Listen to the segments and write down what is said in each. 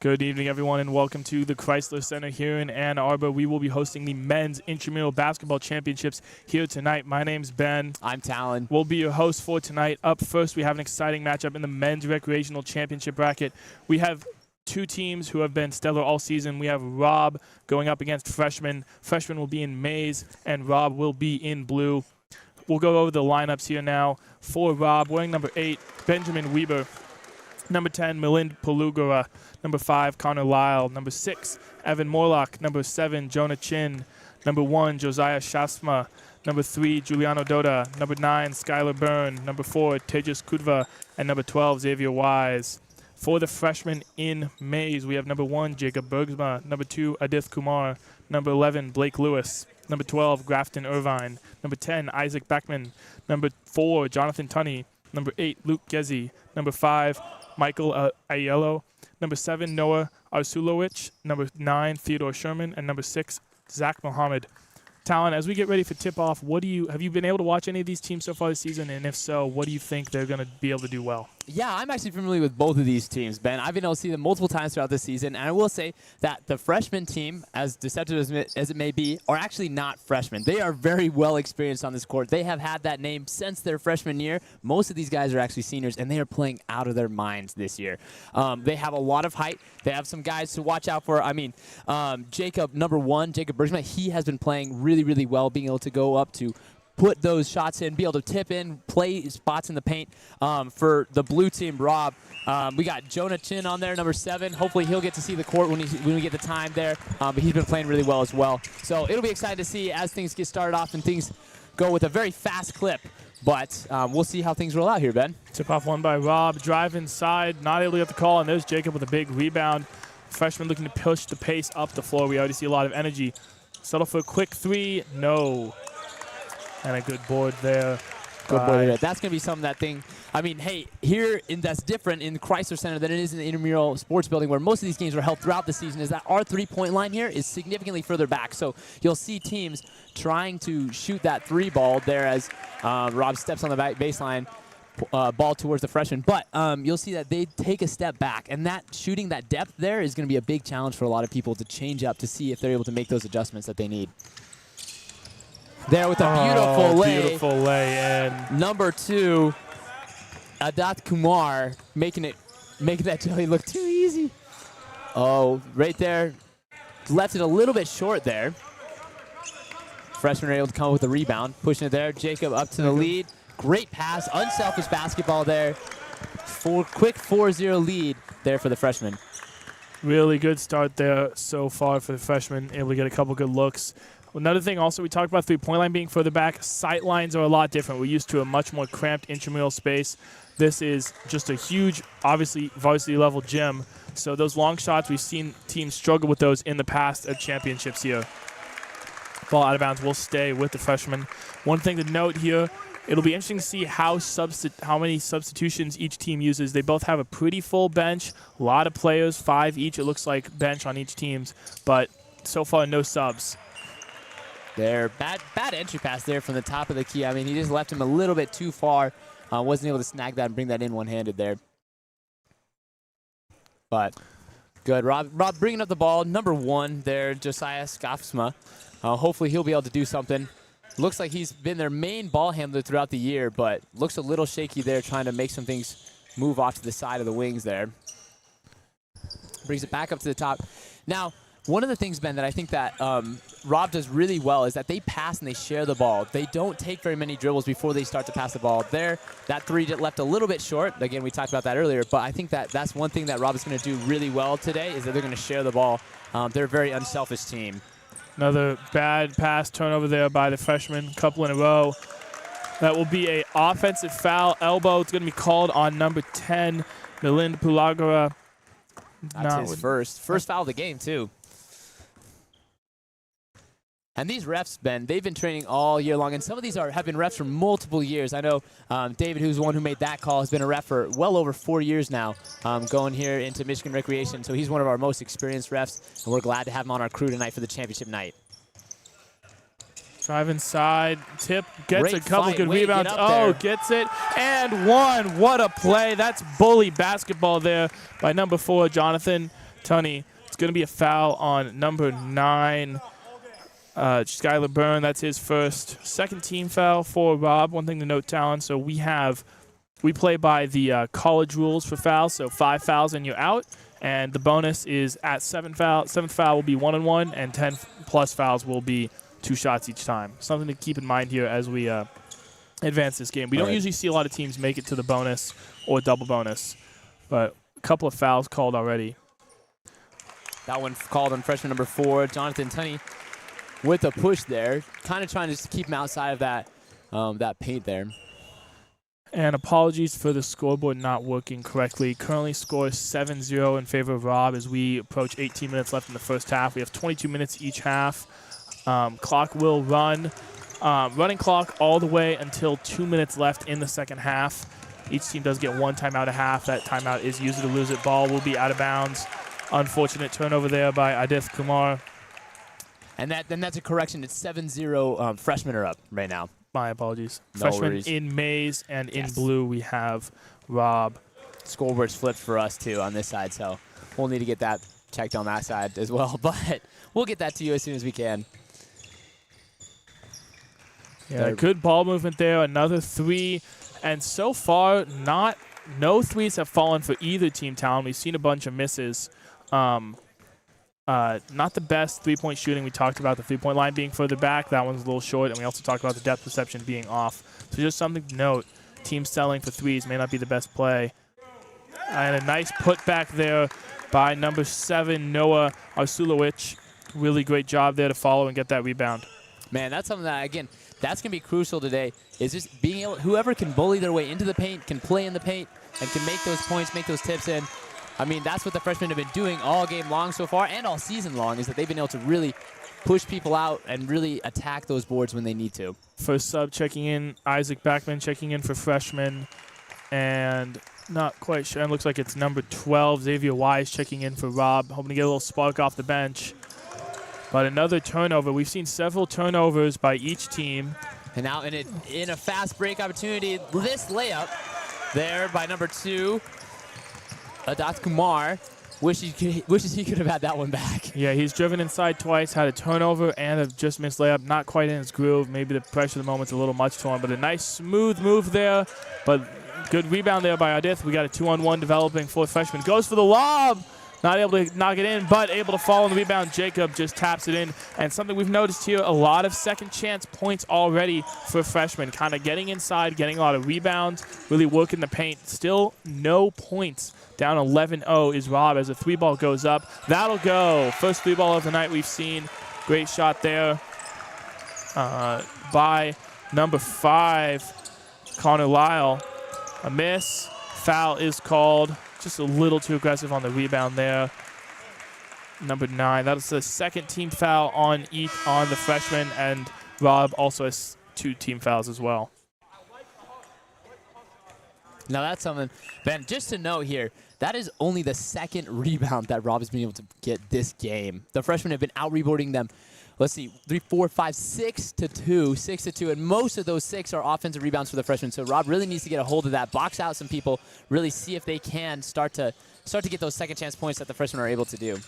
Good evening, everyone, and welcome to the Crisler Center here in Ann Arbor. We will be hosting the Men's Intramural Basketball Championships here tonight. My name's Ben. I'm Talon. We'll be your host for tonight. Up first, we have an exciting matchup in the Men's Recreational Championship bracket. We have two teams who have been stellar all season. We have Rob going up against Freshman. Freshman will be in maize, and Rob will be in blue. We'll go over the lineups here now. For Rob, wearing number 8, Benjamin Weber. Number 10, Milind Palugara. Number 5, Connor Lyle. Number 6, Evan Morlock. Number 7, Jonah Chin. Number 1, Josiah Shasma. Number 3, Giuliano Doda. Number 9, Skylar Byrne. Number 4, Tejas Kudva. And number 12, Xavier Wise. For the freshmen in maize, we have number 1, Jacob Bergsma. Number 2, Adith Kumar. Number 11, Blake Lewis. Number 12, Grafton Irvine. Number 10, Isaac Beckman. Number 4, Jonathan Tunney. Number 8, Luke Gezi. Number 5, Michael Aiello. Number 7, Noah Arsulowicz. Number 9, Theodore Sherman. And number 6, Zach Mohammed. Talon, as we get ready for tip-off, have you been able to watch any of these teams so far this season? And if so, what do you think they're going to be able to do well? Yeah, I'm actually familiar with both of these teams, Ben. I've been able to see them multiple times throughout the season, and I will say that the freshman team, as deceptive as it may be, are actually not freshmen. They are very well experienced on this court. They have had that name since their freshman year. Most of these guys are actually seniors, and they are playing out of their minds this year. They have a lot of height. They have some guys to watch out for. I mean, Jacob, number 1, Jacob Bergsma, he has been playing really, really well, being able to go up to put those shots in, be able to tip in, play spots in the paint. For the blue team, Rob, we got Jonah Chin on there, number 7. Hopefully he'll get to see the court when we get the time there, but he's been playing really well as well. So it'll be exciting to see as things get started off and things go with a very fast clip. But we'll see how things roll out here, Ben. Tip-off one by Rob. Drive inside, not able to get the call, and there's Jacob with a big rebound. Freshman looking to push the pace up the floor. We already see a lot of energy. Settle for a quick 3. No. And a good board there. Good board there. That's going to be something hey, that's different in Crisler Center than it is in the Intramural Sports Building, where most of these games are held throughout the season, is that our three-point line here is significantly further back. So you'll see teams trying to shoot that 3 ball there as Rob steps on the baseline, ball towards the freshman. But you'll see that they take a step back, and that shooting that depth there is going to be a big challenge for a lot of people to change up to see if they're able to make those adjustments that they need. There with a beautiful lay. And number 2, Adat Kumar making that jelly look too easy. Oh, right there. Left it a little bit short there. Freshmen are able to come up with a rebound. Pushing it there. Jacob up to the lead. Great pass. Unselfish basketball there. Quick 4-0 lead there for the freshman. Really good start there so far for the freshman. Able to get a couple good looks. Another thing also, we talked about three-point line being further back. Sight lines are a lot different. We're used to a much more cramped intramural space. This is just a huge, obviously, varsity-level gym. So those long shots, we've seen teams struggle with those in the past at championships here. Ball out of bounds will stay with the freshman. One thing to note here, it'll be interesting to see how many substitutions each team uses. They both have a pretty full bench. A lot of players, 5 each, it looks like, bench on each team's. But so far, no subs. There, bad entry pass there from the top of the key. I mean, he just left him a little bit too far. Wasn't able to snag that and bring that in one-handed there. But good. Rob bringing up the ball. Number 1 there, Josiah Skafsma. Hopefully he'll be able to do something. Looks like he's been their main ball handler throughout the year, but looks a little shaky there, trying to make some things move off to the side of the wings there. Brings it back up to the top. Now, one of the things, Ben, that I think that Rob does really well is that they pass and they share the ball. They don't take very many dribbles before they start to pass the ball. There, that 3 left a little bit short. Again, we talked about that earlier, but I think that that's one thing that Rob is going to do really well today is that they're going to share the ball. They're a very unselfish team. Another bad pass turnover there by the freshman, couple in a row. That will be an offensive foul. Elbow. It's going to be called on number 10, Milind Palugara. That's his first foul of the game, too. And these refs, Ben, they've been training all year long, and some of these have been refs for multiple years. I know David, who's the one who made that call, has been a ref for well over 4 years now, going here into Michigan Recreation. So he's one of our most experienced refs, and we're glad to have him on our crew tonight for the championship night. Drive inside, tip, gets Great a couple fight. good Way to rebounds. get up there. Oh, gets it, and one. What a play. That's bully basketball there by number 4, Jonathan Tunney. It's going to be a foul on number 9, Skylar Byrne. That's his second team foul for Rob. One thing to note, Talon, so we play by the college rules for fouls, so 5 fouls and you're out. And the bonus is at 7 fouls. 7th foul will be 1-on-1, and 10 plus fouls will be 2 shots each time. Something to keep in mind here as we advance this game. We don't usually see a lot of teams make it to the bonus or double bonus, but a couple of fouls called already. That one called on freshman number 4, Jonathan Tunney, with a push there, kind of trying to just keep him outside of that paint there. And apologies for the scoreboard not working correctly. Currently scores 7-0 in favor of Rob as we approach 18 minutes left in the first half. We have 22 minutes each half. Clock will run. Running clock all the way until 2 minutes left in the second half. Each team does get 1 timeout a half. That timeout is used to lose it. Ball will be out of bounds. Unfortunate turnover there by Adith Kumar. And that's a correction. It's 7-0. Freshmen are up right now. My apologies. No Freshmen worries. in maize and in blue we have Rob. Scoreboard's flipped for us too on this side, so we'll need to get that checked on that side as well. But we'll get that to you as soon as we can. Yeah, good ball movement there. Another 3. And so far, no 3s have fallen for either team, Talon. We've seen a bunch of misses. Not the best 3-point shooting. We talked about the 3-point line being further back. That one's a little short. And we also talked about the depth perception being off. So just something to note. Teams selling for 3s may not be the best play. And a nice putback there by number 7, Noah Arsulowicz. Really great job there to follow and get that rebound. Man, that's something that, again, that's going to be crucial today, is just being able, whoever can bully their way into the paint, can play in the paint, and can make those points, make those tips in. I mean, that's what the freshmen have been doing all game long so far and all season long, is that they've been able to really push people out and really attack those boards when they need to. First sub checking in, Isaac Backman checking in for freshman. And not quite sure. It looks like it's number 12, Xavier Wise checking in for Rob, hoping to get a little spark off the bench. But another turnover. We've seen several turnovers by each team. And now in a fast break opportunity, this layup there by number 2, Adath Kumar, wishes he could have had that one back. Yeah, he's driven inside twice, had a turnover and a just missed layup. Not quite in his groove. Maybe the pressure of the moment's a little much to him, but a nice smooth move there. But good rebound there by Adith. We got a 2-on-1 developing for freshman. Goes for the lob. Not able to knock it in, but able to fall on the rebound. Jacob just taps it in. And something we've noticed here, a lot of second chance points already for freshmen. Kind of getting inside, getting a lot of rebounds, really working the paint. Still no points. Down 11-0 is Rob as the 3-ball goes up. That'll go. First 3-ball of the night we've seen. Great shot there by number 5, Connor Lyle. A miss. Foul is called. Just a little too aggressive on the rebound there. Number 9. That is the second team foul on the freshman, and Rob also has 2 team fouls as well. Now that's something, Ben, just to note here, that is only the second rebound that Rob has been able to get this game. The freshmen have been out-rebounding them, let's see, 3, 4, 5, 6 to 2, and most of those 6 are offensive rebounds for the freshmen. So Rob really needs to get a hold of that, box out some people, really see if they can start to get those second chance points that the freshmen are able to do.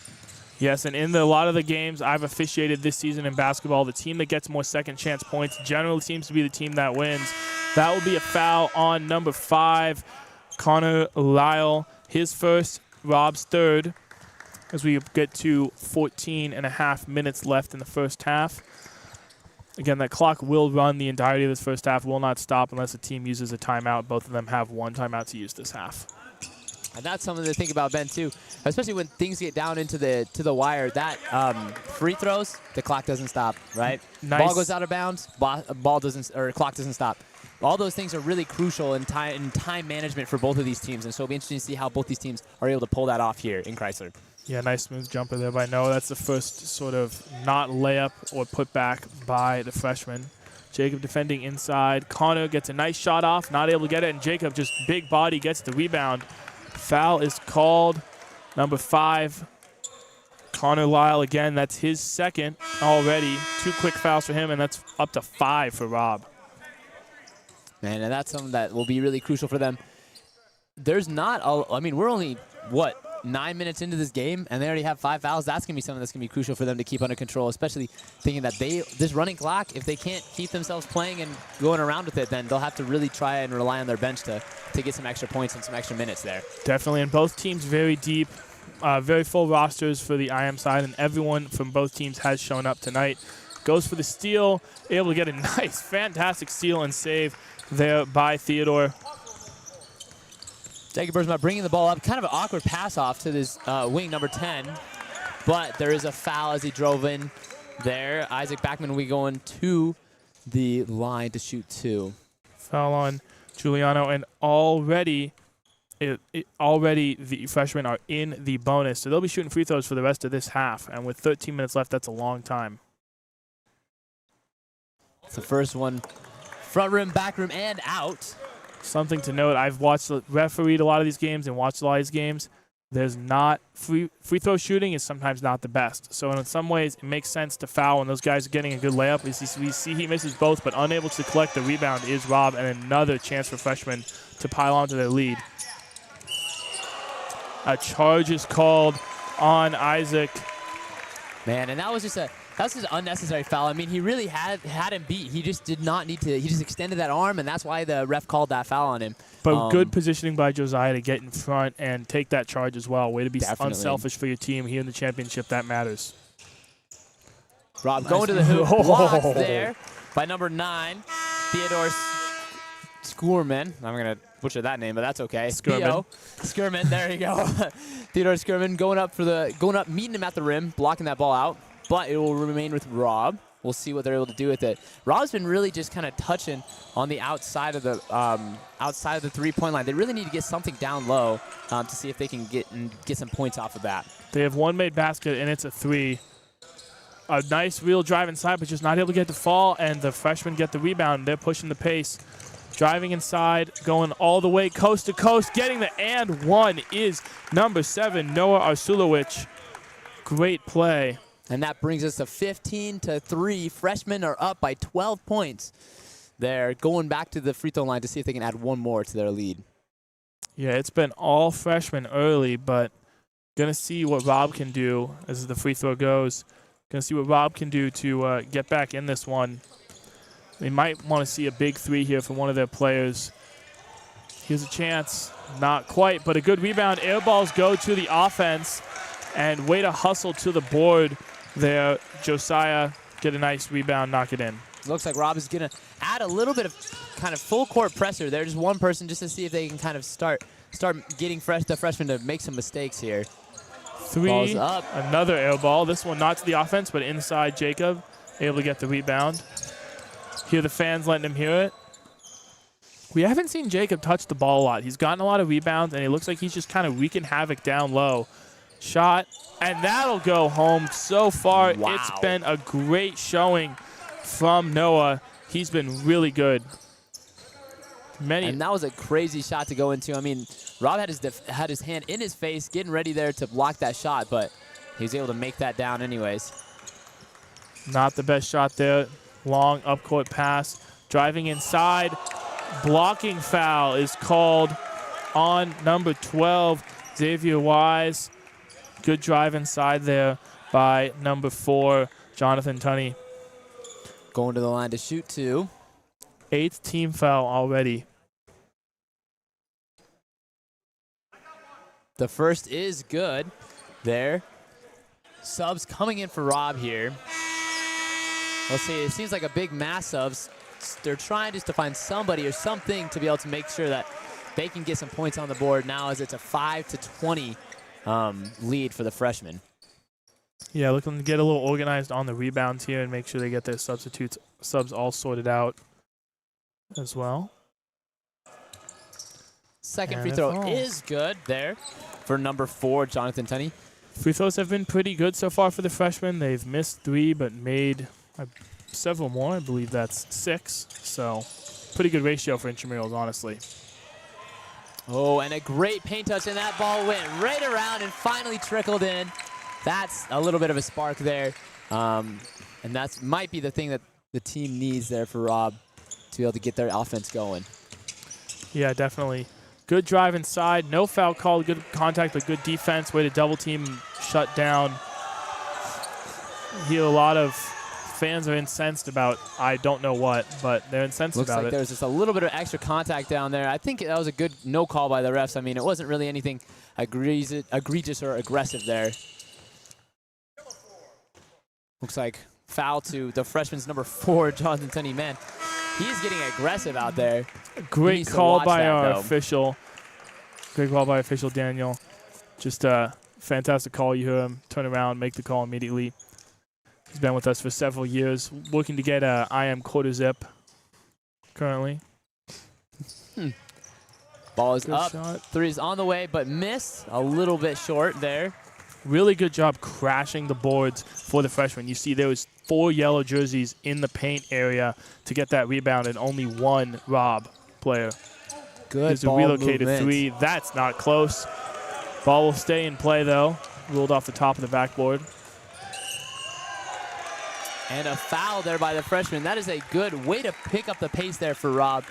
Yes, and in a lot of the games I've officiated this season in basketball, the team that gets more second chance points generally seems to be the team that wins. That will be a foul on number 5, Connor Lyle. His first, Rob's third, as we get to 14.5 minutes left in the first half. Again, that clock will run the entirety of this first half, will not stop unless the team uses a timeout. Both of them have 1 timeout to use this half. And that's something to think about, Ben, too, especially when things get down into the wire. That free throws, the clock doesn't stop, right? Nice. Ball goes out of bounds, ball doesn't, or clock doesn't stop. All those things are really crucial in time management for both of these teams, and so it'll be interesting to see how both these teams are able to pull that off here in Crisler. Yeah, nice smooth jumper there by Noah. That's the first sort of not layup or putback by the freshman. Jacob defending inside. Connor gets a nice shot off, not able to get it, and Jacob just big body gets the rebound. Foul is called. Number 5, Connor Lyle again. That's his second already. 2 quick fouls for him, and that's up to 5 for Rob. Man, and that's something that will be really crucial for them. There's not, I mean, we're only, what, 9 minutes into this game, and they already have 5 fouls. That's going to be something that's going to be crucial for them to keep under control, especially thinking that this running clock, if they can't keep themselves playing and going around with it, then they'll have to really try and rely on their bench to get some extra points and some extra minutes there. Definitely, and both teams very deep, very full rosters for the IM side, and everyone from both teams has shown up tonight. Goes for the steal, able to get a nice, fantastic steal and save there by Theodore. Jacob Bergsma bringing the ball up. Kind of an awkward pass off to this wing number 10. But there is a foul as he drove in there. Isaac Backman will be going to the line to shoot 2. Foul on Giuliano, and already the freshmen are in the bonus. So they'll be shooting free throws for the rest of this half. And with 13 minutes left, that's a long time. It's the first one. Front rim, back rim, and out. Something to note, I've refereed a lot of these games and watched a lot of these games. There's not free throw shooting is sometimes not the best. So in some ways, it makes sense to foul when those guys are getting a good layup. We see he misses both, but unable to collect the rebound is Rob, and another chance for freshmen to pile onto their lead. A charge is called on Isaac. Man, and that was just an unnecessary foul. I mean, he really had him beat. He just did not need to. He just extended that arm, and that's why the ref called that foul on him. But good positioning by Josiah to get in front and take that charge as well. Way to be unselfish for your team here in the championship. That matters. Rob going to the hoop. Blocked there by number 9, Theodore Skurman. I'm going to butcher that name, but that's okay. Skurman, there you go. Theodore Skurman going up, meeting him at the rim, blocking that ball out. But it will remain with Rob. We'll see what they're able to do with it. Rob's been really just kind of touching on the outside of the 3-point line. They really need to get something down low to see if they can get some points off of that. They have one made basket, and it's a 3. A nice real drive inside, but just not able to get the fall, and the freshmen get the rebound. They're pushing the pace. Driving inside, going all the way coast to coast, getting the and one is number 7, Noah Arsulowicz. Great play. And that brings us to 15-3. Freshmen are up by 12 points. They're going back to the free throw line to see if they can add one more to their lead. Yeah, it's been all freshmen early, but going to see what Rob can do as the free throw goes. Going to see what Rob can do to get back in this one. They might want to see a big 3 here from one of their players. Here's a chance. Not quite, but a good rebound. Air balls go to the offense. And way to hustle to the board there. Josiah get a nice rebound, knock it in. Looks like Rob is going to add a little bit of kind of full court pressure there. Just one person just to see if they can kind of start getting the freshmen to make some mistakes here. 3, Ball's up. Another air ball. This one not to the offense, but inside Jacob. Able to get the rebound. Hear the fans letting him hear it. We haven't seen Jacob touch the ball a lot. He's gotten a lot of rebounds, and it looks like he's just kind of wreaking havoc down low. Shot, and that'll go home. So far, It's been a great showing from Noah. He's been really good. And that was a crazy shot to go into. I mean, Rob had his hand in his face, getting ready there to block that shot, but he was able to make that down anyways. Not the best shot there. Long up-court pass. Driving inside. Blocking foul is called on number 12, Xavier Wise. Good drive inside there by number 4, Jonathan Tunney. Going to the line to shoot 2. 8th team foul already. The first is good there. Subs coming in for Rob here. Let's see, it seems like a big mass subs. They're trying just to find somebody or something to be able to make sure that they can get some points on the board now as it's a 5-20 lead for the freshmen. Yeah, looking to get a little organized on the rebounds here and make sure they get their subs all sorted out as well. Second free throw is good there for number 4, Jonathan Tunney. Free throws have been pretty good so far for the freshmen. They've missed 3 but made several more. I believe that's 6. So pretty good ratio for intramurals, honestly. Oh, and a great paint touch, and that ball went right around and finally trickled in. That's a little bit of a spark there. And that might be the thing that the team needs there for Rob to be able to get their offense going. Yeah, definitely. Good drive inside. No foul called. Good contact, but good defense. Way to double team and shut down. Here, a lot of fans are incensed about I don't know what, but they're incensed Looks about like it. there was just a little bit of extra contact down there. I think that was a good no call by the refs. I mean, it wasn't really anything egregious or aggressive there. Looks like foul to the freshman's number 4, Jonathan Tunney. Man, he's getting aggressive out there. Great call by our official. Great call by official Daniel. Just a fantastic call. You hear him turn around, make the call immediately. He's been with us for several years, looking to get a IM quarter zip currently. Ball is Good up. shot. 3 is on the way, but missed a little bit short there. Really good job crashing the boards for the freshman. You see there was 4 yellow jerseys in the paint area to get that rebound, and only 1 Rob player. Good There's a ball relocated movement. 3. That's not close. Ball will stay in play, though. Ruled off the top of the backboard. And a foul there by the freshman. That is a good way to pick up the pace there for Rob.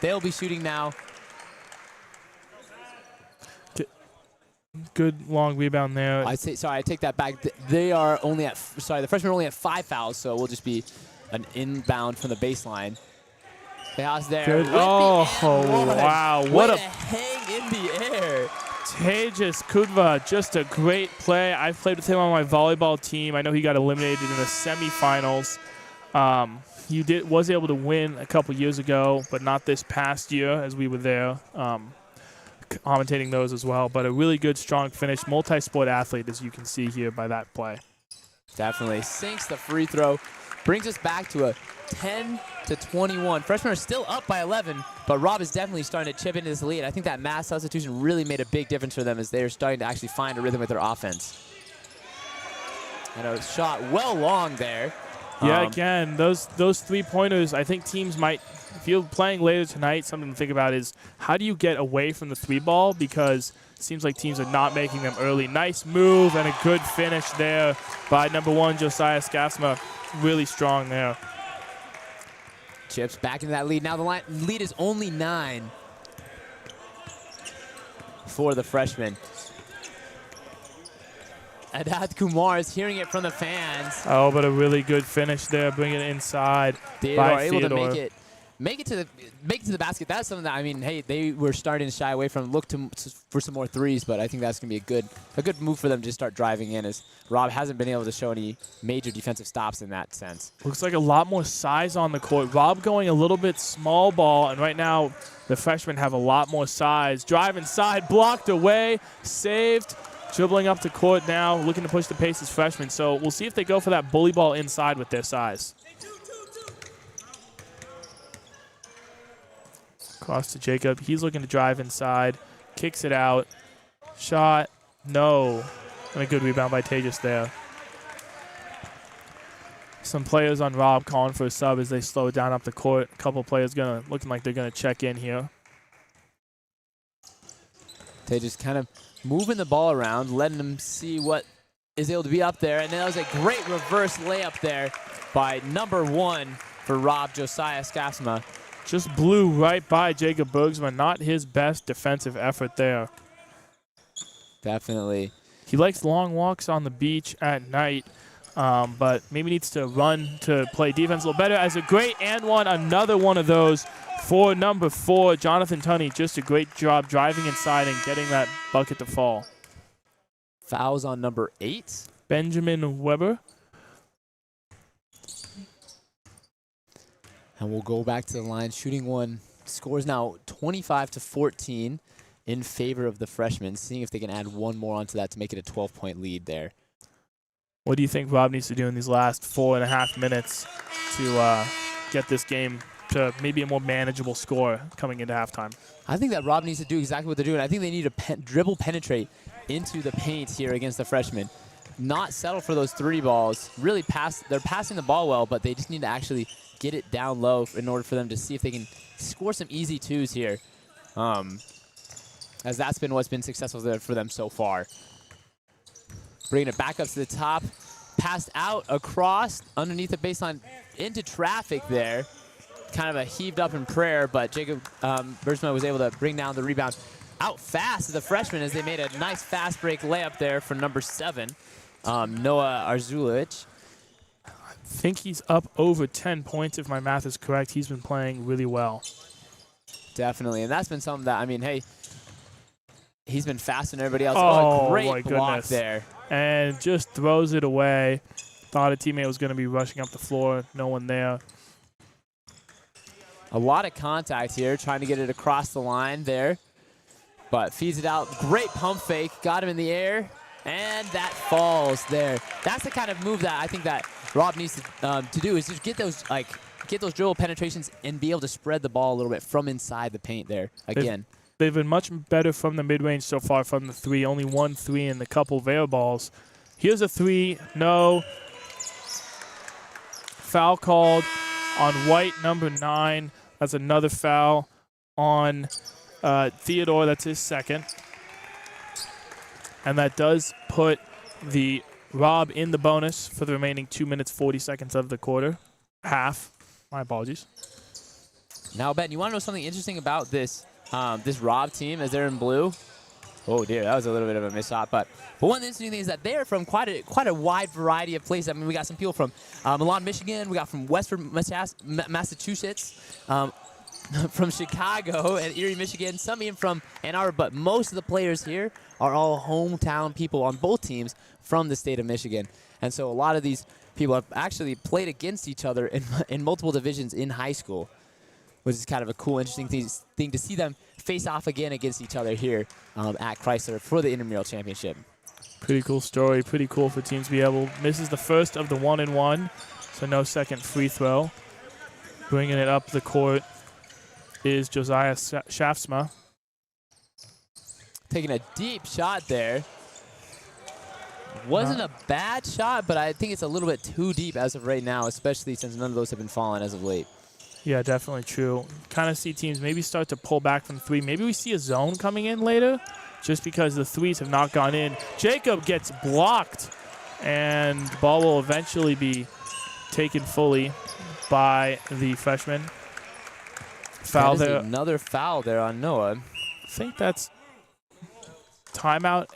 They'll be shooting now. Good long rebound there. I take that back. They are only at, the freshmen are only at 5 fouls, so it will just be an inbound from the baseline. Chaos there. Good. With the Wow. Way What to a hang in the air. Tejas Kudva, just a great play. I played with him on my volleyball team. I know he got eliminated in the semifinals. He was able to win a couple years ago, but not this past year as we were there. Commentating those as well, but a really good, strong finish. Multi-sport athlete, as you can see here by that play. Definitely sinks the free throw. Brings us back to a 10-21. Freshmen are still up by 11, but Rob is definitely starting to chip into this lead. I think that mass substitution really made a big difference for them as they're starting to actually find a rhythm with their offense. And a shot well long there. Yeah, again, those 3-pointers, I think teams might, if you're playing later tonight, something to think about is how do you get away from the 3-ball, because it seems like teams are not making them early. Nice move and a good finish there by number 1, Josiah Skafsma. Really strong there. Chips back into that lead. Now the lead is only 9 for the freshman. Adad Kumar is hearing it from the fans. Oh, but a really good finish there, bringing it inside. Theodore able to make it to the basket. That's something that, I mean, hey, they were starting to shy away from. Look for some more threes, but I think that's gonna be a good move for them to just start driving in, as Rob hasn't been able to show any major defensive stops in that sense. Looks like a lot more size on the court. Rob going a little bit small ball, and right now the freshmen have a lot more size. Drive inside, blocked away, saved. Dribbling up the court now, looking to push the pace as freshmen. So we'll see if they go for that bully ball inside with their size. Cross to Jacob. He's looking to drive inside. Kicks it out. Shot. No. And a good rebound by Tejas there. Some players on Rob calling for a sub as they slow it down up the court. A couple players looking like they're going to check in here. Tejas kind of moving the ball around, letting them see what is able to be up there. And that was a great reverse layup there by number 1 for Rob, Josiah Skafsma. Just blew right by Jacob Bergsman. Not his best defensive effort there. Definitely. He likes long walks on the beach at night, but maybe needs to run to play defense a little better. As a great and one, another one of those for number 4, Jonathan Tunney. Just a great job driving inside and getting that bucket to fall. Fouls on number 8. Benjamin Weber. And we'll go back to the line. Shooting one. Scores now 25-14 in favor of the freshmen. Seeing if they can add one more onto that to make it a 12-point lead there. What do you think Rob needs to do in these last 4.5 minutes to get this game to maybe a more manageable score coming into halftime? I think that Rob needs to do exactly what they're doing. I think they need to dribble penetrate into the paint here against the freshmen. Not settle for those 3 balls. Really they're passing the ball well, but they just need to actually get it down low in order for them to see if they can score some easy 2s here. As that's been what's been successful for them so far. Bringing it back up to the top. Passed out across underneath the baseline into traffic there. kind of a heaved up in prayer, but Jacob Bergsma was able to bring down the rebound out fast to the freshman as they made a nice fast break layup there for number 7, Noah Arzulich. I think he's up over 10 points if my math is correct. He's been playing really well. Definitely, and that's been something that, I mean, hey, he's been faster than everybody else. Oh, a great my block goodness. there. And just throws it away. Thought a teammate was going to be rushing up the floor. No one there. A lot of contact here, trying to get it across the line there. But feeds it out. Great pump fake. Got him in the air. And that falls there. That's the kind of move that I think that Rob needs to do, is just get those dribble penetrations and be able to spread the ball a little bit from inside the paint there again. They've been much better from the mid-range so far from the 3. Only 1 3 in the couple of air balls. Here's a 3. No. Foul called on White, number 9. That's another foul on Theodore. That's his second. And that does put the Rob in the bonus for the remaining 2 minutes, 40 seconds of the quarter. Half. My apologies. Now, Ben, you want to know something interesting about this this Rob team as they're in blue? Oh, dear, that was a little bit of a miss shot. But one of the interesting things is that they're from quite a wide variety of places. I mean, we got some people from Milan, Michigan. We got from Westford, Massachusetts. From Chicago and Erie, Michigan, some even from Ann Arbor, but most of the players here are all hometown people on both teams from the state of Michigan. And so a lot of these people have actually played against each other in multiple divisions in high school, which is kind of a cool, interesting thing to see them face off again against each other here at Crisler for the Intramural Championship. Pretty cool story. Pretty cool for teams to be able. Misses the first of the 1-and-1, so no second free throw. Bringing it up the court is Josiah Shaftsma. Taking a deep shot there. Wasn't a bad shot, but I think it's a little bit too deep as of right now, especially since none of those have been falling as of late. Yeah, definitely true. Kind of see teams maybe start to pull back from 3. Maybe we see a zone coming in later just because the 3s have not gone in. Jacob gets blocked, and the ball will eventually be taken fully by the freshman. Foul there. Another foul there on Noah. I think that's timeout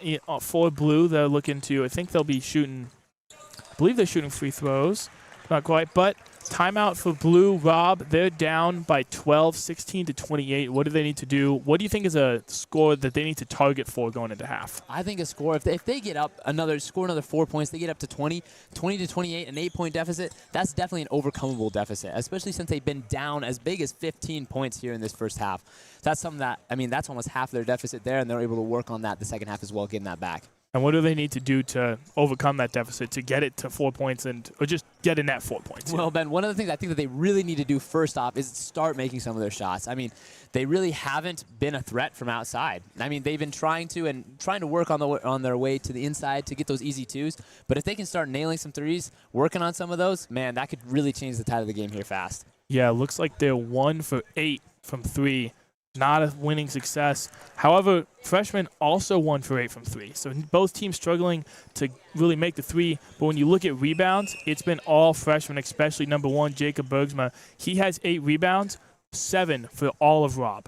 for blue. They're looking to, I think they'll be shooting, I believe they're shooting free throws. Not quite, but timeout for blue. Rob, they're down by 12, 16-28. What do they need to do? What do you think is a score that they need to target for going into half? I think a score, if they get up score another 4 points, they get up to 20-28, an 8-point deficit, that's definitely an overcomable deficit, especially since they've been down as big as 15 points here in this first half. That's something that, I mean, that's almost half their deficit there, and they're able to work on that the second half as well, getting that back. And what do they need to do to overcome that deficit, to get it to 4 points or just get in at 4 points? Well, Ben, one of the things I think that they really need to do first off is start making some of their shots. I mean, they really haven't been a threat from outside. I mean, they've been trying to work on their way to the inside to get those easy 2s. But if they can start nailing some 3s, working on some of those, man, that could really change the tide of the game here fast. Yeah, it looks like they're 1 for 8 from 3. Not a winning success. However, freshmen also 1 for 8 from 3. So both teams struggling to really make the 3. But when you look at rebounds, it's been all freshmen, especially number 1, Jacob Bergsma. He has 8 rebounds, 7 for all of Rob.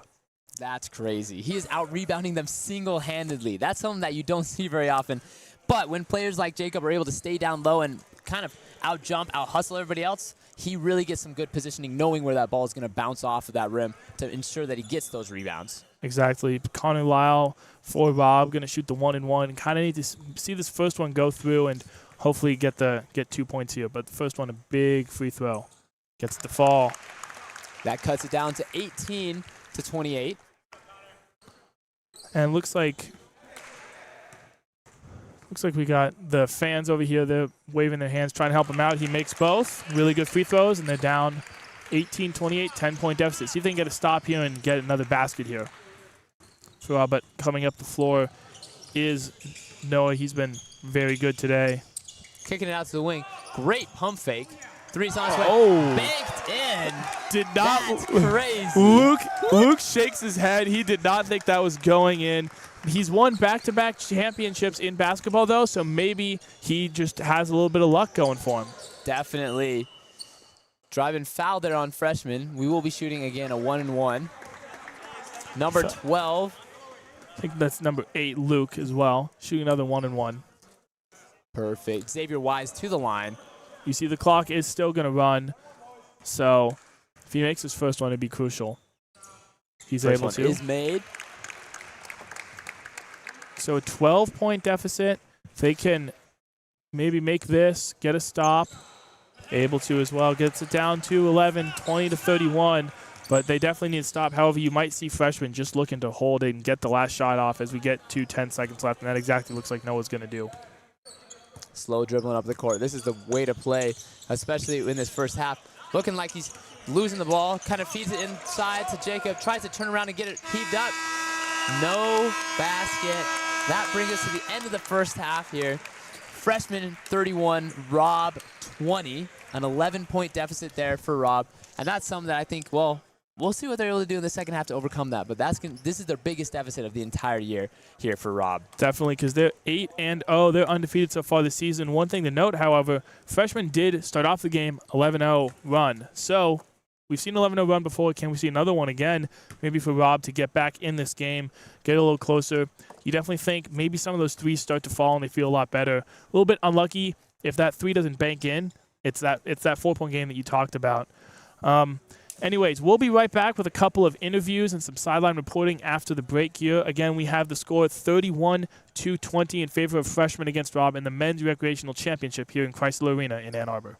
That's crazy. He is out-rebounding them single-handedly. That's something that you don't see very often. But when players like Jacob are able to stay down low and kind of out-jump, out-hustle everybody else, he really gets some good positioning, knowing where that ball is going to bounce off of that rim to ensure that he gets those rebounds. Exactly. Connor Lyle for Rob, going to shoot the 1-and-1. Kind of need to see this first one go through and hopefully get 2 points here. But the first one, a big free throw. Gets the fall. That cuts it down to 18-28. And looks like we got the fans over here. They're waving their hands, trying to help him out. He makes both. Really good free throws, and they're down 18-28, 10-point deficit. See if they can get a stop here and get another basket here. But coming up the floor is Noah. He's been very good today. Kicking it out to the wing. Great pump fake. 3's on his way. Oh. Baked in. Did not. That's crazy. Luke shakes his head. He did not think that was going in. He's won back-to-back championships in basketball, though, so maybe he just has a little bit of luck going for him. Definitely. Driving foul there on freshman. We will be shooting again a 1-and-1. Number 12. I think that's number 8, Luke, as well. Shooting another 1-and-1. Perfect. Xavier Wise to the line. You see the clock is still going to run, so if he makes his first one, it'd be crucial. He's First able one to. is made. So a 12-point deficit. If they can maybe make this, get a stop, able to as well. Gets it down to 11, 20-31, but they definitely need to stop. However, you might see freshmen just looking to hold it and get the last shot off as we get to 10 seconds left, and that exactly looks like Noah's going to do. Slow dribbling up the court. This is the way to play, especially in this first half. Looking like he's losing the ball. Kind of feeds it inside to Jacob. Tries to turn around and get it heaved up. No basket. That brings us to the end of the first half here. Freshman 31, Rob 20. An 11-point deficit there for Rob. And that's something that I think, well, we'll see what they're able to do in the second half to overcome that. But this is their biggest deficit of the entire year here for Rob. Definitely, because they're 8-0. They're undefeated so far this season. One thing to note, however, freshmen did start off the game 11-0 run. So we've seen 11-0 run before. Can we see another one again? Maybe for Rob to get back in this game, get a little closer. You definitely think maybe some of those threes start to fall and they feel a lot better. A little bit unlucky if that three doesn't bank in. It's that 4-point game that you talked about. Anyways, we'll be right back with a couple of interviews and some sideline reporting after the break here. Again, we have the score 31-20 in favor of freshmen against Rob in the Men's Recreational Championship here in Crisler Arena in Ann Arbor.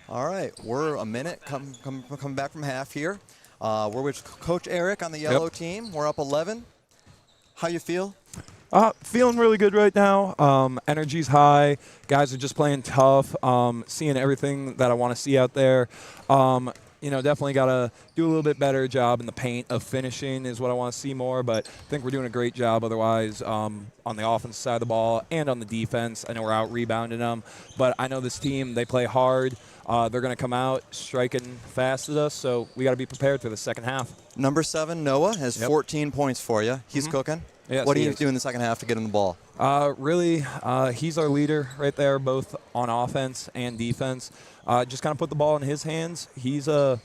All right, we're a minute coming back from half here. We're with Coach Eric on the yellow team. We're up 11. How you feel? Feeling really good right now. Energy's high. Guys are just playing tough. Seeing everything that I want to see out there. Definitely got to do a little bit better job in the paint of finishing is what I want to see more. But I think we're doing a great job otherwise on the offensive side of the ball and on the defense. I know we're out rebounding them. But I know this team, they play hard. They're going to come out striking fast at us. So we got to be prepared for the second half. Number 7, Noah, has 14 points for you. He's cooking. Yes, what do you do in the second half to get him the ball? He's our leader right there, both on offense and defense. Just kind of put the ball in his hands. He's a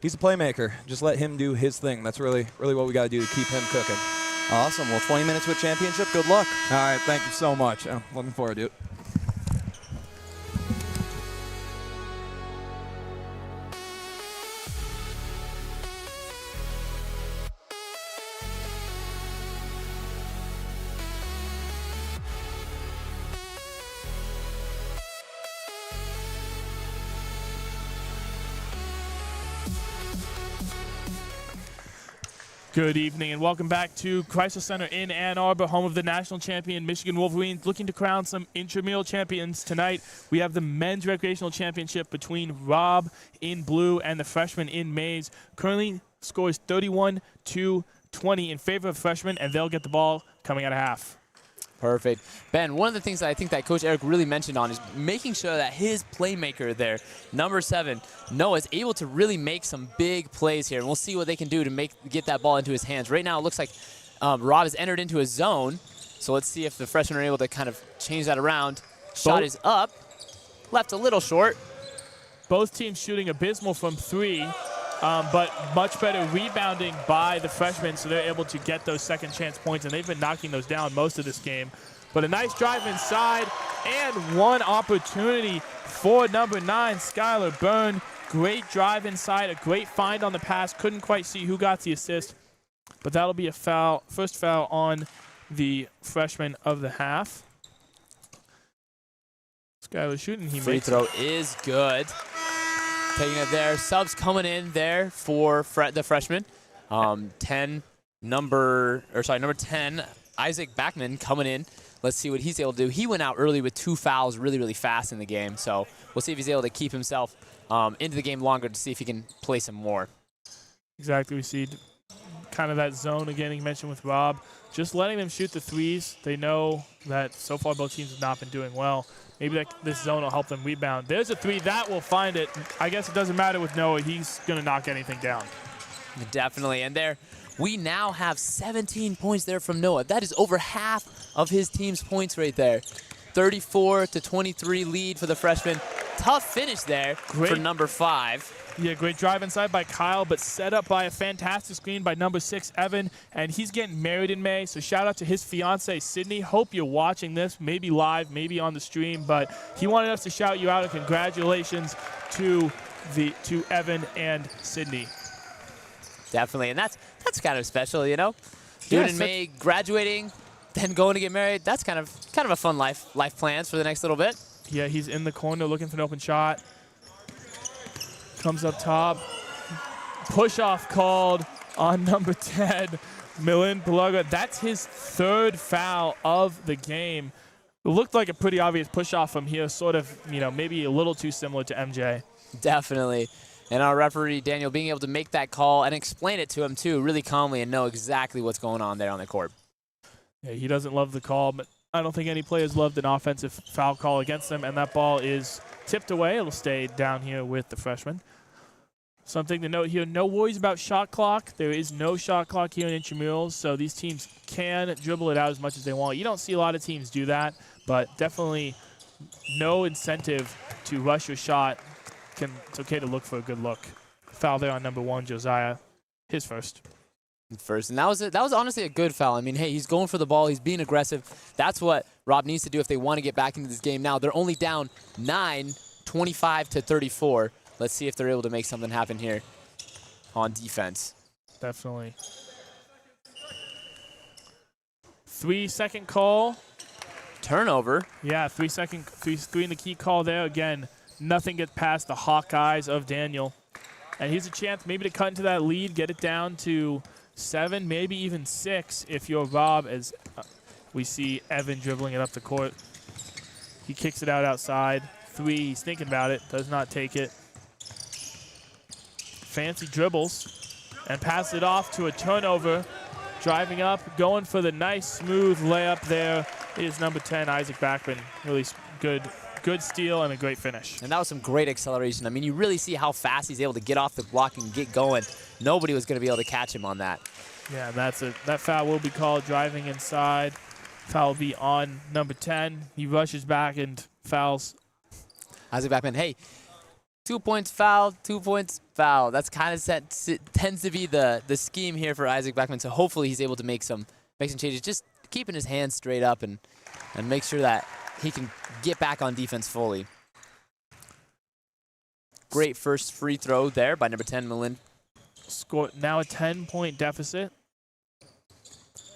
playmaker. Just let him do his thing. That's really what we got to do to keep him cooking. Awesome. Well, 20 minutes with championship. Good luck. All right. Thank you so much. I'm looking forward to it. Good evening and welcome back to Crisler Center in Ann Arbor, home of the national champion Michigan Wolverines, looking to crown some intramural champions tonight. We have the men's recreational championship between Rob in blue and the freshman in maize. Currently scores 31-20 in favor of freshmen, and they'll get the ball coming out of half. Perfect. Ben, one of the things that I think that Coach Eric really mentioned on is making sure that his playmaker there, number 7, Noah, is able to really make some big plays here. And we'll see what they can do to get that ball into his hands. Right now it looks like Rob has entered into a zone. So let's see if the freshmen are able to kind of change that around. Shot is up. Left a little short. Both teams shooting abysmal from 3. But much better rebounding by the freshmen, so they're able to get those second chance points, and they've been knocking those down most of this game. But a nice drive inside, and one opportunity for number 9, Skylar Byrne. Great drive inside, a great find on the pass. Couldn't quite see who got the assist, but that'll be a foul, first foul on the freshman of the half. Skylar shooting, he free makes throw it. is good. Taking it there. Subs coming in there for the freshman. Number 10, Isaac Backman coming in. Let's see what he's able to do. He went out early with 2 fouls really fast in the game. So we'll see if he's able to keep himself into the game longer to see if he can play some more. Exactly. We see kind of that zone again you mentioned with Rob. Just letting them shoot the threes. They know that so far both teams have not been doing well. Maybe this zone will help them rebound. There's a 3. That will find it. I guess it doesn't matter with Noah. He's going to knock anything down. Definitely. And there, we now have 17 points there from Noah. That is over half of his team's points right there. 34-23 lead for the freshman. Tough finish there for number 5. Yeah, great drive inside by Kyle, but set up by a fantastic screen by number 6, Evan. And he's getting married in May, so shout out to his fiance, Sydney. Hope you're watching this, maybe live, maybe on the stream, but he wanted us to shout you out and congratulations to Evan and Sydney. Definitely, and that's kind of special, you know? Doing in May, graduating, then going to get married. That's kind of a fun life plans for the next little bit. Yeah, he's in the corner looking for an open shot. Comes up top. Push-off called on number 10, Milan Pelaga. That's his 3rd foul of the game. It looked like a pretty obvious push-off from here, sort of, maybe a little too similar to MJ. Definitely. And our referee, Daniel, being able to make that call and explain it to him, too, really calmly and know exactly what's going on there on the court. Yeah, he doesn't love the call, but I don't think any players loved an offensive foul call against them, and that ball is tipped away. It'll stay down here with the freshman. Something to note here, no worries about shot clock. There is no shot clock here in intramurals, so these teams can dribble it out as much as they want. You don't see a lot of teams do that, but definitely no incentive to rush your shot. It's okay to look for a good look. Foul there on number 1, Josiah, his first. And that was honestly a good foul. I mean, hey, he's going for the ball. He's being aggressive. That's what Rob needs to do if they want to get back into this game now. They're only down 9, 25-34. Let's see if they're able to make something happen here on defense. Definitely. 3-second call. Turnover. Yeah, 3 in the key call there. Again, nothing gets past the hawk eyes of Daniel. And here's a chance maybe to cut into that lead, get it down to 7, maybe even 6 if you're Rob, as we see Evan dribbling it up the court. He kicks it out outside. 3, he's thinking about it, does not take it. Fancy dribbles and passes it off to a turnover. Driving up, going for the nice smooth layup there is number 10, Isaac Backman. Really good steal and a great finish. And that was some great acceleration. I mean, you really see how fast he's able to get off the block and get going. Nobody was going to be able to catch him on that. Yeah, that foul will be called, driving inside. Foul will be on number 10. He rushes back and fouls. Isaac Backman, hey, 2 points foul, 2 points foul. That's kind of tends to be the scheme here for Isaac Backman. So hopefully he's able to make some changes, just keeping his hands straight up and make sure that he can get back on defense fully. Great first free throw there by number 10, Malin. Score now a 10-point deficit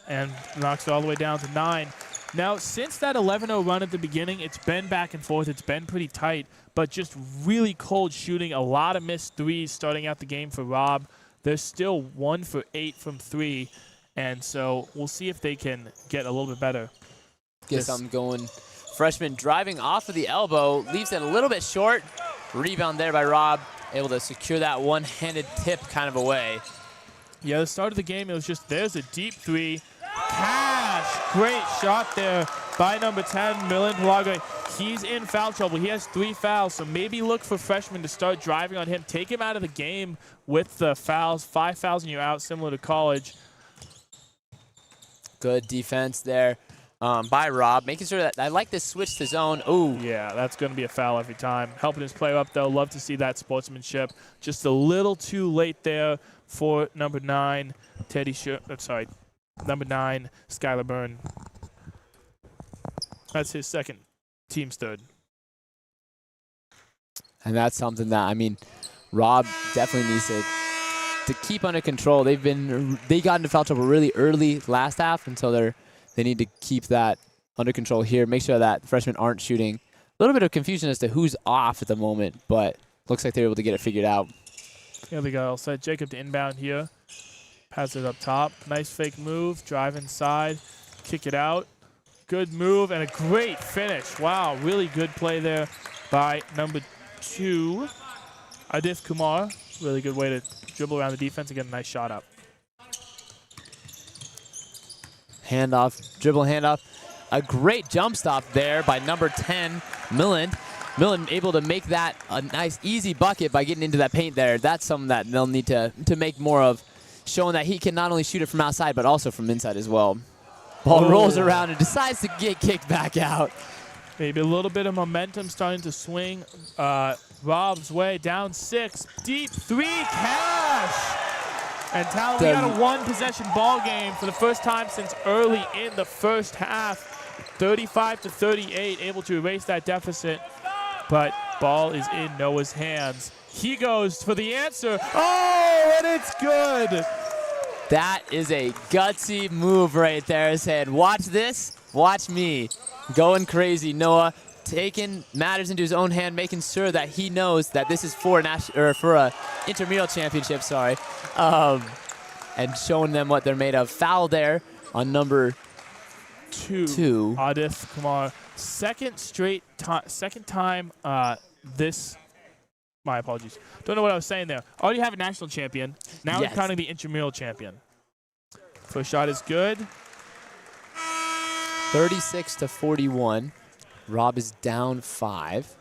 and knocks it all the way down to 9. Now, since that 11-0 run at the beginning, it's been back and forth. It's been pretty tight, but just really cold shooting. A lot of missed threes starting out the game for Rob. They're still 1 for 8 from 3, and so we'll see if they can get a little bit better. Get something going. Freshman driving off of the elbow, leaves it a little bit short. Rebound there by Rob, able to secure that one-handed tip kind of away. Yeah, the start of the game, it was just, there's a deep 3. Cash! Great shot there by number 10, Milan Pelagre. He's in foul trouble. He has 3 fouls, so maybe look for Freshman to start driving on him. Take him out of the game with the fouls. 5 fouls and you're out, similar to college. Good defense there by Rob, making sure that I like this switch to zone. Ooh. Yeah, that's going to be a foul every time. Helping his player up, though. Love to see that sportsmanship. Just a little too late there for number 9, number 9, Skylar Byrne. That's his second, team's third. And that's something that, I mean, Rob definitely needs to keep under control. They got into foul trouble really early last half, and so they need to keep that under control here. Make sure that the freshmen aren't shooting. A little bit of confusion as to who's off at the moment, but looks like they're able to get it figured out. Here they go. All set. Jacob to inbound here. Pass it up top. Nice fake move. Drive inside. Kick it out. Good move and a great finish. Wow, really good play there by number 2, Adif Kumar. Really good way to dribble around the defense and get a nice shot up. Handoff, dribble handoff. A great jump stop there by number 10, Millen. Millen able to make that a nice easy bucket by getting into that paint there. That's something that they'll need to make more of, showing that he can not only shoot it from outside but also from inside as well. Ball rolls around and decides to get kicked back out. Maybe a little bit of momentum starting to swing Rob's way. Down 6. Deep 3. Cash! And Talon, we got a 1-possession ball game for the first time since early in the first half. 35-38, able to erase that deficit. But ball is in Noah's hands. He goes for the answer. Oh, and it's good. That is a gutsy move right there, saying, watch this, watch me. Going crazy, Noah, taking matters into his own hand, making sure that he knows that this is for a Intramural Championship, and showing them what they're made of. Foul there on number 2. Adif Kumar. Second time this. My apologies. Don't know what I was saying there. Already have a national champion. Now Yes. we're counting the intramural champion. First shot is good. 36-41. Rob is down 5.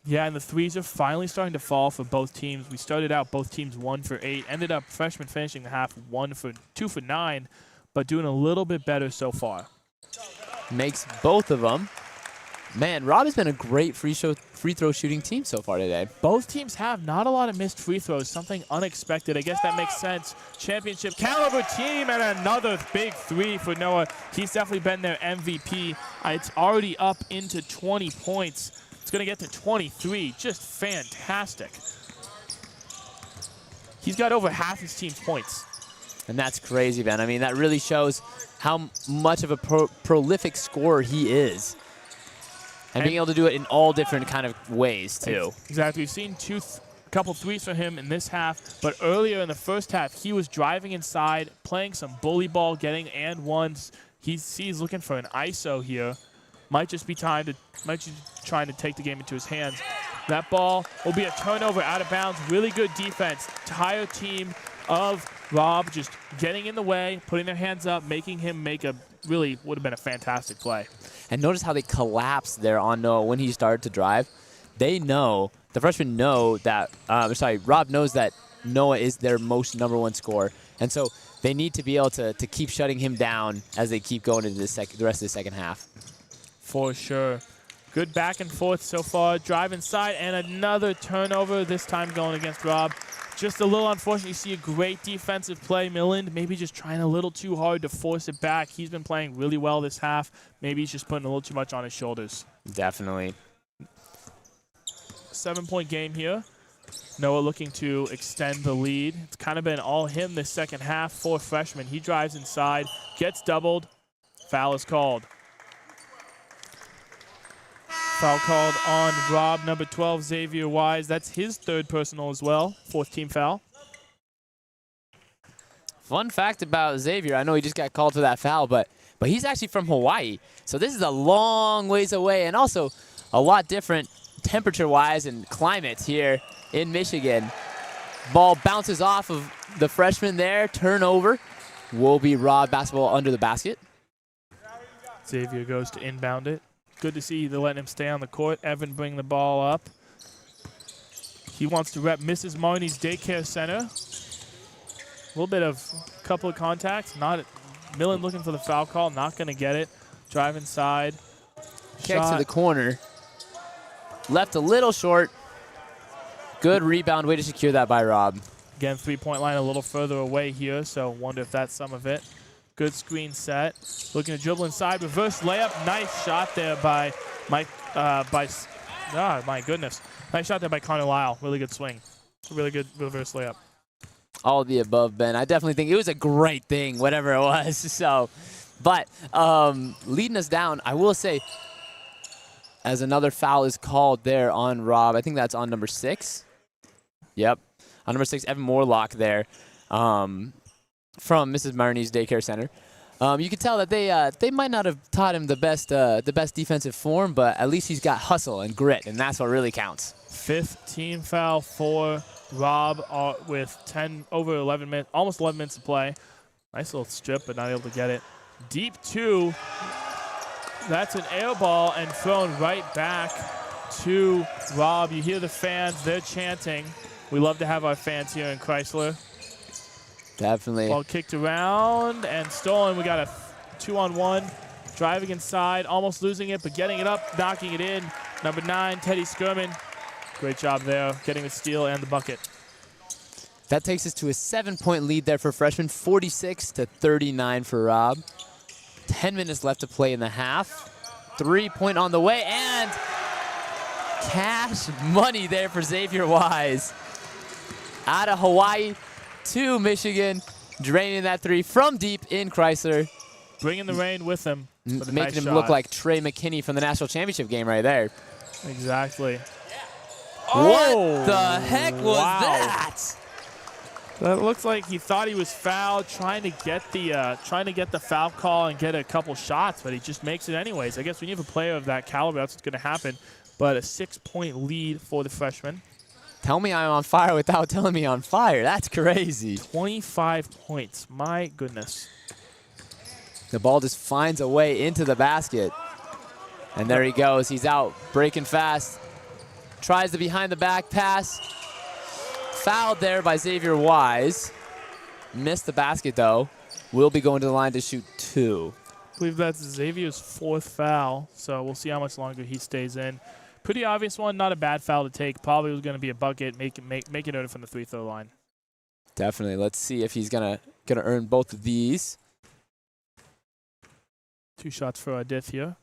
Yeah, and the threes are finally starting to fall for both teams. We started out both teams 1 for 8. Ended up freshman finishing the half 2 for 9, but doing a little bit better so far. Makes both of them. Man, Rob has been a great free throw shooting team so far today. Both teams have not a lot of missed free throws, something unexpected. I guess that makes sense. Championship caliber team and another big 3 for Noah. He's definitely been their MVP. It's already up into 20 points. It's going to get to 23. Just fantastic. He's got over half his team's points. And that's crazy, man. I mean, that really shows how much of a prolific scorer he is. And being able to do it in all different kind of ways, too. Exactly. We've seen a couple threes from him in this half, but earlier in the first half, he was driving inside, playing some bully ball, getting and ones. He's looking for an ISO here. Might just be trying to take the game into his hands. That ball will be a turnover out of bounds. Really good defense. Entire team of Rob just getting in the way, putting their hands up, making him make a really would have been a fantastic play. And notice how they collapsed there on Noah when he started to drive. They know, the freshmen know that, Rob knows that Noah is their most #1 scorer. And so they need to be able to keep shutting him down as they keep going into the rest of the second half. For sure. Good back and forth so far. Drive inside and another turnover, this time going against Rob. Just a little unfortunate. You see a great defensive play. Milland maybe just trying a little too hard to force it back. He's been playing really well this half. Maybe he's just putting a little too much on his shoulders. Definitely. 7-point game here. Noah looking to extend the lead. It's kind of been all him this second half for freshman. He drives inside, gets doubled. Foul is called. Foul called on Rob, number 12, Xavier Wise. That's his third personal as well, 4th team foul. Fun fact about Xavier, I know he just got called for that foul, but he's actually from Hawaii. So this is a long ways away and also a lot different temperature-wise and climate here in Michigan. Ball bounces off of the freshman there. Turnover will be Rob basketball under the basket. Xavier goes to inbound it. Good to see they're letting him stay on the court. Evan bring the ball up. He wants to rep Mrs. Marnie's Daycare Center. A little bit of couple of contacts. Millen looking for the foul call. Not going to get it. Drive inside. Kicks to the corner. Left a little short. Good rebound. Way to secure that by Rob. Again, 3-point line a little further away here, so wonder if that's some of it. Good screen set. Looking to dribble inside. Reverse layup. Nice shot there by Mike. My goodness. Nice shot there by Connor Lyle. Really good swing. Really good reverse layup. All of the above, Ben. I definitely think it was a great thing, whatever it was. So, but leading us down, I will say, as another foul is called there on Rob. I think that's on number 6. Yep. On number 6, Evan Morlock there. From Mrs. Marnie's Daycare Center. You can tell that they might not have taught him the best defensive form, but at least he's got hustle and grit, and that's what really counts. 5th team foul for Rob with 10 over 11 minutes, almost 11 minutes to play. Nice little strip, but not able to get it. Deep 2. That's an air ball and thrown right back to Rob. You hear the fans; they're chanting. We love to have our fans here in Crisler. Definitely. Ball kicked around and stolen. We got a 2-on-1. Driving inside, almost losing it, but getting it up, knocking it in. Number 9, Teddy Skirman. Great job there, getting the steal and the bucket. That takes us to a 7-point lead there for freshman, 46-39 for Rob. 10 minutes left to play in the half. 3-point on the way, and cash money there for Xavier Wise. Out of Hawaii to Michigan, draining that 3 from deep in Crisler. Bringing the rain with him. Making nice him shot. look like Trey McKinney from the national championship game right there. Exactly. What the heck was that? That looks like he thought he was fouled, trying to get the foul call and get a couple shots, but he just makes it anyways. I guess when you have a player of that caliber, that's what's going to happen. But a 6-point lead for the freshman. Tell me I'm on fire without telling me on fire. That's crazy. 25 points. My goodness. The ball just finds a way into the basket. And there he goes. He's out, breaking fast. Tries the behind-the-back pass. Fouled there by Xavier Wise. Missed the basket, though. Will be going to the line to shoot 2. I believe that's Xavier's 4th foul, so we'll see how much longer he stays in. Pretty obvious one, not a bad foul to take. Probably was going to be a bucket, make it out from the free-throw line. Definitely. Let's see if he's gonna earn both of these. 2 shots for Aditya.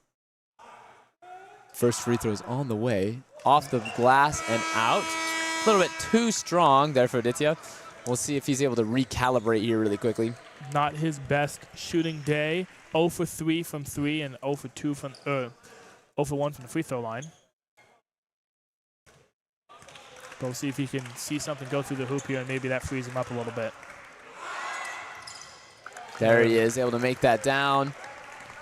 First free throw is on the way. Off the glass and out. A little bit too strong there for Aditya. We'll see if he's able to recalibrate here really quickly. Not his best shooting day. 0 for 3 from 3 and 0 for 2 from 0 for 1 from the free throw line. But we'll see if he can see something go through the hoop here, and maybe that frees him up a little bit. There he is, able to make that down.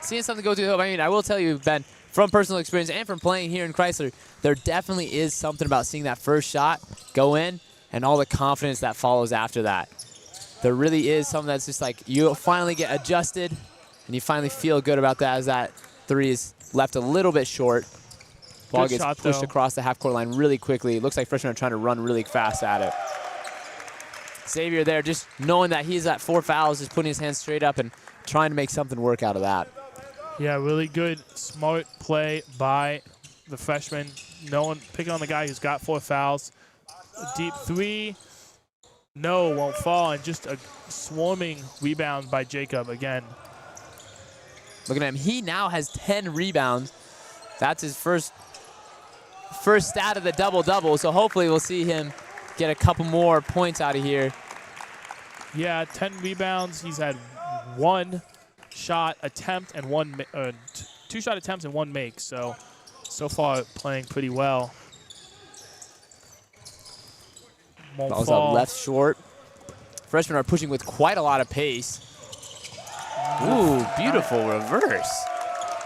Seeing something go through the hoop. I mean, I will tell you, Ben, from personal experience and from playing here in Crisler, there definitely is something about seeing that first shot go in and all the confidence that follows after that. There really is something that's just like you finally get adjusted and you finally feel good about that as that three is left a little bit short. Ball gets pushed across the half-court line really quickly. It looks like freshmen are trying to run really fast at it. Xavier there, just knowing that he's at 4 fouls, just putting his hands straight up and trying to make something work out of that. Yeah, really good, smart play by the freshman. Picking on the guy who's got 4 fouls. A deep three. No, won't fall. And just a swarming rebound by Jacob again. Looking at him, he now has 10 rebounds. That's his first stat of the double-double, so hopefully we'll see him get a couple more points out of here. Yeah, 10 rebounds. He's had 1 shot attempt and 2 shot attempts and 1 make. So far playing pretty well. Ball's up left short. Freshmen are pushing with quite a lot of pace. Ooh, beautiful reverse.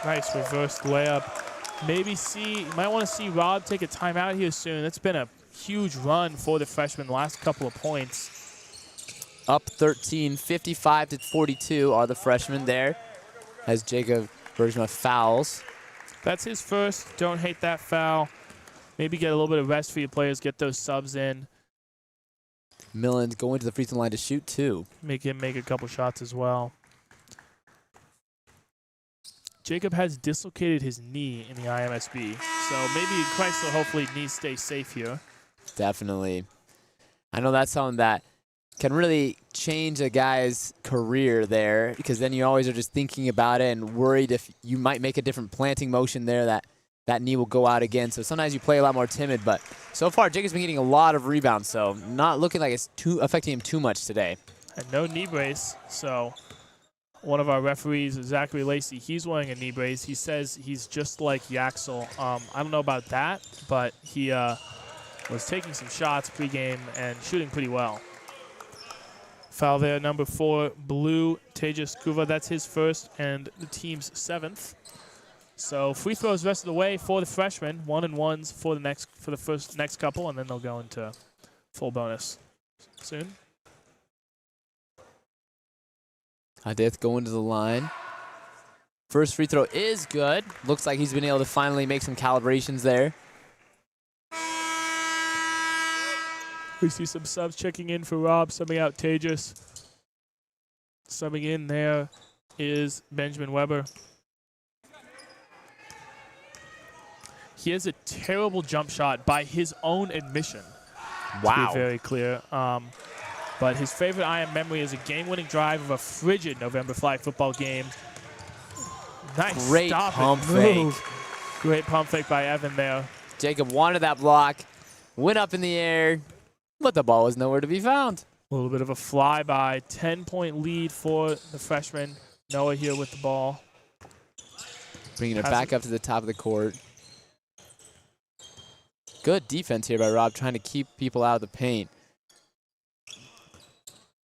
Nice reverse layup. You might want to see Rob take a timeout here soon. It's been a huge run for the freshman the last couple of points. Up 13, 55 to 42 are the freshmen there as Jacob Bergman fouls. That's his first. Don't hate that foul. Maybe get a little bit of rest for your players. Get those subs in. Millen's going to the free throw line to shoot 2. Make him make a couple shots as well. Jacob has dislocated his knee in the IMSB. So maybe Crisler hopefully needs to stay safe here. Definitely. I know that's something that can really change a guy's career there, because then you always are just thinking about it and worried if you might make a different planting motion there that knee will go out again. So sometimes you play a lot more timid, but so far Jacob's been getting a lot of rebounds, so not looking like it's affecting him too much today. And no knee brace, so one of our referees, Zachary Lacey, he's wearing a knee brace. He says he's just like Yaxel. I don't know about that, but he was taking some shots pregame and shooting pretty well. Foul there, number 4, Blue, Tejas Kuva. That's his first and the team's 7th. So free throws rest of the way for the freshmen. 1-and-1s for the next couple, and then they'll go into full bonus soon. Adith going to the line. First free throw is good. Looks like he's been able to finally make some calibrations there. We see some subs checking in for Rob, subbing out Tejas. Subbing in there is Benjamin Weber. He has a terrible jump shot by his own admission. Wow. To be very clear. But his favorite IM memory is a game-winning drive of a frigid November flag football game. Nice Great stop pump and fake. move. Great pump fake by Evan there. Jacob wanted that block, went up in the air, but the ball was nowhere to be found. A little bit of a flyby. 10-point lead for the freshman. Noah here with the ball. Bringing it back up to the top of the court. Good defense here by Rob, trying to keep people out of the paint.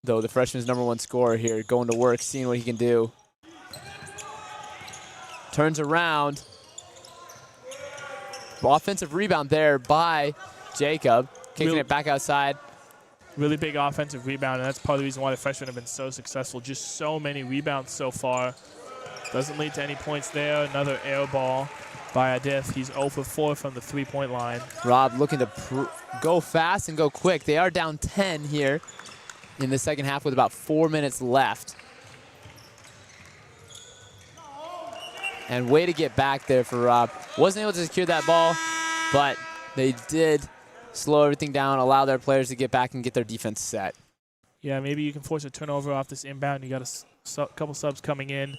Though the freshman's #1 scorer here, going to work, seeing what he can do. Turns around. Offensive rebound there by Jacob. Kicking it back outside. Really big offensive rebound, and that's part of the reason why the freshmen have been so successful. Just so many rebounds so far. Doesn't lead to any points there. Another air ball by Adith. He's 0 for 4 from the three-point line. Rob looking to go fast and go quick. They are down 10 here in the second half with about 4 minutes left. And way to get back there for Rob. Wasn't able to secure that ball, but they did slow everything down, allow their players to get back and get their defense set. Yeah, maybe you can force a turnover off this inbound. You got a couple subs coming in.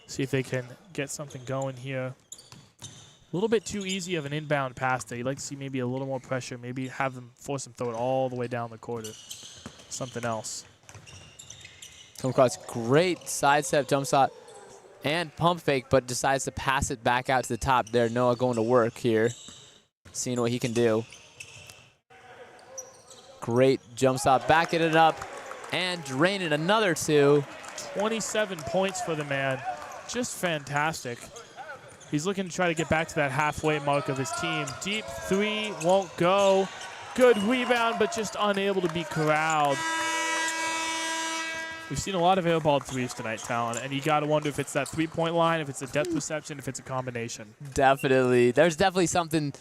See if they can get something going here. A little bit too easy of an inbound pass there. You'd like to see maybe a little more pressure. Maybe force them throw it all the way down the court or something else. Come across, great sidestep jump shot. and pump fake, but decides to pass it back out to the top there. Noah going to work here, seeing what he can do. Great jump stop, backing it up, and draining another 2. 27 points for the man. Just fantastic. He's looking to try to get back to that halfway mark of his team. Deep 3 won't go. Good rebound, but just unable to be corralled. We've seen a lot of airballed 3s tonight, Talon, and you got to wonder if it's that 3-point line, if it's a depth perception, if it's a combination. Definitely. There's definitely something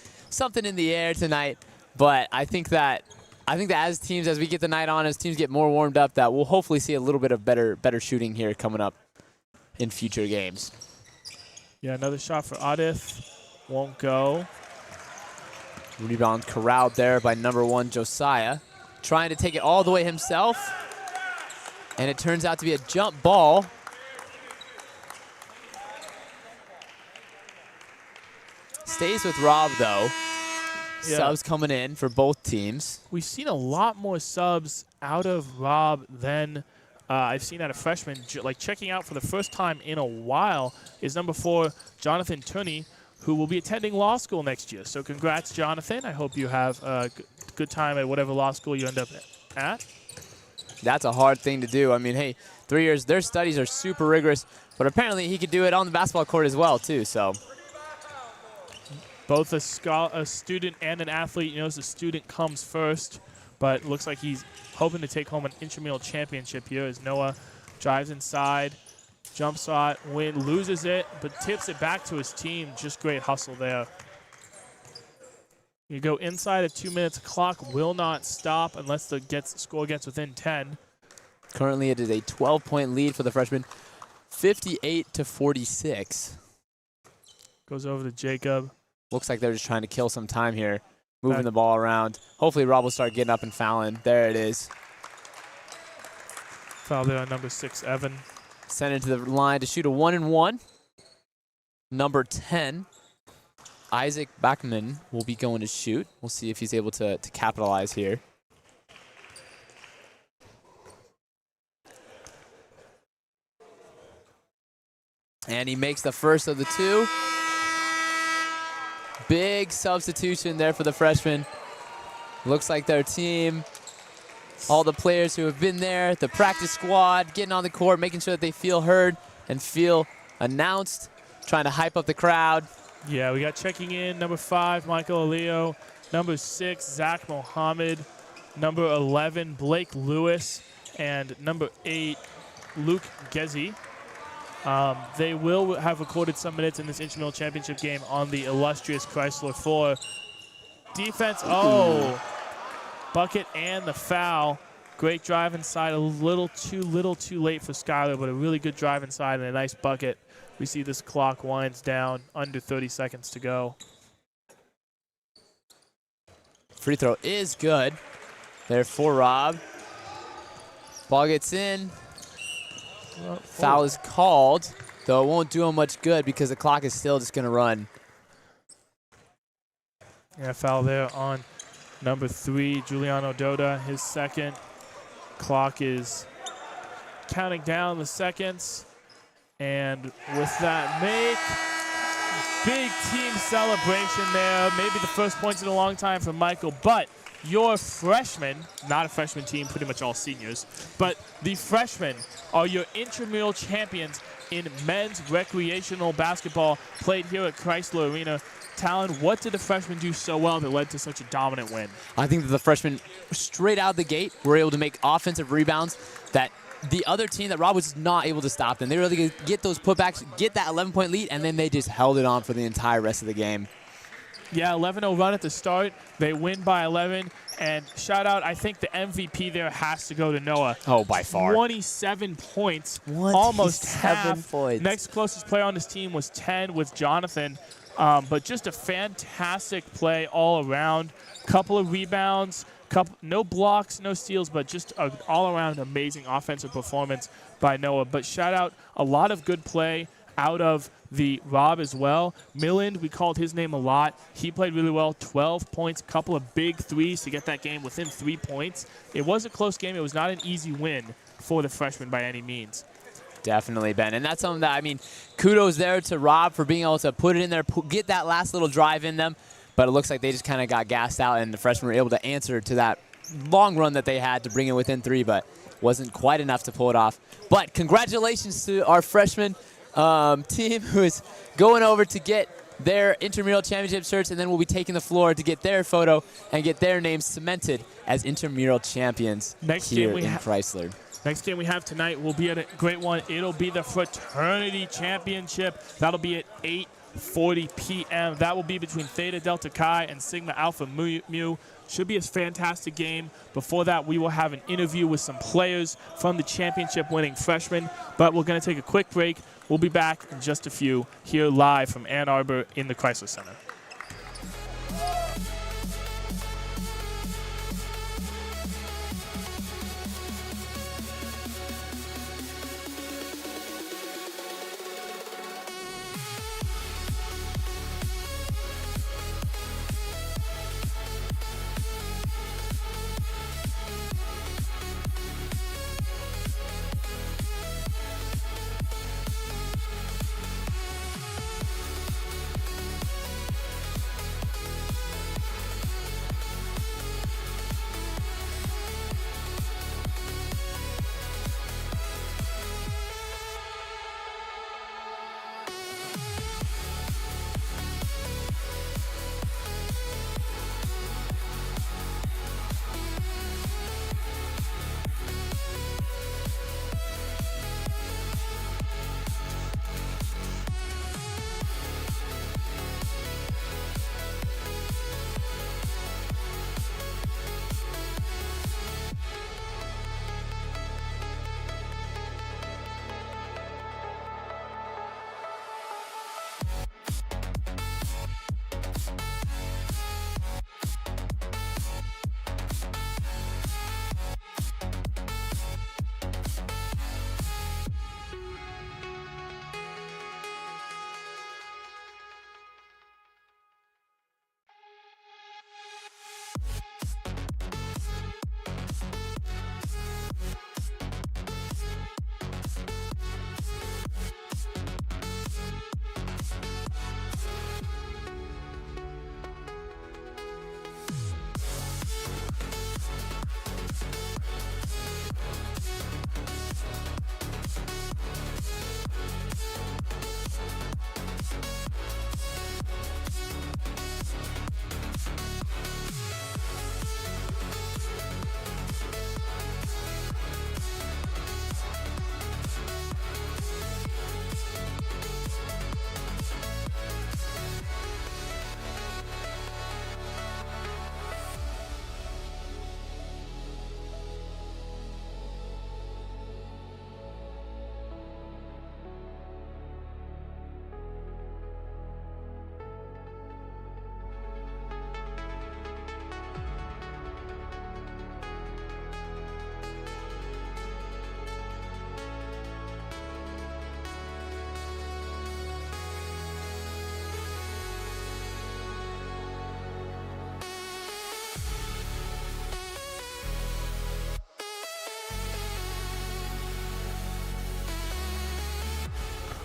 in the air tonight, but I think that as we get the night on, as teams get more warmed up, that we'll hopefully see a little bit of better shooting here coming up in future games. Yeah, another shot for Adith. Won't go. Rebound corralled there by number 1, Josiah. Trying to take it all the way himself. And it turns out to be a jump ball. Stays with Rob, though. Yeah. Subs coming in for both teams. We've seen a lot more subs out of Rob than I've seen out of freshmen. Like checking out for the first time in a while is number 4, Jonathan Tunney, who will be attending law school next year. So congrats, Jonathan. I hope you have a good time at whatever law school you end up at. That's a hard thing to do. I mean, hey, 3 years, their studies are super rigorous, but apparently he could do it on the basketball court as well, too. So both a student and an athlete. Knows the student comes first, but looks like he's hoping to take home an intramural championship here as Noah drives inside, jump shot, loses it, but tips it back to his team. Just great hustle there. You go inside of 2 minutes. Clock will not stop unless the score gets within 10. Currently, it is a 12-point lead for the freshman, 58-46. Goes over to Jacob. Looks like they're just trying to kill some time here, moving the ball around. Hopefully, Rob will start getting up and fouling. There it is. Foul there on number 6, Evan. Sent into the line to shoot a 1-and-1. Number 10, Isaac Backman, will be going to shoot. We'll see if he's able to capitalize here. And he makes the first of the 2. Big substitution there for the freshman. Looks like their team, all the players who have been there, the practice squad, getting on the court, making sure that they feel heard and feel announced, trying to hype up the crowd. Yeah, we got checking in number 5, Michael Aleo. Number 6, Zach Mohammed. Number 11, Blake Lewis. And number 8, Luke Gezi. They will have recorded some minutes in this Intramural Championship game on the illustrious Crisler floor. Defense, bucket and the foul. Great drive inside, a little too late for Skyler, but a really good drive inside and a nice bucket. We see this clock winds down, under 30 seconds to go. Free throw is good there for Rob. Ball gets in. Foul is called, though it won't do him much good because the clock is still just going to run. Yeah, foul there on number 3, Giuliano Doda, his second. Clock is counting down the seconds. And with that make, big team celebration there. Maybe the first points in a long time for Michael, but your freshmen, not a freshman team, pretty much all seniors, but the freshmen are your intramural champions in men's recreational basketball played here at Crisler Arena. Talon, what did the freshmen do so well that led to such a dominant win? I think that the freshmen, straight out of the gate, were able to make offensive rebounds that the other team, that Rob was not able to stop them. They were able to get those putbacks, get that 11-point lead, and then they just held it on for the entire rest of the game. Yeah, 11-0 run at the start. They win by 11. And shout out, I think the MVP there has to go to Noah. Oh, by far. 27 points. Almost half. Points. Next closest player on this team was 10 with Jonathan. But just a fantastic play all around. Couple of rebounds, no blocks, no steals, but just an all-around amazing offensive performance by Noah. But shout out, a lot of good play out of the Rob as well. Milland, we called his name a lot. He played really well, 12 points, couple of big threes to get that game within 3 points. It was a close game. It was not an easy win for the freshman by any means. Definitely, Ben. And that's something that, I mean, kudos there to Rob for being able to put it in there, get that last little drive in them. But it looks like they just kind of got gassed out, and the freshmen were able to answer to that long run that they had to bring it within 3, but wasn't quite enough to pull it off. But congratulations to our freshman team who is going over to get their Intramural Championship shirts, and then we'll be taking the floor to get their photo and get their names cemented as Intramural champions here in Crisler. Next game we have tonight will be a great one. It'll be the Fraternity Championship. That'll be at 8:40 p.m. That will be between Theta Delta Chi and Sigma Alpha Mu. Should be a fantastic game. Before that, we will have an interview with some players from the championship-winning freshmen. But we're going to take a quick break. We'll be back in just a few here live from Ann Arbor in the Crisler Center.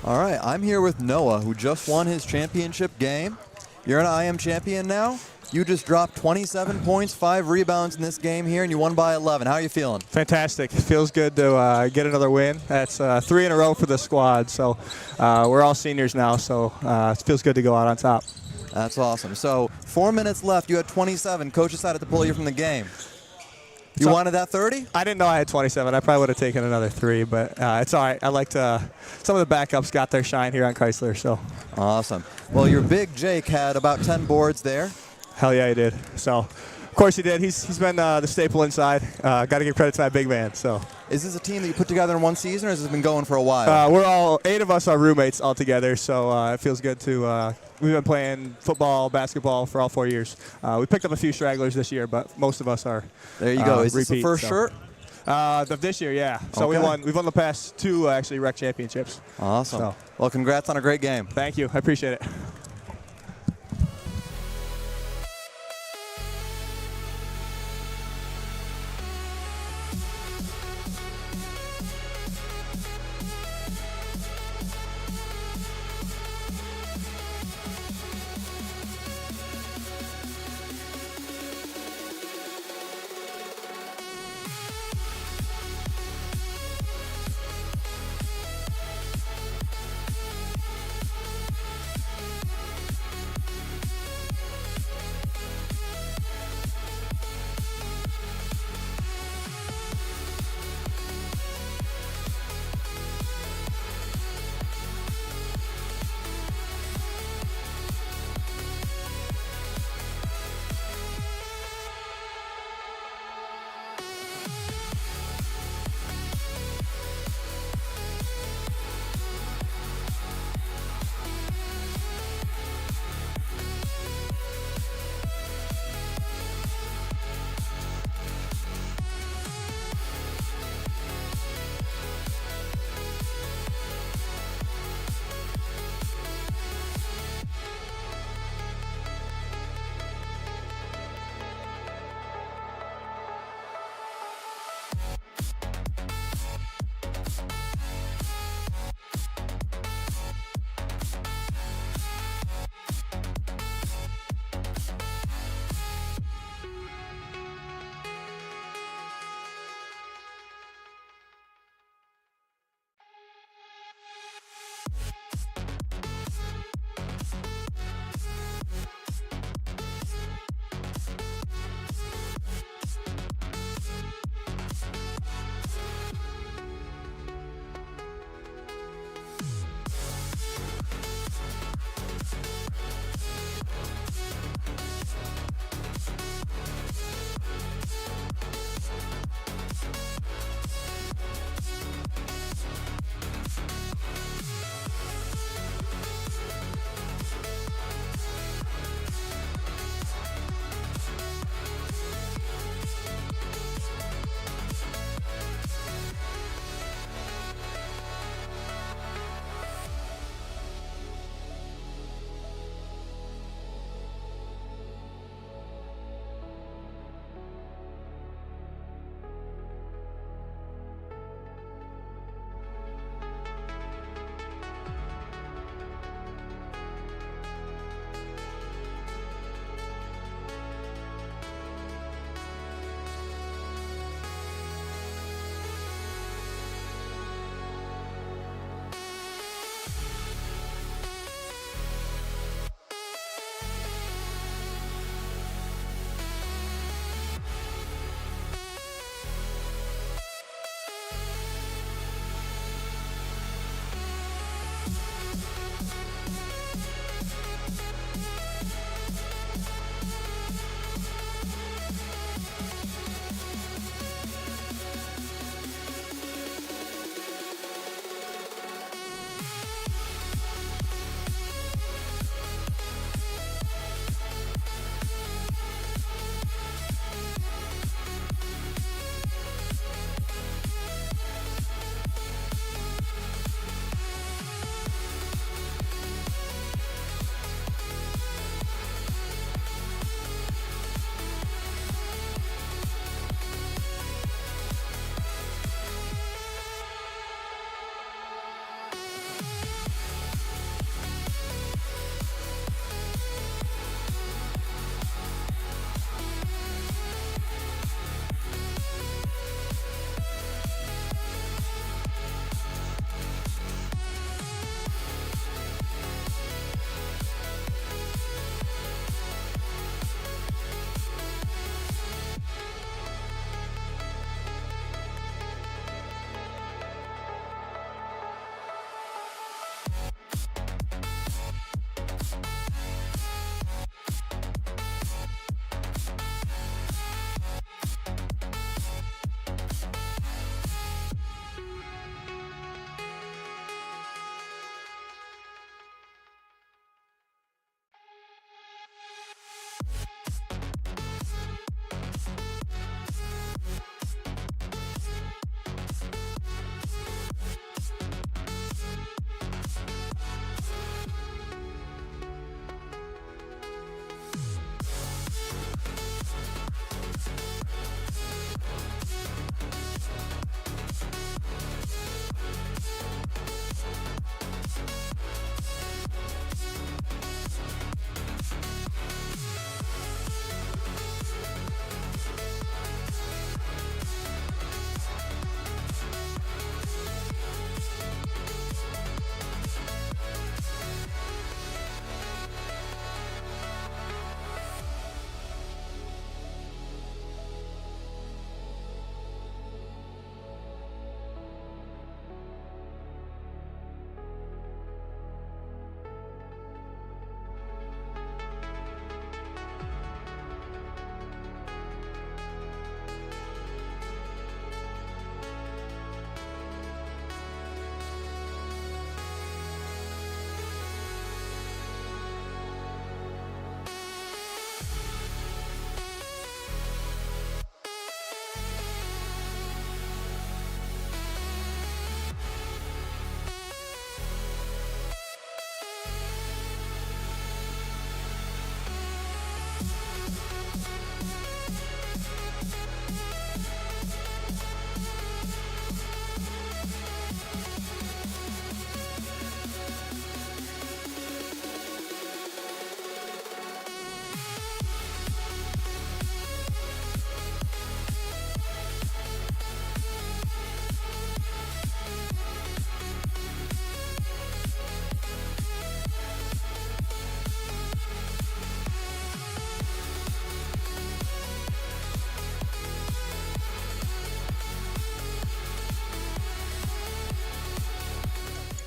All right, I'm here with Noah, who just won his championship game. You're an IM champion now. You just dropped 27 points, 5 rebounds in this game here, and you won by 11. How are you feeling? Fantastic. It feels good to get another win. That's 3 in a row for the squad. So we're all seniors now, so it feels good to go out on top. That's awesome. So 4 minutes left. You had 27. Coach decided to pull you from the game. You wanted that 30? I didn't know I had 27. I probably would have taken another 3, but it's all right. I like to. Some of the backups got their shine here on Crisler. So awesome. Well, your big Jake had about 10 boards there. Hell yeah, he did. So, of course he did. He's been the staple inside. Got to give credit to that big man. So, is this a team that you put together in one season, or has it been going for a while? We're all 8 of us are roommates all together. So it feels good to. We've been playing football, basketball for all 4 years. We picked up a few stragglers this year, but most of us are. There you go. Is repeat, this the first shirt? Of this year, yeah. So okay. we've won the past 2 actually rec championships. Awesome. So. Well, congrats on a great game. Thank you. I appreciate it.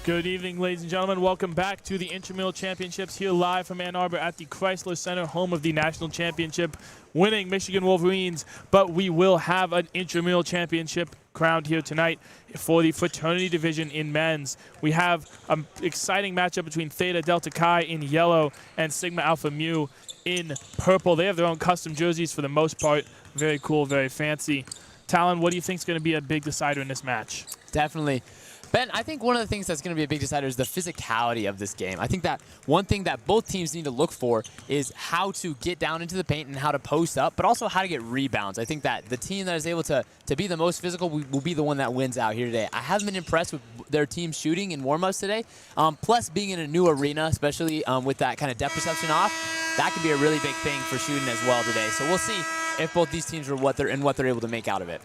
Good evening, ladies and gentlemen. Welcome back to the Intramural Championships here live from Ann Arbor at the Crisler Center, home of the national championship winning Michigan Wolverines. But we will have an Intramural Championship crowned here tonight for the fraternity division in men's. We have an exciting matchup between Theta Delta Chi in yellow and Sigma Alpha Mu in purple. They have their own custom jerseys for the most part. Very cool, very fancy. Talon, what do you think is going to be a big decider in this match? Definitely. Ben, I think one of the things that's going to be a big decider is the physicality of this game. I think that one thing that both teams need to look for is how to get down into the paint and how to post up, but also how to get rebounds. I think that the team that is able to be the most physical will be the one that wins out here today. I haven't been impressed with their team shooting in warm-ups today. Plus, being in a new arena, especially with that kind of depth perception off, that could be a really big thing for shooting as well today. So we'll see if both these teams are what they're able to make out of it.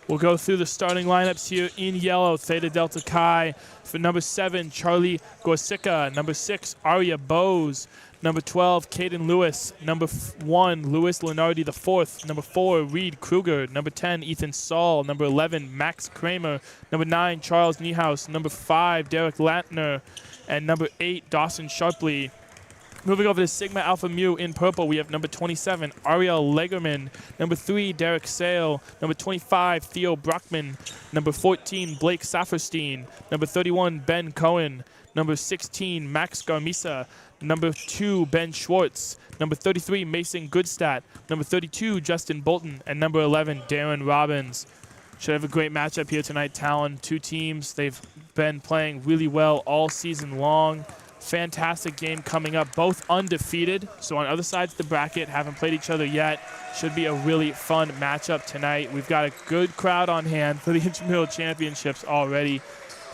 We'll go through the starting lineups here in yellow. Theta Delta Chi for number 7, Charlie Gorsica. Number 6, Arya Bose. Number 12, Caden Lewis. Number 1, Louis Lenardi IV. Number 4, Reed Kruger. Number 10, Ethan Saul. Number 11, Max Kramer. Number 9, Charles Niehaus. Number 5, Derek Lantner. And number 8, Dawson Sharpley. Moving over to Sigma Alpha Mu in purple, we have number 27, Ariel Legerman. Number 3, Derek Sale. Number 25, Theo Brockman. Number 14, Blake Safferstein. Number 31, Ben Cohen. Number 16, Max Garmisa. Number 2, Ben Schwartz. Number 33, Mason Goodstadt. Number 32, Justin Bolton. And number 11, Darren Robbins. Should have a great matchup here tonight, Talon. Two teams, they've been playing really well all season long. Fantastic game coming up, both undefeated. So on other sides of the bracket, haven't played each other yet. Should be a really fun matchup tonight. We've got a good crowd on hand for the Intramural Championships already.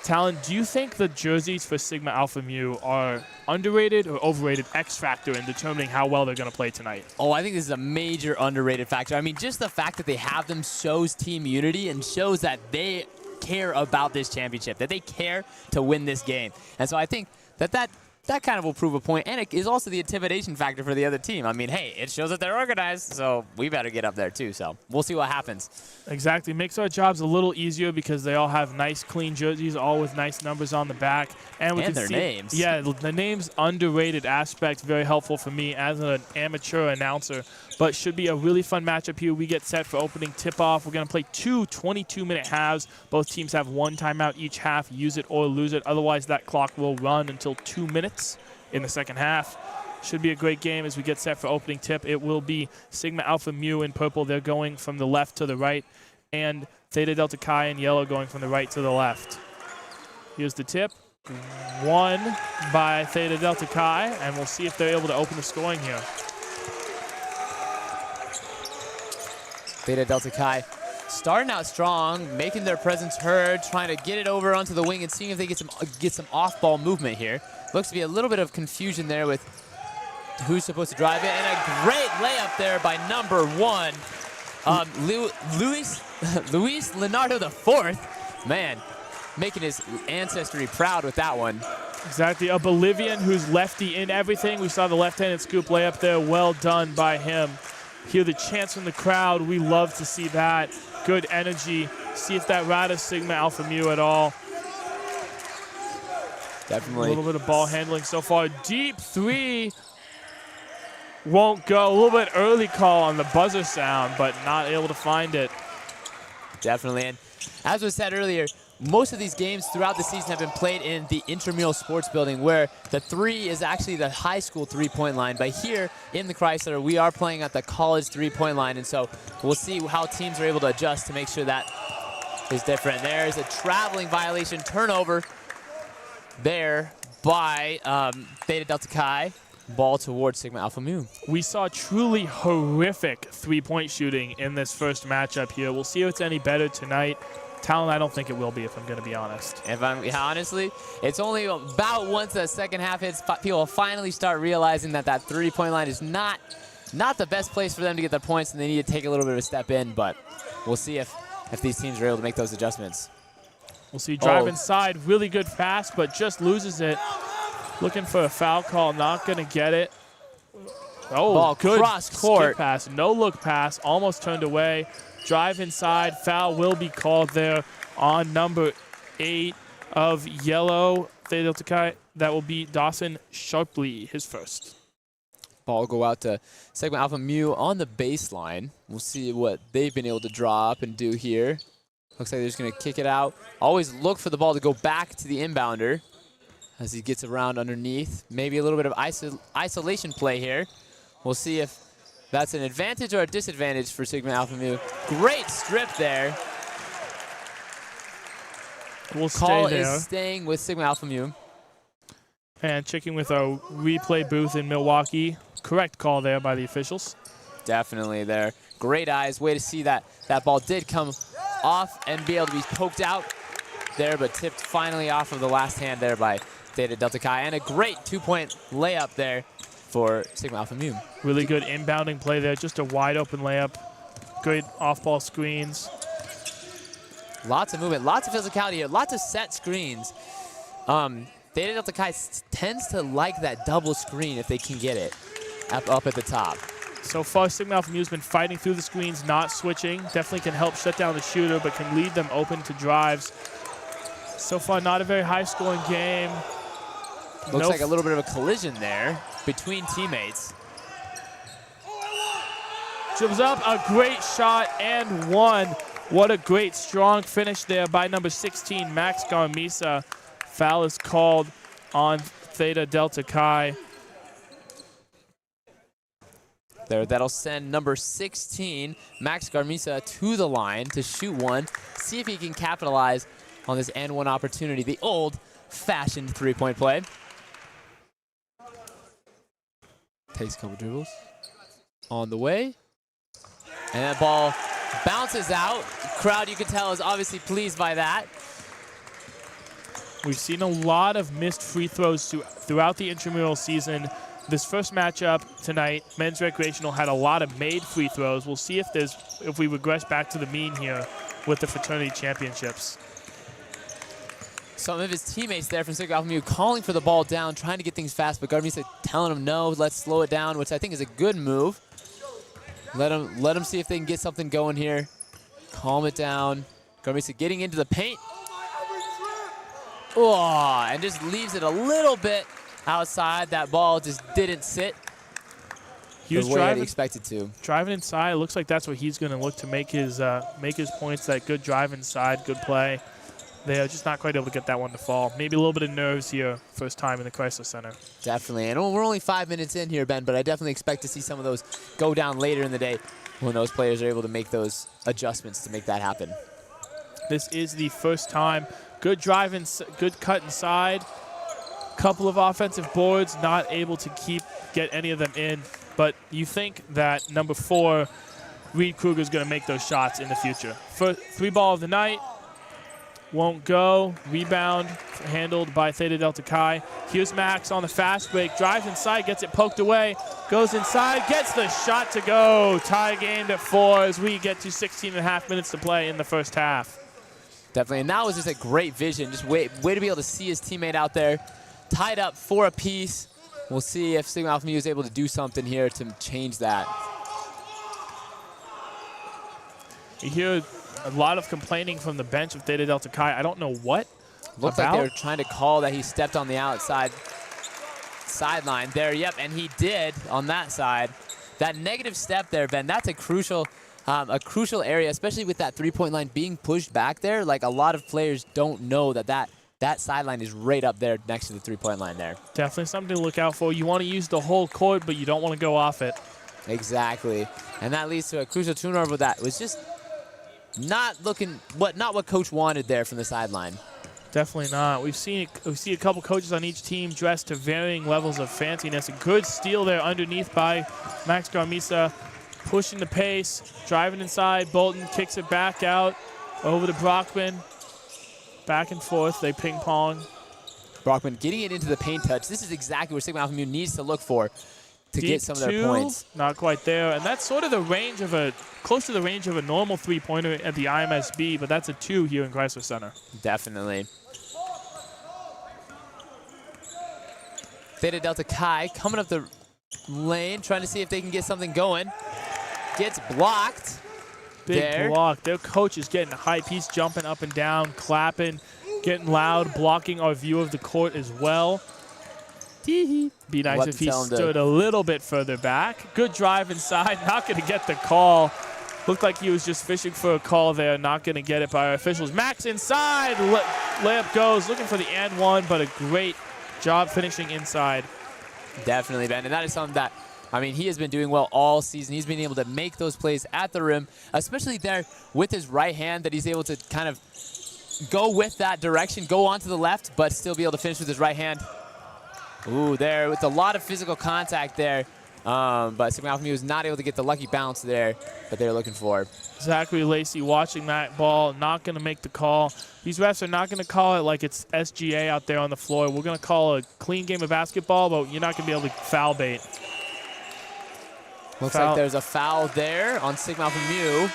Talon, do you think the jerseys for Sigma Alpha Mu are underrated or overrated X factor in determining how well they're going to play tonight? Oh, I think this is a major underrated factor. I mean, just the fact that they have them shows team unity and shows that they care about this championship, that they care to win this game. And so I think that kind of will prove a point, and it is also the intimidation factor for the other team. I mean, hey, it shows that they're organized, so we better get up there too. So we'll see what happens. Exactly. Makes our jobs a little easier because they all have nice, clean jerseys, all with nice numbers on the back. And we can their see, names. Yeah, the names, underrated aspect, very helpful for me as an amateur announcer. But should be a really fun matchup here. We get set for opening tip-off. We're going to play 2 22-minute halves. Both teams have 1 timeout each half. Use it or lose it. Otherwise, that clock will run until 2 minutes in the second half. Should be a great game as we get set for opening tip. It will be Sigma Alpha Mu in purple. They're going from the left to the right. And Theta Delta Chi in yellow going from the right to the left. Here's the tip. Won by Theta Delta Chi. And we'll see if they're able to open the scoring here. Theta Delta Chi starting out strong, making their presence heard, trying to get it over onto the wing and seeing if they get some off-ball movement here. Looks to be a little bit of confusion there with who's supposed to drive it, and a great layup there by number 1, Luis Leonardo IV. Man, making his ancestry proud with that one. Exactly, a Bolivian who's lefty in everything. We saw the left-handed scoop layup there. Well done by him. Hear the chants from the crowd. We love to see that. Good energy. See if that rattles Sigma Alpha Mu at all. Definitely. A little bit of ball handling so far. Deep 3. Won't go. A little bit early call on the buzzer sound, but not able to find it. Definitely. And as was said earlier, most of these games throughout the season have been played in the intramural sports building where the 3 is actually the high school 3-point line. But here in the Crisler, we are playing at the college 3-point line. And so we'll see how teams are able to adjust to make sure that is different. There's a traveling violation turnover there by Theta Delta Chi. Ball towards Sigma Alpha Mu. We saw truly horrific 3-point shooting in this first matchup here. We'll see if it's any better tonight. Talon, I don't think it will be, if I'm going to be honest. Honestly, it's only about once the second half hits, people will finally start realizing that that 3-point line is not the best place for them to get their points, and they need to take a little bit of a step in. But we'll see if these teams are able to make those adjustments. We'll see drive inside, really good pass, but just loses it. Looking for a foul call, not going to get it. Oh, ball good cross court skip pass, no look pass, almost turned away. Drive inside, foul will be called there on number 8. of yellow, Theta Delta Chi. That will be Dawson Sharpley, his first. Ball will go out to Sigma Alpha Mu on the baseline. We'll see what they've been able to draw up and do here. Looks like they're just going to kick it out. Always look for the ball to go back to the inbounder as he gets around underneath. Maybe a little bit of isolation play here. We'll see if that's an advantage or a disadvantage for Sigma Alpha Mu. Great strip there. We'll Call stay there. is staying with Sigma Alpha Mu. And checking with our replay booth in Milwaukee. Correct call there by the officials. Definitely there. Great eyes. Way to see that that ball did come off and be able to be poked out there, but tipped finally off of the last hand there by Theta Delta Chi. And a great 2-point layup there for Sigma Alpha Mu. Really good inbounding play there. Just a wide open layup. Good off-ball screens. Lots of movement, lots of physicality here, lots of set screens. Theta Delta Chi tends to like that double screen if they can get it up at the top. So far, Sigma Alpha Mu has been fighting through the screens, not switching. Definitely can help shut down the shooter, but can lead them open to drives. So far, not a very high-scoring game. Looks like a little bit of a collision there between teammates. Dribbles up, a great shot and one. What a great, strong finish there by number 16, Max Garmisa. Foul is called on Theta Delta Chi. There, that'll send number 16, Max Garmisa, to the line to shoot one. See if he can capitalize on this and one opportunity. The old-fashioned three-point play. Takes a couple dribbles. On the way. And that ball bounces out. Crowd, you can tell, is obviously pleased by that. We've seen a lot of missed free throws throughout the intramural season. This first matchup tonight, men's recreational had a lot of made free throws. We'll see if we regress back to the mean here with the fraternity championships. Some of his teammates there from Sigma Alpha Mu calling for the ball down, trying to get things fast, but Garmisa telling him no, let's slow it down, which I think is a good move. Let him see if they can get something going here. Calm it down. Garmisa getting into the paint. Oh, and just leaves it a little bit outside. That ball just didn't sit He was the way he expected to. driving inside. It looks like that's what he's going to look to make his points. That good drive inside, good play. They're just not quite able to get that one to fall. Maybe a little bit of nerves here, first time in the Crisler Center. Definitely, and we're only 5 minutes in here, Ben, but I definitely expect to see some of those go down later in the day when those players are able to make those adjustments to make that happen. This is the first time. Good drive, good cut inside. Couple of offensive boards, not able to get any of them in. But you think that number 4, Reed Kruger, is going to make those shots in the future. First, 3 ball of the night. Won't go. Rebound handled by Theta Delta Chi. Here's Max on the fast break. Drives inside, gets it poked away. Goes inside, gets the shot to go. Tie game at 4 as we get to 16.5 minutes to play in the first half. Definitely, and that was just a great vision. Just way to be able to see his teammate out there. Tied up 4 apiece. We'll see if Sigma Alpha Mu is able to do something here to change that. You hear a lot of complaining from the bench of Theta Delta Chi. I don't know what. Looked like they were trying to call that he stepped on the outside sideline there. Yep, and he did on that side. That negative step there, Ben, that's a crucial area, especially with that three-point line being pushed back there. Like, a lot of players don't know that sideline is right up there next to the three-point line there. Definitely something to look out for. You want to use the whole court, but you don't want to go off it. Exactly, and that leads to a crucial turnover that was just not what coach wanted there from the sideline. Definitely not. We see a couple coaches on each team dressed to varying levels of fanciness. A good steal there underneath by Max Garmisa, pushing the pace, driving inside. Bolton kicks it back out over to Brockman. Back and forth, they ping pong. Brockman getting it into the paint touch. This is exactly where Sigma Alpha Mu needs to look for to get some of their points. Not quite there, and that's sort of the range of close to the range of a normal three-pointer at the IMSB, but that's a 2 here in Crisler Center. Definitely. Theta Delta Chi coming up the lane, trying to see if they can get something going. Gets blocked. Big block. Their coach is getting a high piece, jumping up and down, clapping. getting loud, blocking our view of the court as well. Be nice if he stood a little bit further back. Good drive inside, not going to get the call. Looked like he was just fishing for a call there, not going to get it by our officials. Max inside, layup goes, looking for the and one, but a great job finishing inside. Definitely, Ben, and that is something that, I mean, he has been doing well all season. He's been able to make those plays at the rim, especially there with his right hand, that he's able to kind of go with that direction, go on to the left, but still be able to finish with his right hand. Ooh, there with a lot of physical contact there. But Sigma Alpha Mu is not able to get the lucky bounce there that they're looking for. Zachary Lacey watching that ball, not going to make the call. These refs are not going to call it like it's SGA out there on the floor. We're going to call a clean game of basketball, but you're not going to be able to foul bait. Looks like there's a foul there on Sigma Alpha Mu,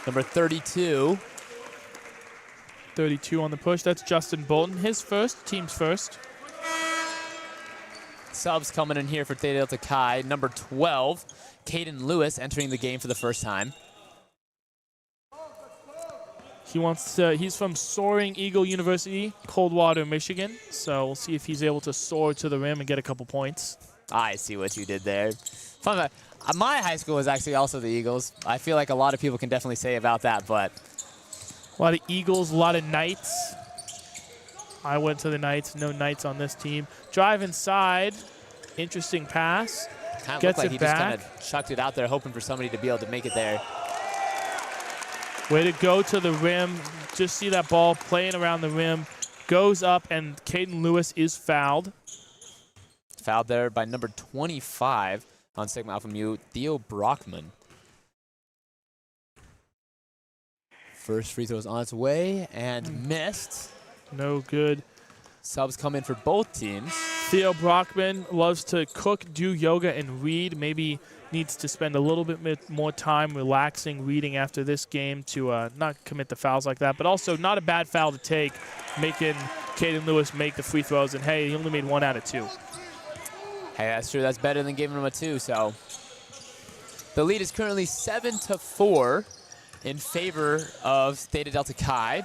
number 32. 32 on the push. That's Justin Bolton, his first, team's first. Subs coming in here for Theta Delta Chi. Number 12, Caden Lewis entering the game for the first time. He wants to, he's from Soaring Eagle University, Coldwater, Michigan. So we'll see if he's able to soar to the rim and get a couple points. I see what you did there. Fun fact, my high school was actually also the Eagles. I feel like a lot of people can definitely say about that, but. A lot of Eagles, a lot of Knights. I went to the Knights, no Knights on this team. Drive inside, interesting pass. Kind of gets looked like it he back. just kind of chucked it out there, hoping for somebody to be able to make it there. Way to go to the rim. Just see that ball playing around the rim. Goes up, and Caden Lewis is fouled. Fouled there by number 25 on Sigma Alpha Mu, Theo Brockman. First free throw is on its way and missed. No good. Subs come in for both teams. Theo Brockman loves to cook, do yoga, and read. Maybe needs to spend a little bit more time relaxing, reading after this game to not commit the fouls like that. But also not a bad foul to take, making Caden Lewis make the free throws. And, hey, he only made 1 out of 2. Hey, that's true. That's better than giving him a 2. So the lead is currently 7-4 in favor of Theta Delta Chi.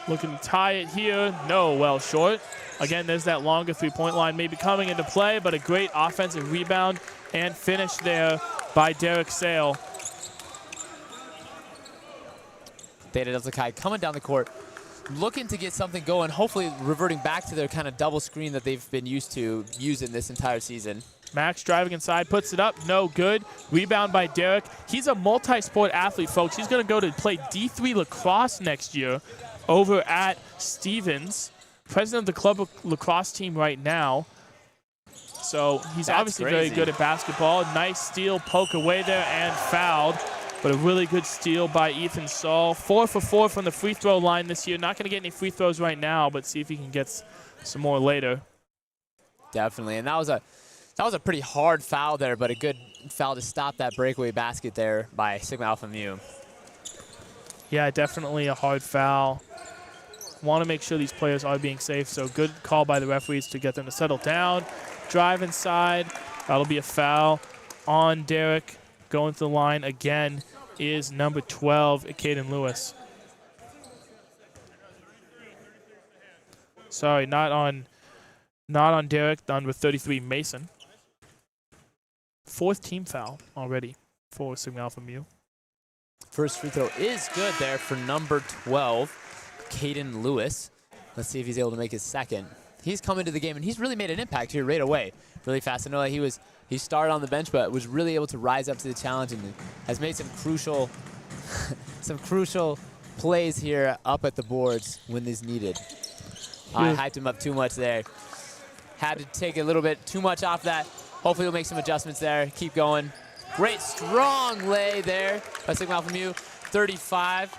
Looking to tie it here. No, well short. Again, there's that longer three-point line maybe coming into play, but a great offensive rebound and finish there by Derek Sale. Theta Delta Chi coming down the court, looking to get something going, hopefully reverting back to their kind of double screen that they've been used to using this entire season. Max driving inside, puts it up, no good. Rebound by Derek. He's a multi-sport athlete, folks. He's going to go to play D3 lacrosse next year over at Stevens. President of the club lacrosse team right now. So he's obviously very good at basketball. Nice steal, poke away there, and fouled. But a really good steal by Ethan Saul. 4 for 4 from the free throw line this year. Not going to get any free throws right now, but see if he can get some more later. Definitely, and that was a pretty hard foul there, but a good foul to stop that breakaway basket there by Sigma Alpha Mu. Yeah, definitely a hard foul. Want to make sure these players are being safe, so good call by the referees to get them to settle down. Drive inside. That'll be a foul on Derek. Going to the line again is number 12, Caden Lewis. Sorry, not on Derek, number 33, Mason. 4th team foul already for Sigma Alpha Mu. First free throw is good there for number 12, Caden Lewis. Let's see if he's able to make his second. He's come into the game, and he's really made an impact here right away. Really fast. I know that he started on the bench, but was really able to rise up to the challenge and has made some crucial plays here up at the boards when is needed. I hyped him up too much there. Had to take a little bit too much off that. Hopefully he'll make some adjustments there. Keep going. Great strong lay there by Sigma Alpha Mu. 35.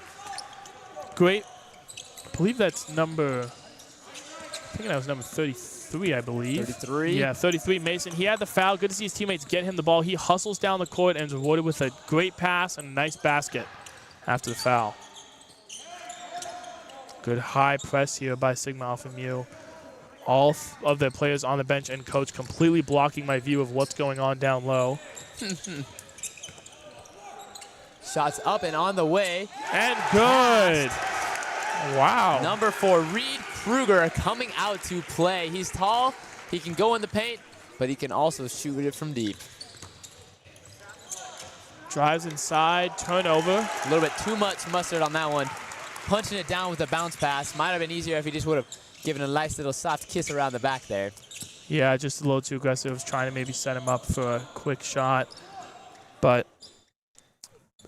Great. I believe that's number, I think that was number 33, I believe. 33? Yeah, 33, Mason. He had the foul. Good to see his teammates get him the ball. He hustles down the court and is rewarded with a great pass and a nice basket after the foul. Good high press here by Sigma Alpha Mu. All of the players on the bench and coach completely blocking my view of what's going on down low. Shots up and on the way. And good. Wow. Number 4, Reed Kruger, coming out to play. He's tall, he can go in the paint, but he can also shoot it from deep. Drives inside, turnover. A little bit too much mustard on that one. Punching it down with a bounce pass. Might have been easier if he just would have given a nice little soft kiss around the back there. Yeah, just a little too aggressive. Was trying to maybe set him up for a quick shot. But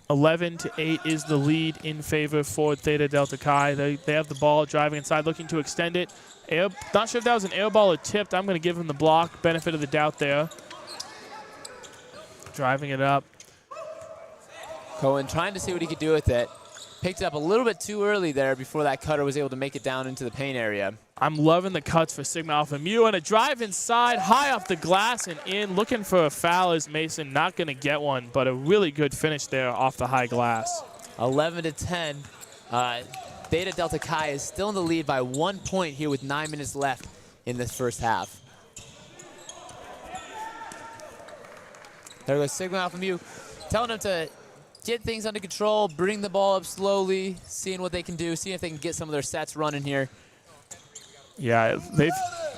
11-8 is the lead in favor for Theta Delta Chi. They have the ball driving inside, looking to extend it. Not sure if that was an air ball or tipped. I'm going to give him the block. Benefit of the doubt there. Driving it up. Cohen trying to see what he could do with it. Picked it up a little bit too early there before that cutter was able to make it down into the paint area. I'm loving the cuts for Sigma Alpha Mu, and a drive inside, high off the glass and in. Looking for a foul is Mason. Not going to get one, but a really good finish there off the high glass. 11-10. Theta Delta Chi is still in the lead by 1 point here with 9 minutes left in this first half. There goes Sigma Alpha Mu, telling him to get things under control, bring the ball up slowly, seeing what they can do, seeing if they can get some of their sets running here. Yeah, they've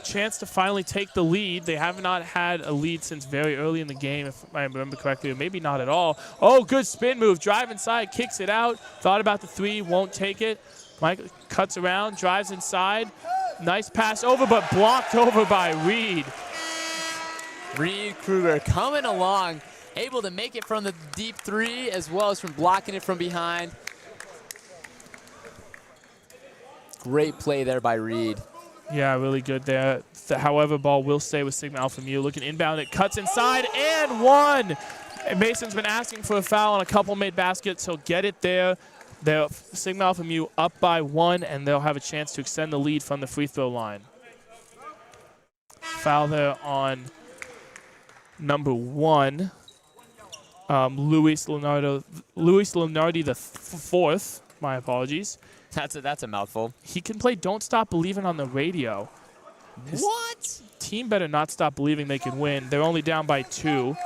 chance to finally take the lead. They have not had a lead since very early in the game, if I remember correctly, or maybe not at all. Oh, good spin move. Drive inside, kicks it out. Thought about the three, won't take it. Mike cuts around, drives inside. Nice pass over, but blocked over by Reed. Reed Kruger coming along, able to make it from the deep three as well as from blocking it from behind. Great play there by Reed. Yeah, really good there. However, ball will stay with Sigma Alpha Mu. Looking inbound, it cuts inside and one. And Mason's been asking for a foul on a couple made baskets. He'll get it there. Sigma Alpha Mu up by 1, and they'll have a chance to extend the lead from the free throw line. Foul there on number 1. Luis Leonardi the fourth. My apologies. That's a mouthful. He can play Don't Stop Believing on the radio. His What? team better not stop believing they can win. They're only down by 2,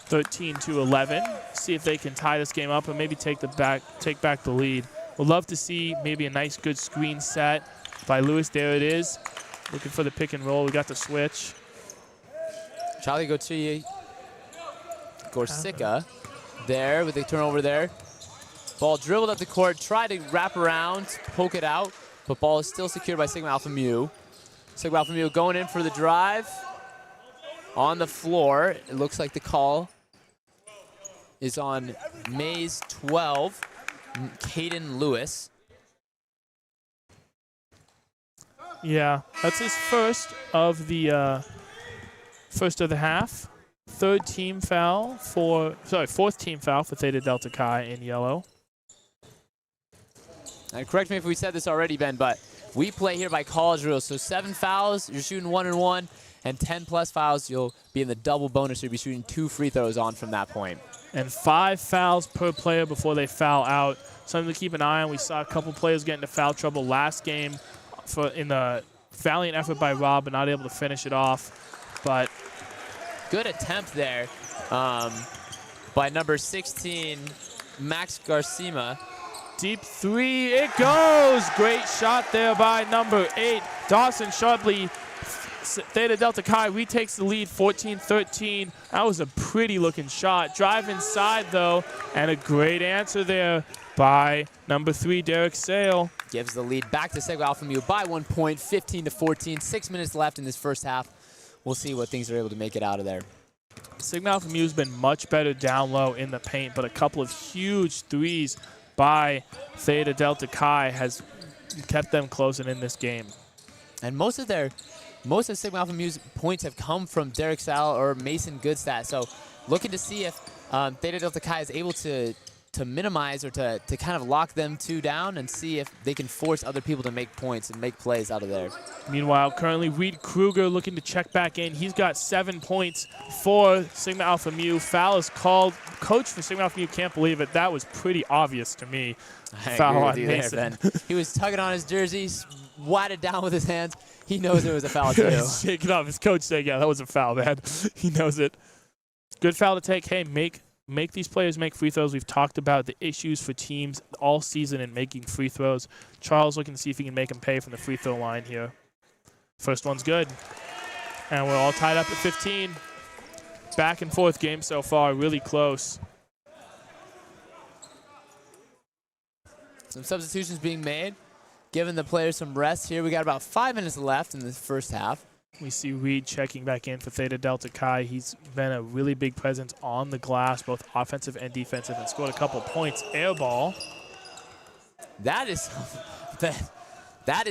13-11. See if they can tie this game up and maybe take back the lead. We'd love to see maybe a nice, good screen set by Lewis. There it is. Looking for the pick and roll. We got the switch. Charlie Gorsica there with the turnover there. Ball dribbled up the court, tried to wrap around, poke it out, but ball is still secured by Sigma Alpha Mu. Sigma Alpha Mu going in for the drive. On the floor, it looks like the call is on Mays 12, Caden Lewis. Yeah, that's his first of the half. Fourth team foul for Theta Delta Chi in yellow. And correct me if we said this already, Ben, but we play here by college rules. So 7 fouls, you're shooting 1 and 1, and 10 plus fouls, you'll be in the double bonus. You'll be shooting 2 free throws on from that point. And 5 fouls per player before they foul out. Something to keep an eye on. We saw a couple players get into foul trouble last game in the valiant effort by Rob, but not able to finish it off. But good attempt there by number 16, Max Garcima. Deep three, it goes! Great shot there by number 8, Dawson Sharpley. Theta Delta Chi retakes the lead, 14-13. That was a pretty looking shot. Drive inside though, and a great answer there by number 3, Derek Sale. Gives the lead back to Sigma Alpha Mu by 1 point, 15-14. 6 minutes left in this first half. We'll see what things are able to make it out of there. Sigma Alpha Mu has been much better down low in the paint, but a couple of huge threes by Theta Delta Chi has kept them close and in this game. And most of Sigma Alpha Mu's points have come from Derek Sal or Mason Goodstat. So looking to see if Theta Delta Chi is able to minimize or to kind of lock them two down and see if they can force other people to make points and make plays out of there. Meanwhile, currently Reed Kruger looking to check back in. He's got 7 points for Sigma Alpha Mu. Foul is called. Coach for Sigma Alpha Mu can't believe it. That was pretty obvious to me. Foul on Mason. There, he was tugging on his jersey, wide it down with his hands. He knows it was a foul too. Shaking off. His coach saying, yeah, that was a foul, man. He knows it. Good foul to take. Hey, make make these players make free throws. We've talked about the issues for teams all season in making free throws. Charles looking to see if he can make them pay from the free throw line here. First one's good. And we're all tied up at 15. Back and forth game so far, really close. Some substitutions being made, giving the players some rest here. We got about 5 minutes left in the first half. We see Reed checking back in for Theta Delta Chi. He's been a really big presence on the glass, both offensive and defensive, and scored a couple points. Air ball. That is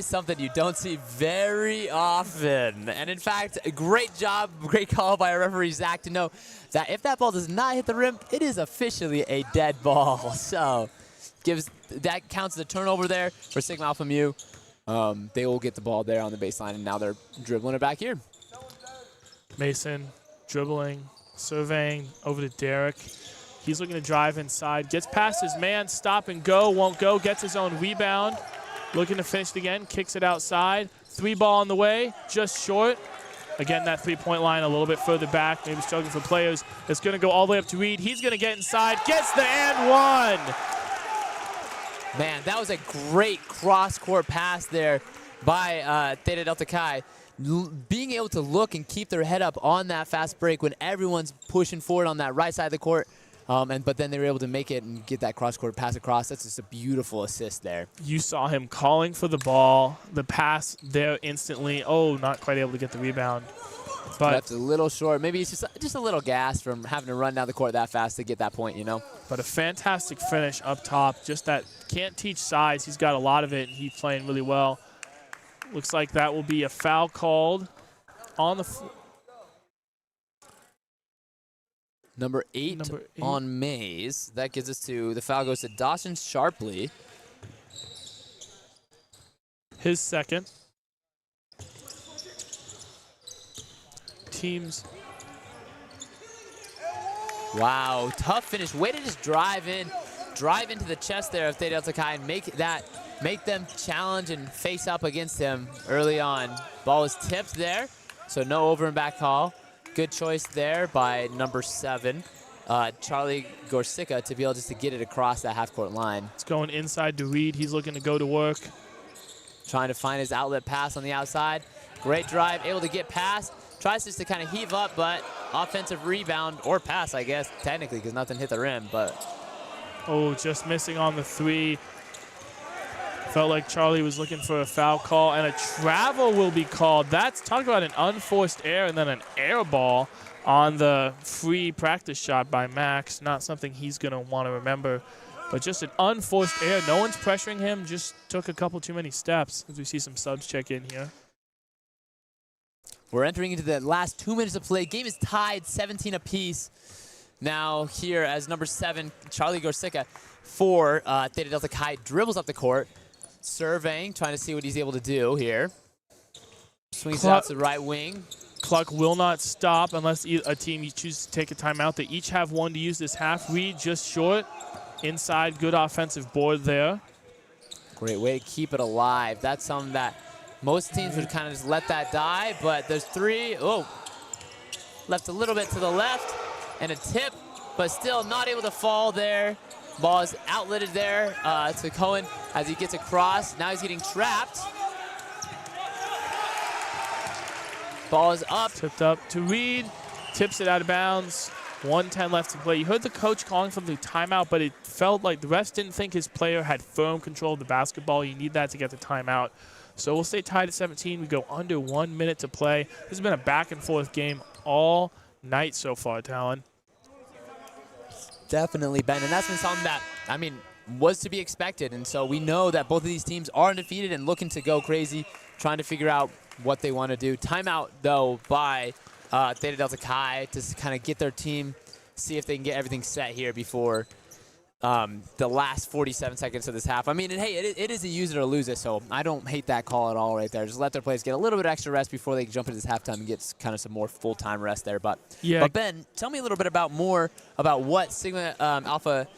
something you don't see very often. And in fact, a great job, great call by our referee, Zach, to know that if that ball does not hit the rim, it is officially a dead ball. So that counts as a turnover there for Sigma Alpha Mu. They will get the ball there on the baseline, and now they're dribbling it back here. Mason dribbling, surveying over to Derek. He's looking to drive inside. Gets past his man, stop and go, won't go, gets his own rebound. Looking to finish it again, kicks it outside. 3 ball on the way, just short. Again, that 3-point line a little bit further back, maybe struggling for players. It's going to go all the way up to Reed. He's going to get inside, gets the and one. Man, that was a great cross-court pass there by Theta Delta Chi. Being able to look and keep their head up on that fast break when everyone's pushing forward on that right side of the court. But then they were able to make it and get that cross-court pass across. That's just a beautiful assist there. You saw him calling for the ball, the pass there instantly. Oh, not quite able to get the rebound. But that's a little short. Maybe it's just a little gas from having to run down the court that fast to get that point, you know? But a fantastic finish up top. Just that can't teach size. He's got a lot of it, and he's playing really well. Looks like that will be a foul called on the floor. Number 8 on Mays. That gives us to, the foul goes to Dawson Sharpley. His second. Teams. Wow, tough finish. Way to just drive into the chest there of Theta Delta Chi and make them challenge and face up against him early on. Ball was tipped there, so no over and back call. Good choice there by number 7, Charlie Gorsica, to be able just to get it across that half-court line. It's going inside to Reed. He's looking to go to work. Trying to find his outlet pass on the outside. Great drive, able to get past. Tries just to kind of heave up, but offensive rebound, or pass, I guess, technically, because nothing hit the rim. But oh, just missing on the 3. Felt like Charlie was looking for a foul call, and a travel will be called. That's, talk about an unforced error and then an air ball on the free practice shot by Max. Not something he's going to want to remember, but just an unforced error. No one's pressuring him, just took a couple too many steps, as we see some subs check in here. We're entering into the last 2 minutes of play. Game is tied 17 apiece. Now here as number 7, Charlie Gorsica for Theta Delta Chi dribbles up the court. Surveying, trying to see what he's able to do here. Swings out to the right wing. Clock will not stop unless a team chooses to take a timeout. They each have 1 to use this half. Reed just short. Inside, good offensive board there. Great way to keep it alive. That's something that most teams would kind of just let that die, but there's 3. Oh, left a little bit to the left and a tip, but still not able to fall there. Ball is outletted there to Cohen as he gets across. Now he's getting trapped. Ball is up. Tipped up to Reed. Tips it out of bounds. 1:10 left to play. You heard the coach calling for the timeout, but it felt like the refs didn't think his player had firm control of the basketball. You need that to get the timeout. So we'll stay tied at 17. We go under 1 minute to play. This has been a back-and-forth game all night so far, Talon. Definitely, Ben, and that's been something that, I mean, was to be expected. And so we know that both of these teams are undefeated and looking to go crazy, trying to figure out what they want to do. Timeout, though, by Theta Delta Chi to kind of get their team, see if they can get everything set here before the last 47 seconds of this half. I mean, and hey, it is a use it or lose it, so I don't hate that call at all right there. Just let their players get a little bit extra rest before they jump into this halftime and get kind of some more full-time rest there. But Ben, tell me a little bit about what Sigma Alpha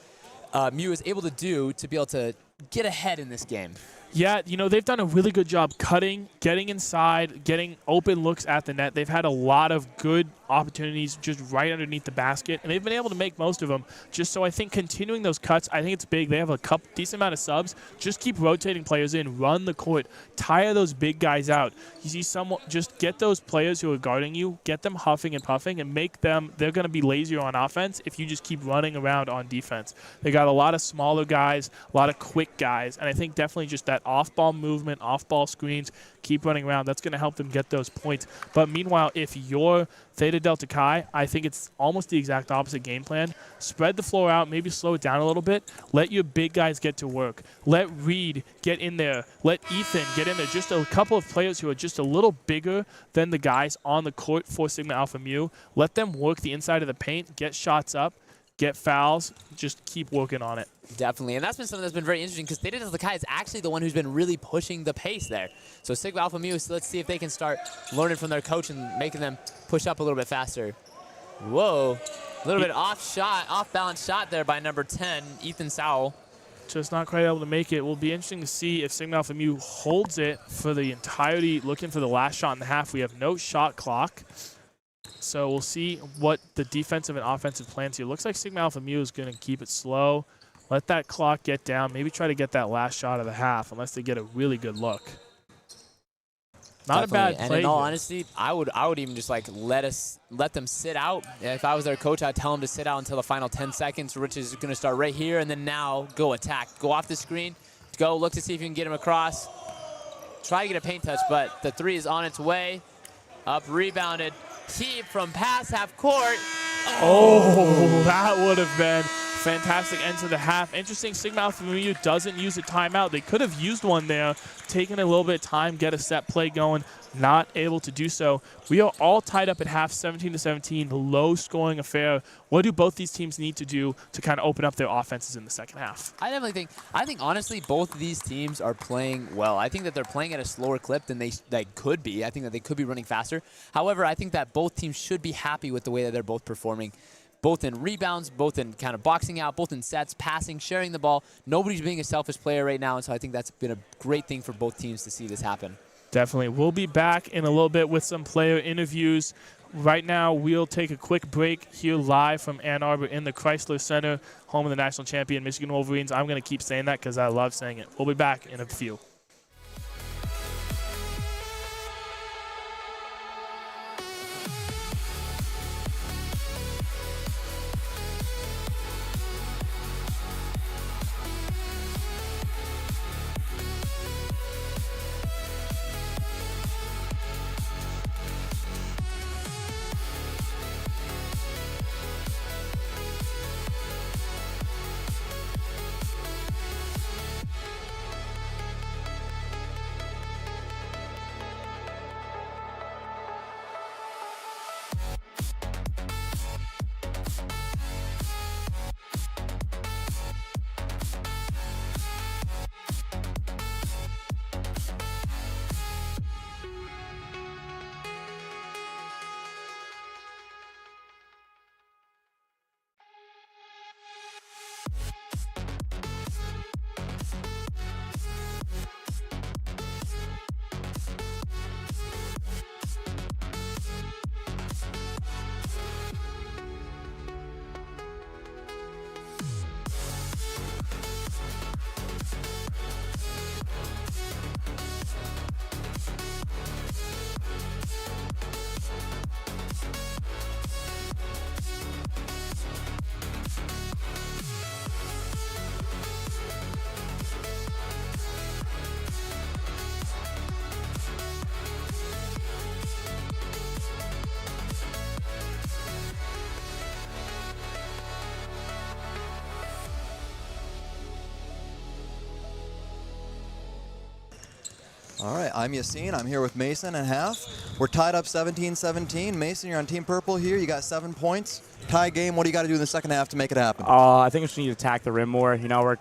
Mu is able to do to be able to get ahead in this game. Yeah, you know, they've done a really good job cutting, getting inside, getting open looks at the net. They've had a lot of good opportunities just right underneath the basket, and they've been able to make most of them. Just so I think continuing those cuts, I think it's big. They have a decent amount of subs. Just keep rotating players in, run the court, tire those big guys out. You see someone, just get those players who are guarding you, get them huffing and puffing, and make them, they're going to be lazier on offense if you just keep running around on defense. They got a lot of smaller guys, a lot of quick guys, and I think definitely just that off-ball movement, off-ball screens, keep running around. That's going to help them get those points. But meanwhile, if you're Theta Delta Chi, I think it's almost the exact opposite game plan. Spread the floor out, maybe slow it down a little bit. Let your big guys get to work. Let Reed get in there. Let Ethan get in there. Just a couple of players who are just a little bigger than the guys on the court for Sigma Alpha Mu. Let them work the inside of the paint, get shots up, get fouls, just keep working on it. Definitely, and that's been something that's been very interesting because Theta Delta Chi is actually the one who's been really pushing the pace there. So Sigma Alpha Mu, so let's see if they can start learning from their coach and making them push up a little bit faster. Whoa, a little bit off balance shot there by number 10, Ethan Sowell. Just not quite able to make it. Will be interesting to see if Sigma Alpha Mu holds it for the entirety, looking for the last shot in the half. We have no shot clock. So we'll see what the defensive and offensive plans here. Looks like Sigma Alpha Mu is going to keep it slow. Let that clock get down. Maybe try to get that last shot of the half unless they get a really good look. Not Definitely. a bad play. And in all here. honesty, I would even just like let them sit out. If I was their coach, I'd tell them to sit out until the final 10 seconds. Rich is going to start right here, and then now go attack. Go off the screen. Go look to see if you can get him across. Try to get a paint touch, but the three is on its way. Up, rebounded. Keep from past half court. Oh, that would have been fantastic end to the half. Interesting, Sigma Alpha Mu doesn't use a timeout. They could have used one there, taken a little bit of time, get a set play going, not able to do so. We are all tied up at half, 17-17, low scoring affair. What do both these teams need to do to kind of open up their offenses in the second half? I think honestly both of these teams are playing well. I think that they're playing at a slower clip than they could be. I think that they could be running faster. However, I think that both teams should be happy with the way that they're both performing. Both in rebounds, both in kind of boxing out, both in sets, passing, sharing the ball. Nobody's being a selfish player right now, and so I think that's been a great thing for both teams to see this happen. Definitely. We'll be back in a little bit with some player interviews. Right now, we'll take a quick break here live from Ann Arbor in the Crisler Center, home of the national champion Michigan Wolverines. I'm going to keep saying that because I love saying it. We'll be back in a few. All right, I'm Yassine. I'm here with Mason and half. We're tied up 17-17. Mason, you're on Team Purple here. You got 7 points. Tie game. What do you got to do in the second half to make it happen? I think we just need to attack the rim more. You know, we're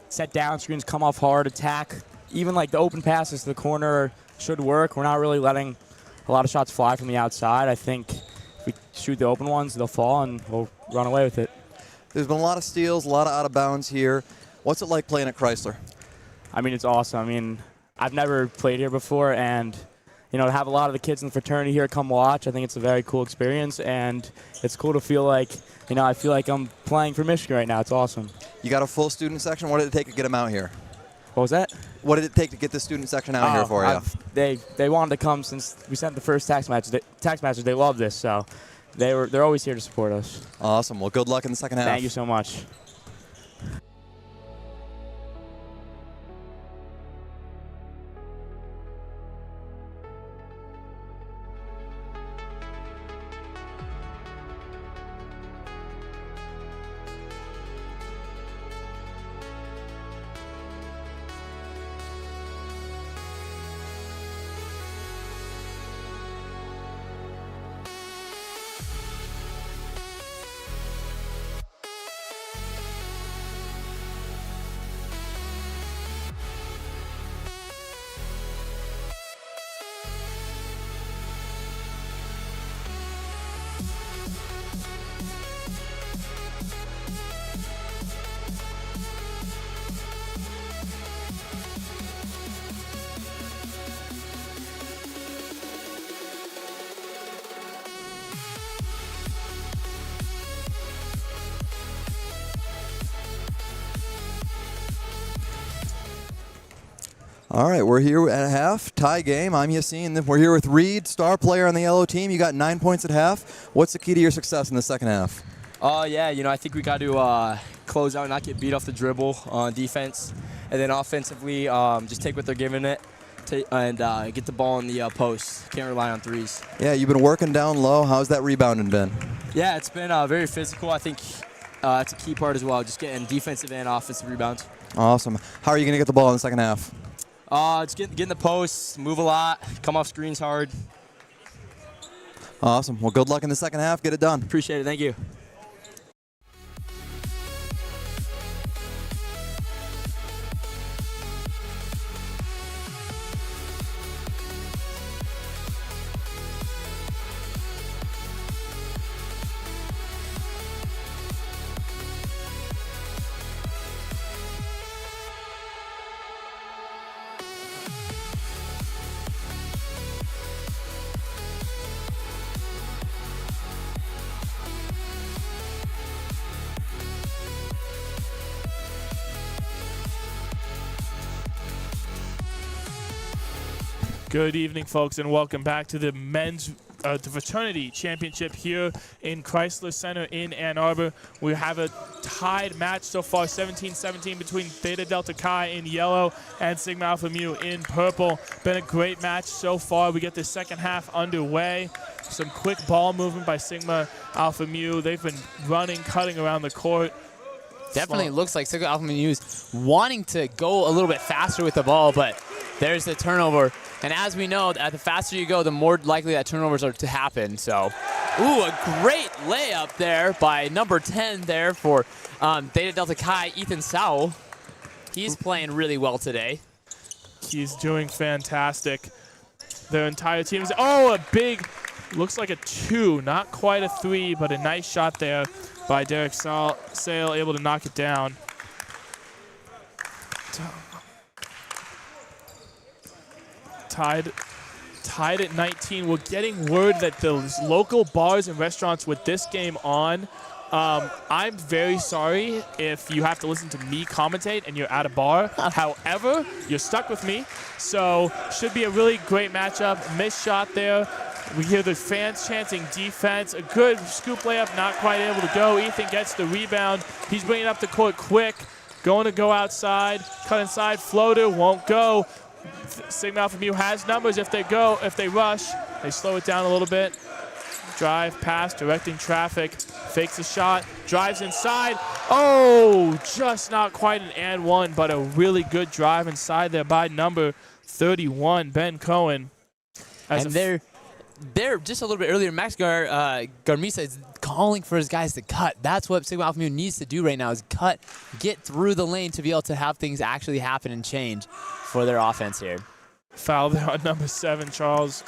set down, screens come off hard, attack. Even like the open passes to the corner should work. We're not really letting a lot of shots fly from the outside. I think if we shoot the open ones, they'll fall and we'll run away with it. There's been a lot of steals, a lot of out of bounds here. What's it like playing at Crisler? I mean, it's awesome. I mean, I've never played here before, and to have a lot of the kids in the fraternity here come watch, I think it's a very cool experience, and it's cool to feel like, I feel like I'm playing for Michigan right now. It's awesome. You got a full student section. What did it take to get them out here? What was that? What did it take to get the student section out here for you? They wanted to come since we sent the first tax match. Tax matches, they love this, so they're always here to support us. Awesome. Well, good luck in the second half. Thank you so much. All right, we're here at half, tie game. I'm Yassine. We're here with Reed, star player on the yellow team. You got 9 points at half. What's the key to your success in the second half? Yeah, I think we got to close out and not get beat off the dribble on defense. And then offensively, just take what they're giving it and get the ball in the post. Can't rely on threes. Yeah, you've been working down low. How's that rebounding been? Yeah, it's been very physical. I think that's a key part as well, just getting defensive and offensive rebounds. Awesome. How are you going to get the ball in the second half? Just get in the post, move a lot, come off screens hard. Awesome. Well, good luck in the second half. Get it done. Appreciate it. Thank you. Good evening, folks, and welcome back to the the Fraternity Championship here in Crisler Center in Ann Arbor. We have a tied match so far, 17-17 between Theta Delta Chi in yellow and Sigma Alpha Mu in purple. Been a great match so far. We get the second half underway. Some quick ball movement by Sigma Alpha Mu. They've been running, cutting around the court. Definitely looks like Sigma Alpha Mu is wanting to go a little bit faster with the ball, but there's the turnover. And as we know, the faster you go, the more likely that turnovers are to happen. So, ooh, a great layup there by number 10 there for Theta Delta Chi, Ethan Sowell. He's playing really well today. He's doing fantastic. Their entire team is, oh, a big, looks like a 2, not quite a 3, but a nice shot there by Derek Sale, able to knock it down. Tied at 19. We're getting word that the local bars and restaurants with this game on, I'm very sorry if you have to listen to me commentate and you're at a bar. However, you're stuck with me. So should be a really great matchup. Missed shot there. We hear the fans chanting defense. A good scoop layup, not quite able to go. Ethan gets the rebound. He's bringing up the court quick. Going to go outside. Cut inside. Floater won't go. Sigma Alpha Mu has numbers if they rush. They slow it down a little bit. Drive, pass, directing traffic. Fakes a shot, drives inside. Oh, just not quite an and one, but a really good drive inside there by number 31, Ben Cohen. And they're just a little bit earlier. Max Garmisa is calling for his guys to cut. That's what Sigma Alpha Mu needs to do right now, is cut, get through the lane to be able to have things actually happen and change for their offense here. Foul there on number 7, Charles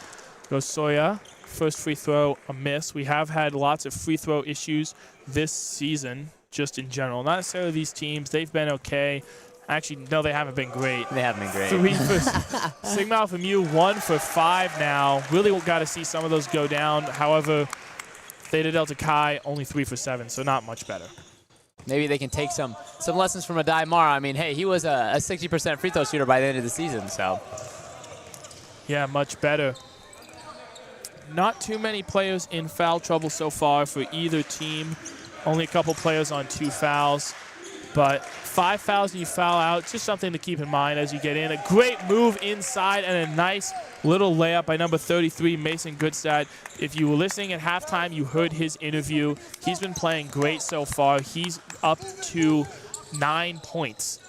Gosoya. First free throw, a miss. We have had lots of free throw issues this season, just in general. Not necessarily these teams. They've been okay. Actually, no, they haven't been great. They haven't been great. 3 for Sigma Alpha Mu, 1 for 5 now. Really got to see some of those go down. However, Theta Delta Chi only 3 for 7, so not much better. Maybe they can take some lessons from Adai Mara. I mean, hey, he was a 60% free throw shooter by the end of the season, so. Yeah, much better. Not too many players in foul trouble so far for either team. Only a couple players on 2 fouls. But 5 fouls and you foul out, just something to keep in mind as you get in. A great move inside and a nice little layup by number 33, Mason Goodstad. If you were listening at halftime, you heard his interview. He's been playing great so far. He's up to 9 points.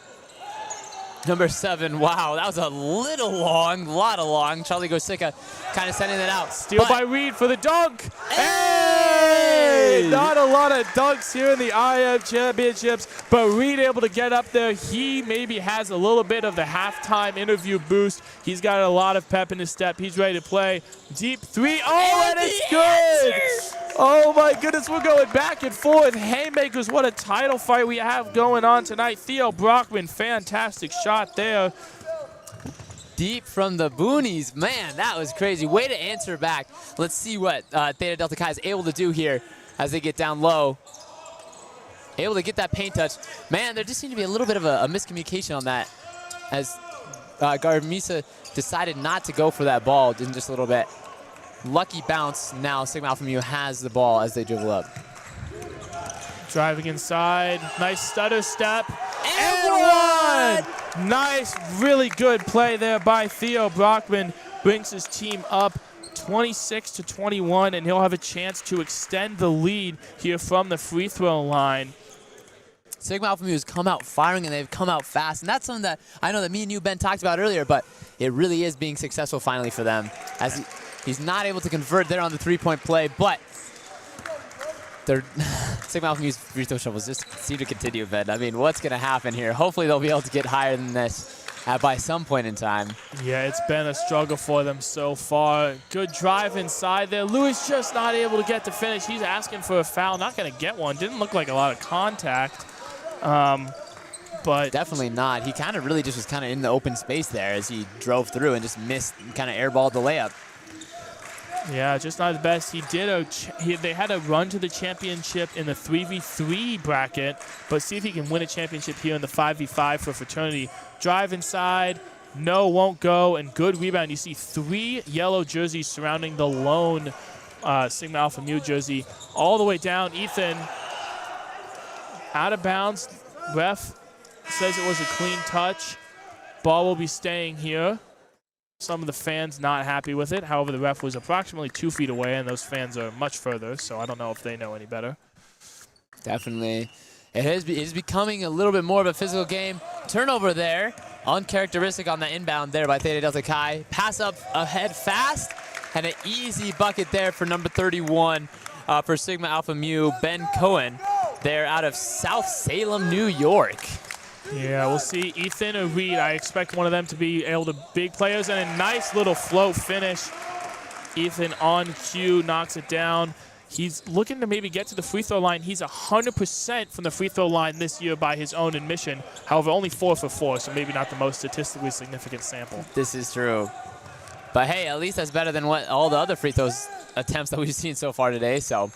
Number 7, wow, that was a little long, Charlie Gosicka kind of sending it out. Steal by Reed for the dunk. Hey! Not a lot of dunks here in the IM Championships, but Reed able to get up there. He maybe has a little bit of the halftime interview boost. He's got a lot of pep in his step. He's ready to play. Deep 3. Oh, and it's good! Oh my goodness, we're going back and forth. Haymakers, what a title fight we have going on tonight. Theo Brockman, fantastic shot there. Deep from the boonies. Man, that was crazy. Way to answer back. Let's see what Theta Delta Chi is able to do here as they get down low. Able to get that paint touch. Man, there just seemed to be a little bit of a miscommunication on that as Garmisa decided not to go for that ball in just a little bit. Lucky bounce. Now Sigma Alpha Mu has the ball as they dribble up. Driving inside. Nice stutter step. And one! Nice, really good play there by Theo Brockman. Brings his team up 26-21, and he'll have a chance to extend the lead here from the free throw line. Sigma Alpha Mu has come out firing, and they've come out fast. And that's something that I know that me and you, Ben, talked about earlier, but it really is being successful finally for them. As he's not able to convert there on the three-point play, but Sigma Alpha Mu's free throw troubles just seem to continue, Ben. I mean, what's going to happen here? Hopefully they'll be able to get higher than this by some point in time. Yeah, it's been a struggle for them so far. Good drive inside there. Lewis just not able to get to finish. He's asking for a foul, not going to get one. Didn't look like a lot of contact. But definitely not. He kind of really just was kind of in the open space there as he drove through and just missed, kind of airballed the layup. Yeah, just not the best. They had a run to the championship in the 3v3 bracket, but see if he can win a championship here in the 5v5 for Fraternity. Drive inside, no, won't go, and good rebound. You see 3 yellow jerseys surrounding the lone Sigma Alpha Mu jersey all the way down. Ethan, out of bounds. Ref says it was a clean touch. Ball will be staying here. Some of the fans not happy with it. However, the ref was approximately 2 feet away, and those fans are much further, so I don't know if they know any better. Definitely. It is becoming a little bit more of a physical game. Turnover there. Uncharacteristic on the inbound there by Theta Delta Chi. Pass up ahead fast, and an easy bucket there for number 31 for Sigma Alpha Mu, Ben Cohen. They're out of South Salem, New York. Yeah, we'll see Ethan or Reed. I expect one of them to be able to big players, and a nice little float finish. Ethan on cue, knocks it down. He's looking to maybe get to the free throw line. He's 100% from the free throw line this year by his own admission. However, only 4 for 4, so maybe not the most statistically significant sample. This is true. But hey, at least that's better than what all the other free throws attempts that we've seen so far today. So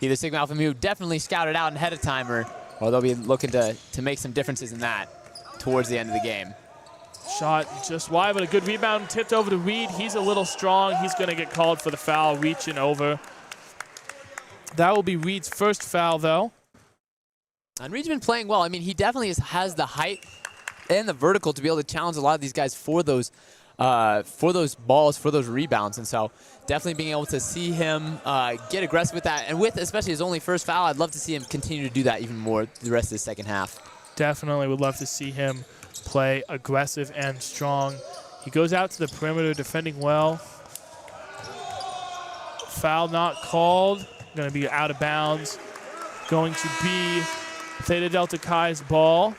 either Sigma Alpha Mu definitely scouted out ahead of time, or they'll be looking to make some differences in that towards the end of the game. Shot just wide, but a good rebound. Tipped over to Reed. He's a little strong. He's going to get called for the foul, reaching over. That will be Reed's first foul, though. And Reed's been playing well. I mean, he definitely has the height and the vertical to be able to challenge a lot of these guys for those balls, for those rebounds. And so definitely being able to see him get aggressive with that. And with especially his only first foul, I'd love to see him continue to do that even more the rest of the second half. Definitely would love to see him play aggressive and strong. He goes out to the perimeter defending well. Foul not called. Going to be out of bounds. Going to be Theta Delta Chi's ball.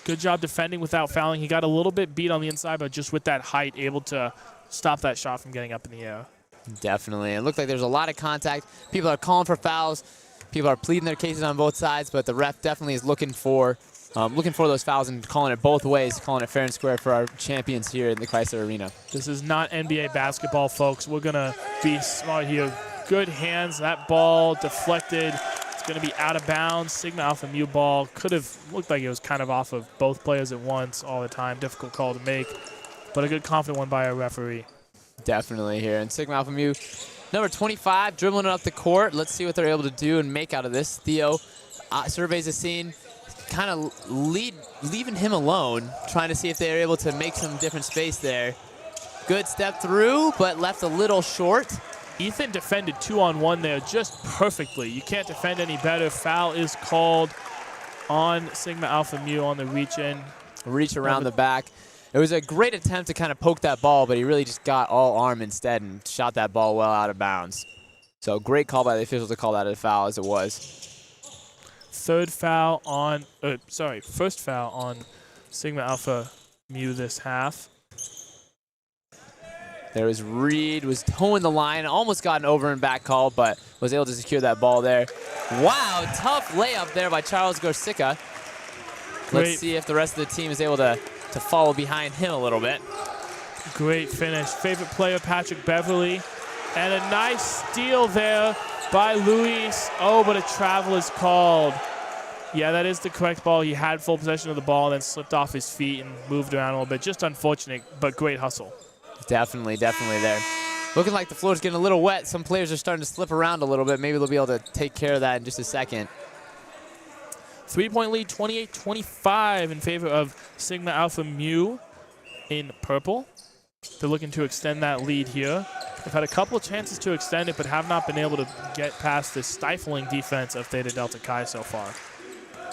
Good job defending without fouling. He got a little bit beat on the inside, but just with that height, able to stop that shot from getting up in the air. Definitely. It looked like there's a lot of contact. People are calling for fouls. People are pleading their cases on both sides, but the ref definitely is looking for looking for those fouls and calling it both ways, calling it fair and square for our champions here in the Crisler Arena. This is not NBA basketball, folks. We're going to be smart here. Good hands. That ball deflected. It's going to be out of bounds. Sigma Alpha Mu ball could have looked like it was kind of off of both players at once all the time. Difficult call to make, but a good confident one by our referee. Definitely here. And Sigma Alpha Mu, number 25, dribbling it up the court. Let's see what they're able to do and make out of this. Theo surveys the scene, kind of leaving him alone, trying to see if they're able to make some different space there. Good step through, but left a little short. Ethan defended 2-on-1 there just perfectly. You can't defend any better. Foul is called on Sigma Alpha Mu on the reach-in. Reach around the back. It was a great attempt to kind of poke that ball, but he really just got all arm instead and shot that ball well out of bounds. So great call by the officials to call that a foul as it was. First foul on Sigma Alpha Mu this half. There was Reed, was towing the line, almost got an over and back call, but was able to secure that ball there. Wow, tough layup there by Charles Gorsica. Let's see if the rest of the team is able to follow behind him a little bit. Great finish. Favorite player, Patrick Beverly. And a nice steal there by Luis. Oh, but a travel is called. Yeah, that is the correct ball. He had full possession of the ball and then slipped off his feet and moved around a little bit. Just unfortunate, but great hustle. Definitely there. Looking like the floor's getting a little wet. Some players are starting to slip around a little bit. Maybe they'll be able to take care of that in just a second. 3-point lead, 28-25 in favor of Sigma Alpha Mu in purple. They're looking to extend that lead here. They've had a couple of chances to extend it, but have not been able to get past the stifling defense of Theta Delta Chi so far.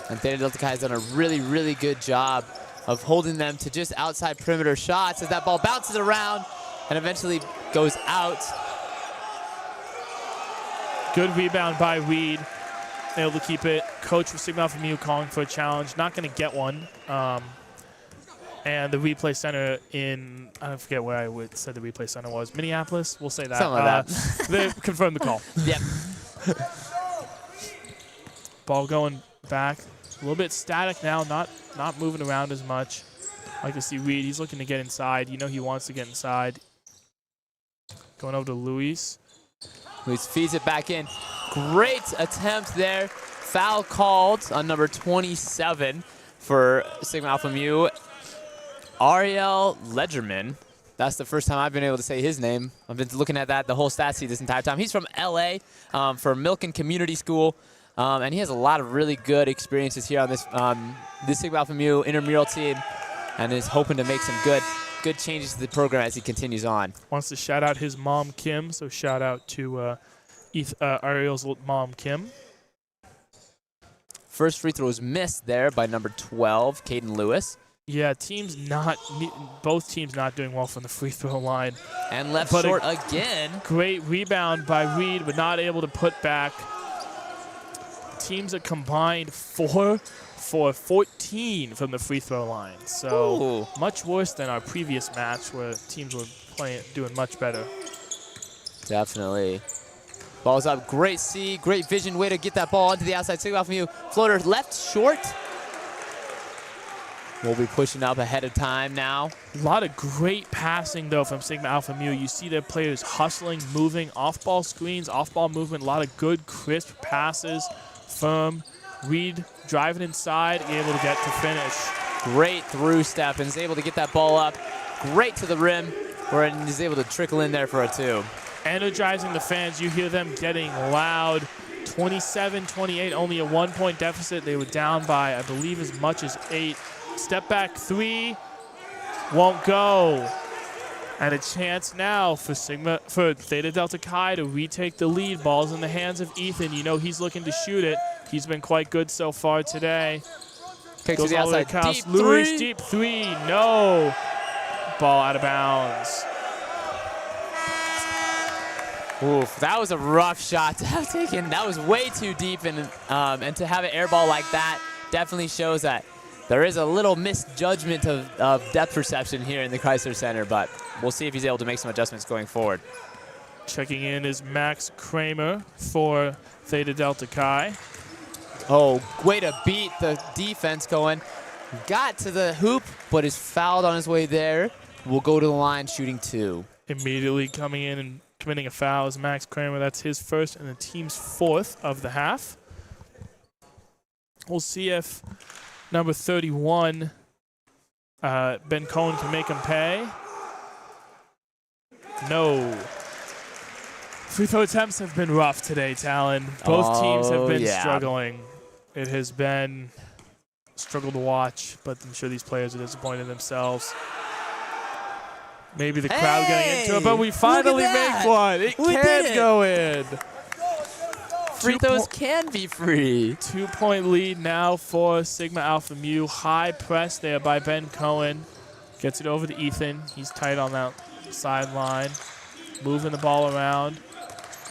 And Theta Delta Chi has done a really, really good job of holding them to just outside perimeter shots as that ball bounces around and eventually goes out. Good rebound by Reed. Able to keep it. Coach for Sigma Alpha Mu calling for a challenge. Not going to get one. And the replay center in, I forget where I said the replay center was. Minneapolis? We'll say that. Something like that. They confirmed the call. Yep. Ball going back. A little bit static now, not moving around as much. I like to see Reed. He's looking to get inside. You know he wants to get inside. Going over to Luis. Luis feeds it back in. Great attempt there. Foul called on number 27 for Sigma Alpha Mu. Ariel Ledgerman. That's the first time I've been able to say his name. I've been looking at that the whole stat sheet this entire time. He's from LA for Milken Community School. And he has a lot of really good experiences here on this Sigma Alpha Mu intramural team, and is hoping to make some good changes to the program as he continues on. Wants to shout out his mom, Kim, so shout out to Ariel's mom, Kim. First free throw was missed there by number 12, Caden Lewis. Yeah, both teams not doing well from the free throw line. And left short again. Great rebound by Reed, but not able to put back. Teams are combined 4 for 14 from the free throw line. So much worse than our previous match where teams were doing much better. Definitely. Ball's up. Great C. Great vision. Way to get that ball onto the outside. Sigma Alpha Mu. Floater left short. We'll be pushing up ahead of time now. A lot of great passing, though, from Sigma Alpha Mu. You see their players hustling, moving, off-ball screens, off-ball movement, a lot of good, crisp passes. Firm. Reed driving inside, able to get to finish. Great through step and is able to get that ball up. Great to the rim, where he's able to trickle in there for a 2. Energizing the fans. You hear them getting loud. 27-28, only a 1-point deficit. They were down by, I believe, as much as 8. Step back 3, won't go. And a chance now for Theta Delta Chi to retake the lead. Ball's in the hands of Ethan. You know he's looking to shoot it. He's been quite good so far today. Kicks to the outside. Deep Luis, three. deep 3. No. Ball out of bounds. Oof, that was a rough shot to have taken. That was way too deep, and to have an air ball like that definitely shows that there is a little misjudgment of depth perception here in the Crisler Center, but we'll see if he's able to make some adjustments going forward. Checking in is Max Kramer for Theta Delta Chi. Oh, way to beat the defense going. Got to the hoop, but is fouled on his way there. Will go to the line shooting 2. Immediately coming in and committing a foul is Max Kramer. That's his first and the team's 4th of the half. We'll see if number 31, Ben Cohen, can make him pay. No. Free throw attempts have been rough today, Talon. Both teams have been struggling. It has been a struggle to watch, but I'm sure these players are disappointed in themselves. Maybe the crowd getting into it, but we finally make one. It can go in. Free throws can be free. 2-point lead now for Sigma Alpha Mu. High press there by Ben Cohen. Gets it over to Ethan. He's tight on that sideline. Moving the ball around.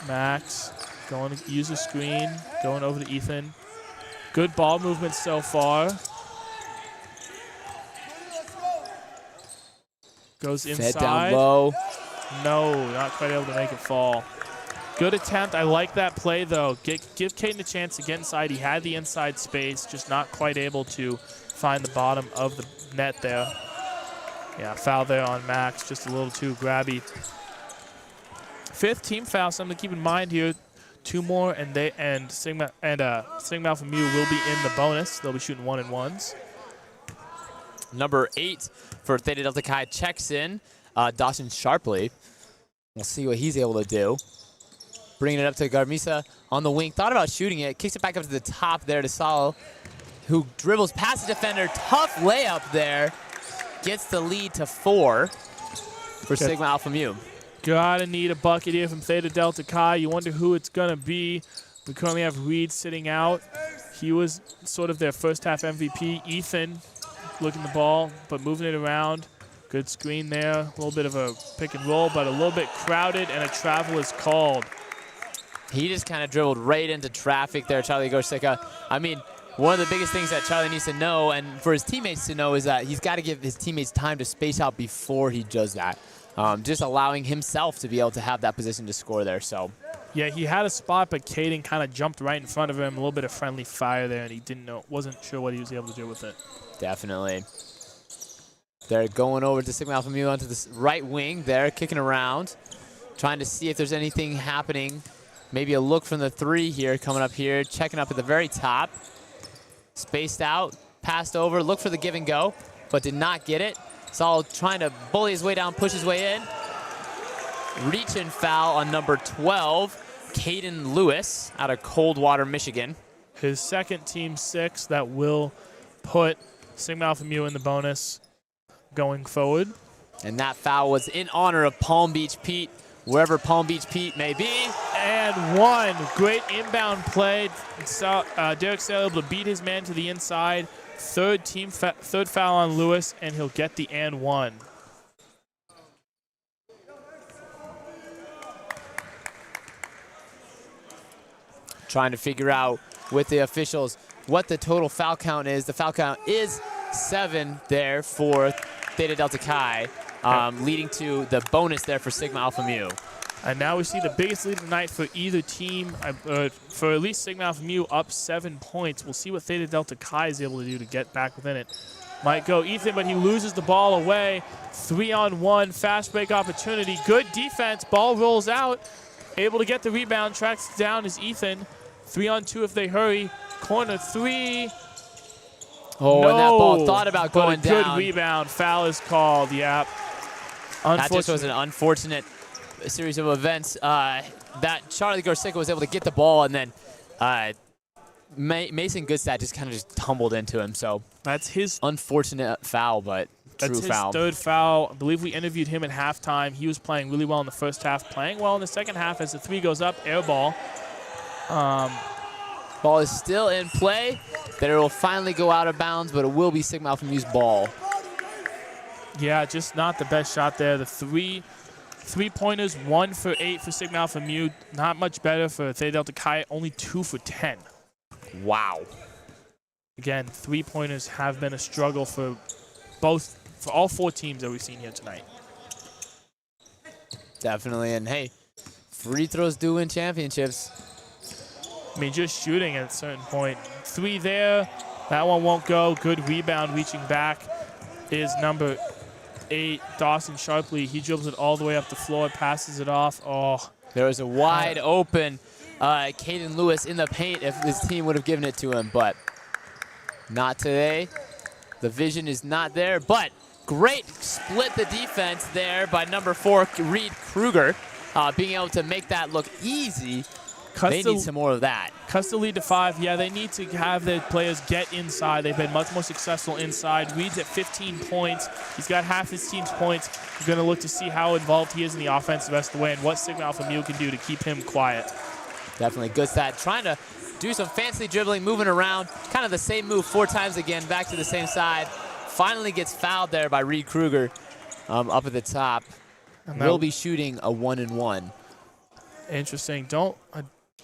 Max going to use a screen. Going over to Ethan. Good ball movement so far. Goes inside. Fed down low. No, not quite able to make it fall. Good attempt. I like that play, though. Give Caden a chance to get inside. He had the inside space, just not quite able to find the bottom of the net there. Yeah, foul there on Max, just a little too grabby. 5th team foul, something to keep in mind here. 2 more, and Sigma Alpha Mu will be in the bonus. They'll be shooting 1-and-1s. Number 8 for Theta Delta Chi checks in. Dawson Sharpley. We'll see what he's able to do. Bringing it up to Garmisa on the wing. Thought about shooting it. Kicks it back up to the top there to Salo, who dribbles past the defender. Tough layup there. Gets the lead to 4 for Sigma Alpha Mu. Gotta need a bucket here from Theta Delta Chi. You wonder who it's gonna be. We currently have Reed sitting out. He was sort of their first half MVP. Ethan looking the ball, but moving it around. Good screen there. A little bit of a pick and roll, but a little bit crowded, and a travel is called. He just kind of dribbled right into traffic there, Charlie Gorsica. I mean, one of the biggest things that Charlie needs to know, and for his teammates to know, is that he's got to give his teammates time to space out before he does that. Just allowing himself to be able to have that position to score there. So, yeah, he had a spot, but Caden kind of jumped right in front of him. A little bit of friendly fire there, and he wasn't sure what he was able to do with it. Definitely. They're going over to Sigma Alpha Mu onto the right wing there, kicking around, trying to see if there's anything happening. Maybe a look from the 3 here, coming up here, checking up at the very top. Spaced out, passed over, looked for the give and go, but did not get it. Saul trying to bully his way down, push his way in. Reach and foul on number 12, Caden Lewis out of Coldwater, Michigan. His second team 6 that will put Sigma Alpha Mu in the bonus going forward. And that foul was in honor of Palm Beach Pete, wherever Palm Beach Pete may be. And 1. Great inbound play. Derek Sale able to beat his man to the inside. Third foul on Lewis, and he'll get the and 1. Trying to figure out with the officials what the total foul count is. The foul count is 7 there for Theta Delta Chi, leading to the bonus there for Sigma Alpha Mu. And now we see the biggest lead of the night for either team. For at least Sigma Alpha Mu, up 7 points. We'll see what Theta Delta Chi is able to do to get back within it. Might go Ethan, but he loses the ball away. 3-on-1, fast break opportunity. Good defense, ball rolls out. Able to get the rebound, tracks down is Ethan. 3-on-2 if they hurry. Corner 3. Oh, no, and that ball thought about going but a good down. rebound. Foul is called, yep. That just was an unfortunate series of events. That Charlie Gorsica was able to get the ball, and then Mason Goodstad just kind of just tumbled into him. So that's his unfortunate foul, but true that's foul. His 3rd foul. I believe we interviewed him at halftime. He was playing really well in the first half, playing well in the second half as the 3 goes up, air ball. Ball is still in play. That it will finally go out of bounds, but it will be Sigma Alpha Mu's ball. Yeah, just not the best shot there. The 3-pointers, 1 for 8 for Sigma Alpha Mu. Not much better for Theta Delta Chi, only 2 for 10. Wow. Again, 3-pointers have been a struggle for all 4 teams that we've seen here tonight. Definitely, and hey, free throws do win championships. I mean, just shooting at a certain point three there. That one won't go. Good rebound. Reaching back is number 8, Dawson Sharpley. He dribbles it all the way up the floor, passes it off. Oh. There was a wide open Caden Lewis in the paint if his team would have given it to him, but not today. The vision is not there, but great split the defense there by number 4, Reed Kruger, being able to make that look easy. They need some more of that. Cuts the lead to 5. Yeah, they need to have their players get inside. They've been much more successful inside. Reed's at 15 points. He's got half his team's points. We're going to look to see how involved he is in the offense the rest of the way and what Sigma Alpha Mu can do to keep him quiet. Definitely good stat. Trying to do some fancy dribbling, moving around. Kind of the same move 4 times again, back to the same side. Finally gets fouled there by Reed Kruger up at the top. Will be shooting a 1-and-1. Interesting.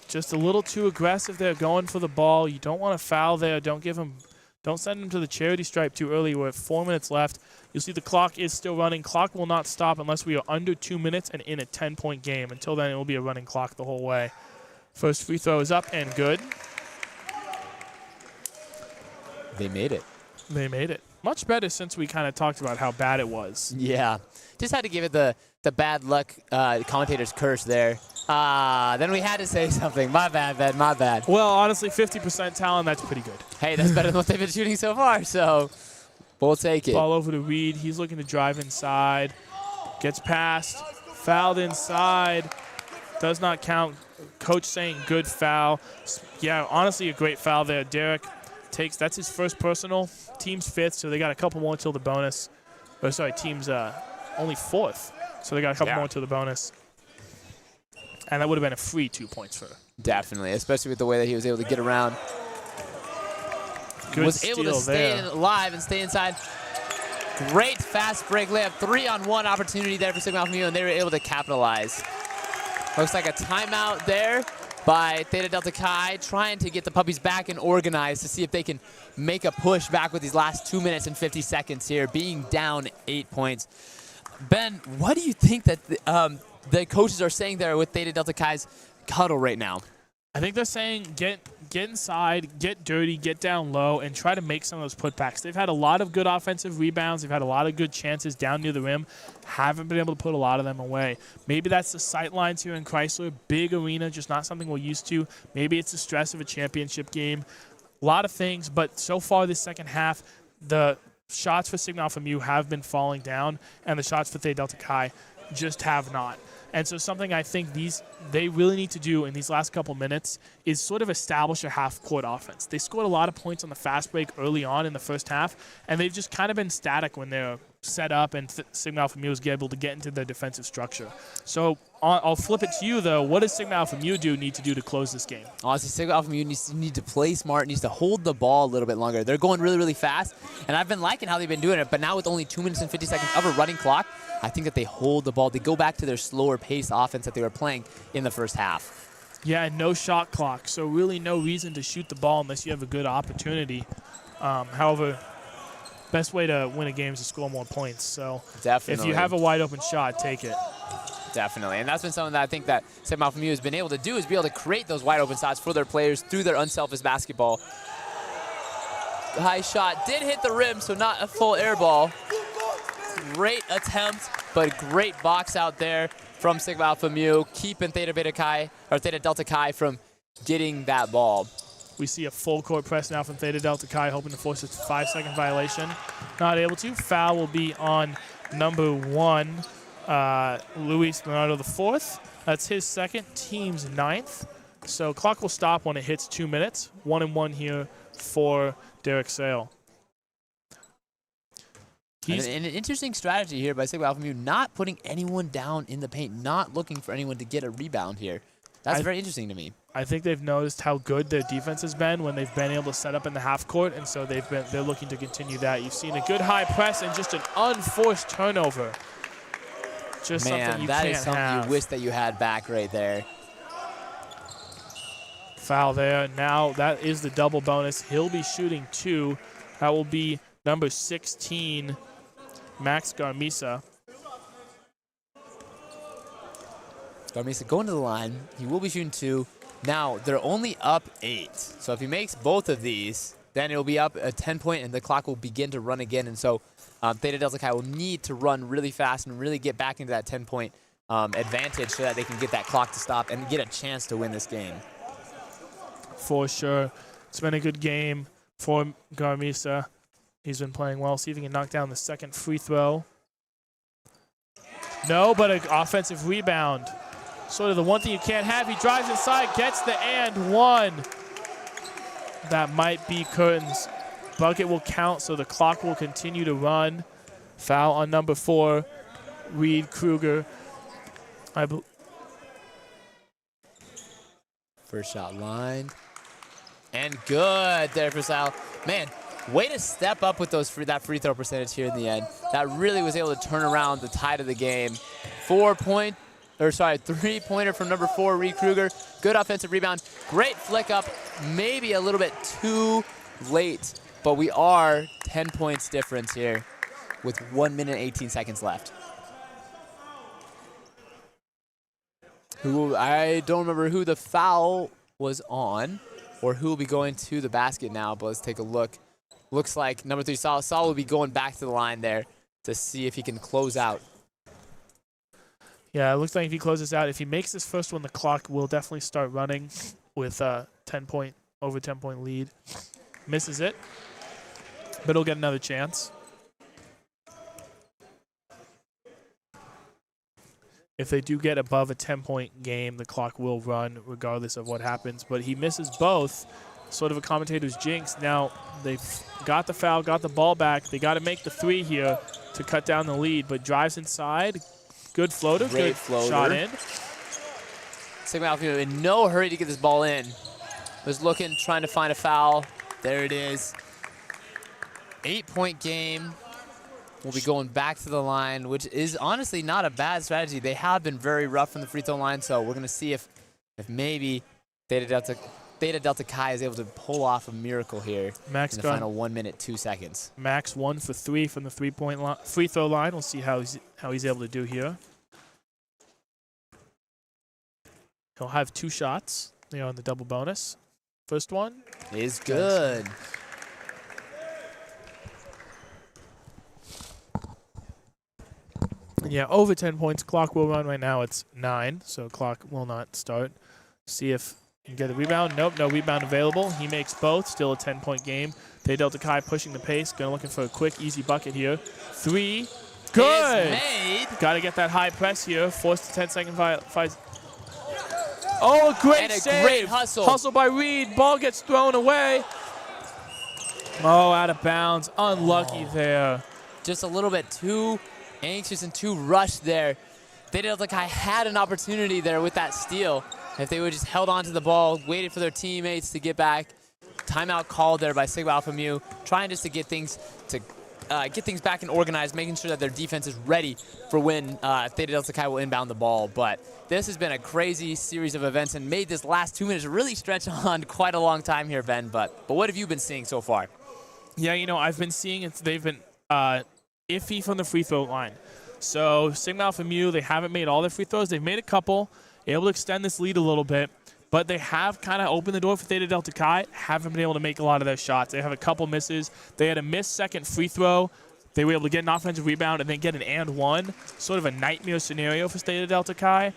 Just a little too aggressive there, going for the ball. You don't want to foul there. Don't send him to the charity stripe too early. We're at 4 minutes left. You'll see the clock is still running. Clock will not stop unless we are under 2 minutes and in a 10-point game. Until then, it will be a running clock the whole way. First free throw is up and good. They made it. They made it. Much better since we kind of talked about how bad it was. Yeah. Just had to give it the bad luck commentator's curse there. Then we had to say something. My bad, Ben. My bad. Well, honestly, 50% talent, that's pretty good. Hey, that's better than what they've been shooting so far, so we'll take it. Ball over to Reed. He's looking to drive inside. Gets past. Fouled inside. Does not count. Coach saying good foul. Yeah, honestly, a great foul there. Derek that's his first personal. Team's 5th, so they got a couple more until the bonus. Oh, sorry, team's only 4th, so they got a couple more until the bonus. And that would have been a free 2 points for her. Definitely, especially with the way that he was able to get around. Good was able to stay alive and stay inside. Great fast break layup. 3-on-1 opportunity there for Sigma Alpha Mu, and they were able to capitalize. Looks like a timeout there by Theta Delta Chi, trying to get the puppies back and organized to see if they can make a push back with these last 2 minutes and 50 seconds here, being down 8 points. Ben, what do you think that the coaches are saying there with Theta Delta Chi's huddle right now? I think they're saying get inside, get dirty, get down low, and try to make some of those putbacks. They've had a lot of good offensive rebounds. They've had a lot of good chances down near the rim. Haven't been able to put a lot of them away. Maybe that's the sight lines here in Crisler. Big arena, just not something we're used to. Maybe it's the stress of a championship game. A lot of things, but so far this second half, the shots for Sigma Alpha Mu have been falling down, and the shots for Theta Delta Chi just have not. And so something I think they really need to do in these last couple minutes is sort of establish a half-court offense. They scored a lot of points on the fast break early on in the first half, and they've just kind of been static when they're set up and Sigma Alpha Mu is able to get into their defensive structure. So I'll flip it to you, though. What does Sigma Alpha Mu need to do to close this game? Honestly, Sigma Alpha Mu need to play smart, needs to hold the ball a little bit longer. They're going really, really fast, and I've been liking how they've been doing it, but now with only 2 minutes and 50 seconds of a running clock, I think that they hold the ball. They go back to their slower pace offense that they were playing in the first half. Yeah, and no shot clock, so really no reason to shoot the ball unless you have a good opportunity. However, best way to win a game is to score more points. So definitely, if you have a wide open shot, take it. Definitely, and that's been something that I think that Sigma Alpha Mu has been able to do, is be able to create those wide open shots for their players through their unselfish basketball. The high shot did hit the rim, so not a full air ball. Great attempt, but great box out there from Sigma Alpha Mu, keeping Theta Delta Chi from getting that ball. We see a full court press now from Theta Delta Chi, hoping to force a 5-second violation. Not able to. Foul will be on number 1, Luis Leonardo IV. That's his second, team's 9th. So clock will stop when it hits 2 minutes. 1-and-1 here for Derek Sale. And an interesting strategy here by Sigma Alpha Mu, not putting anyone down in the paint, not looking for anyone to get a rebound here. That's very interesting to me. I think they've noticed how good their defense has been when they've been able to set up in the half court, and so they're looking to continue that. You've seen a good high press and just an unforced turnover. Just something you can't have. Man, that is something you wish that you had back right there. Foul there. Now that is the double bonus. He'll be shooting 2. That will be number 16, Max Garmisa. Garmisa going to the line. He will be shooting 2. Now, they're only up 8. So if he makes both of these, then it'll be up a 10-point, and the clock will begin to run again. And so Theta Delta Chi will need to run really fast and really get back into that 10-point advantage so that they can get that clock to stop and get a chance to win this game. For sure. It's been a good game for Garmisa. He's been playing well. See if he can knock down the second free throw. No, but an offensive rebound. Sort of the one thing you can't have. He drives inside, gets the and one. That might be Curtin's. Bucket will count, so the clock will continue to run. Foul on number 4, Reed Kruger. First shot lined. And good there for Sal. Man, way to step up with that free throw percentage here in the end. That really was able to turn around the tide of the game. 3-pointer from number 4, Reed Kruger. Good offensive rebound. Great flick up. Maybe a little bit too late, but we are 10 points difference here with 1 minute 18 seconds left. I don't remember who the foul was on or who will be going to the basket now, but let's take a look. Looks like number 3, Saul will be going back to the line there to see if he can close out. Yeah, it looks like if he closes out, if he makes this first one, the clock will definitely start running with a over 10-point lead. Misses it, but he'll get another chance. If they do get above a 10-point game, the clock will run regardless of what happens. But he misses both, sort of a commentator's jinx. Now they've got the foul, got the ball back. They got to make the 3 here to cut down the lead, but drives inside. Good floater, good shot in. Sigma Alpha in no hurry to get this ball in. Was looking, trying to find a foul. There it is. 8-point game. We'll be going back to the line, which is honestly not a bad strategy. They have been very rough from the free throw line, so we're going to see if maybe Theta Delta Chi is able to pull off a miracle here in the final 1 minute 2 seconds. Max 1 for 3 from the free throw line. We'll see how he's able to do here. He'll have 2 shots. They are on the double bonus. First one is good. Yeah, over 10 points. Clock will run right now. It's 9, so clock will not start. See if he can get a rebound. Nope, no rebound available. He makes both. Still a 10-point game. Theta Delta Chi pushing the pace. Looking for a quick, easy bucket here. 3. Good. Got to get that high press here. Forced the 10-second fight. Oh, a great save. Great hustle. Hustle by Reed. Ball gets thrown away. Oh, out of bounds. Unlucky there. Just a little bit too anxious and too rushed there. Theta Delta Chi had an opportunity there with that steal. If they would just held on to the ball, waited for their teammates to get back. Timeout called there by Sigma Alpha Mu, trying just to get things back and organized, making sure that their defense is ready for when Theta Delta Chi will inbound the ball. But this has been a crazy series of events and made this last 2 minutes really stretch on quite a long time here, Ben. But what have you been seeing so far? Yeah, I've been seeing they've been iffy from the free throw line. So Sigma Alpha Mu, they haven't made all their free throws. They've made a couple, able to extend this lead a little bit. But they have kind of opened the door for Theta Delta Chi. Haven't been able to make a lot of their shots. They have a couple misses. They had a missed second free throw. They were able to get an offensive rebound and then get an and one. Sort of a nightmare scenario for Theta Delta Chi.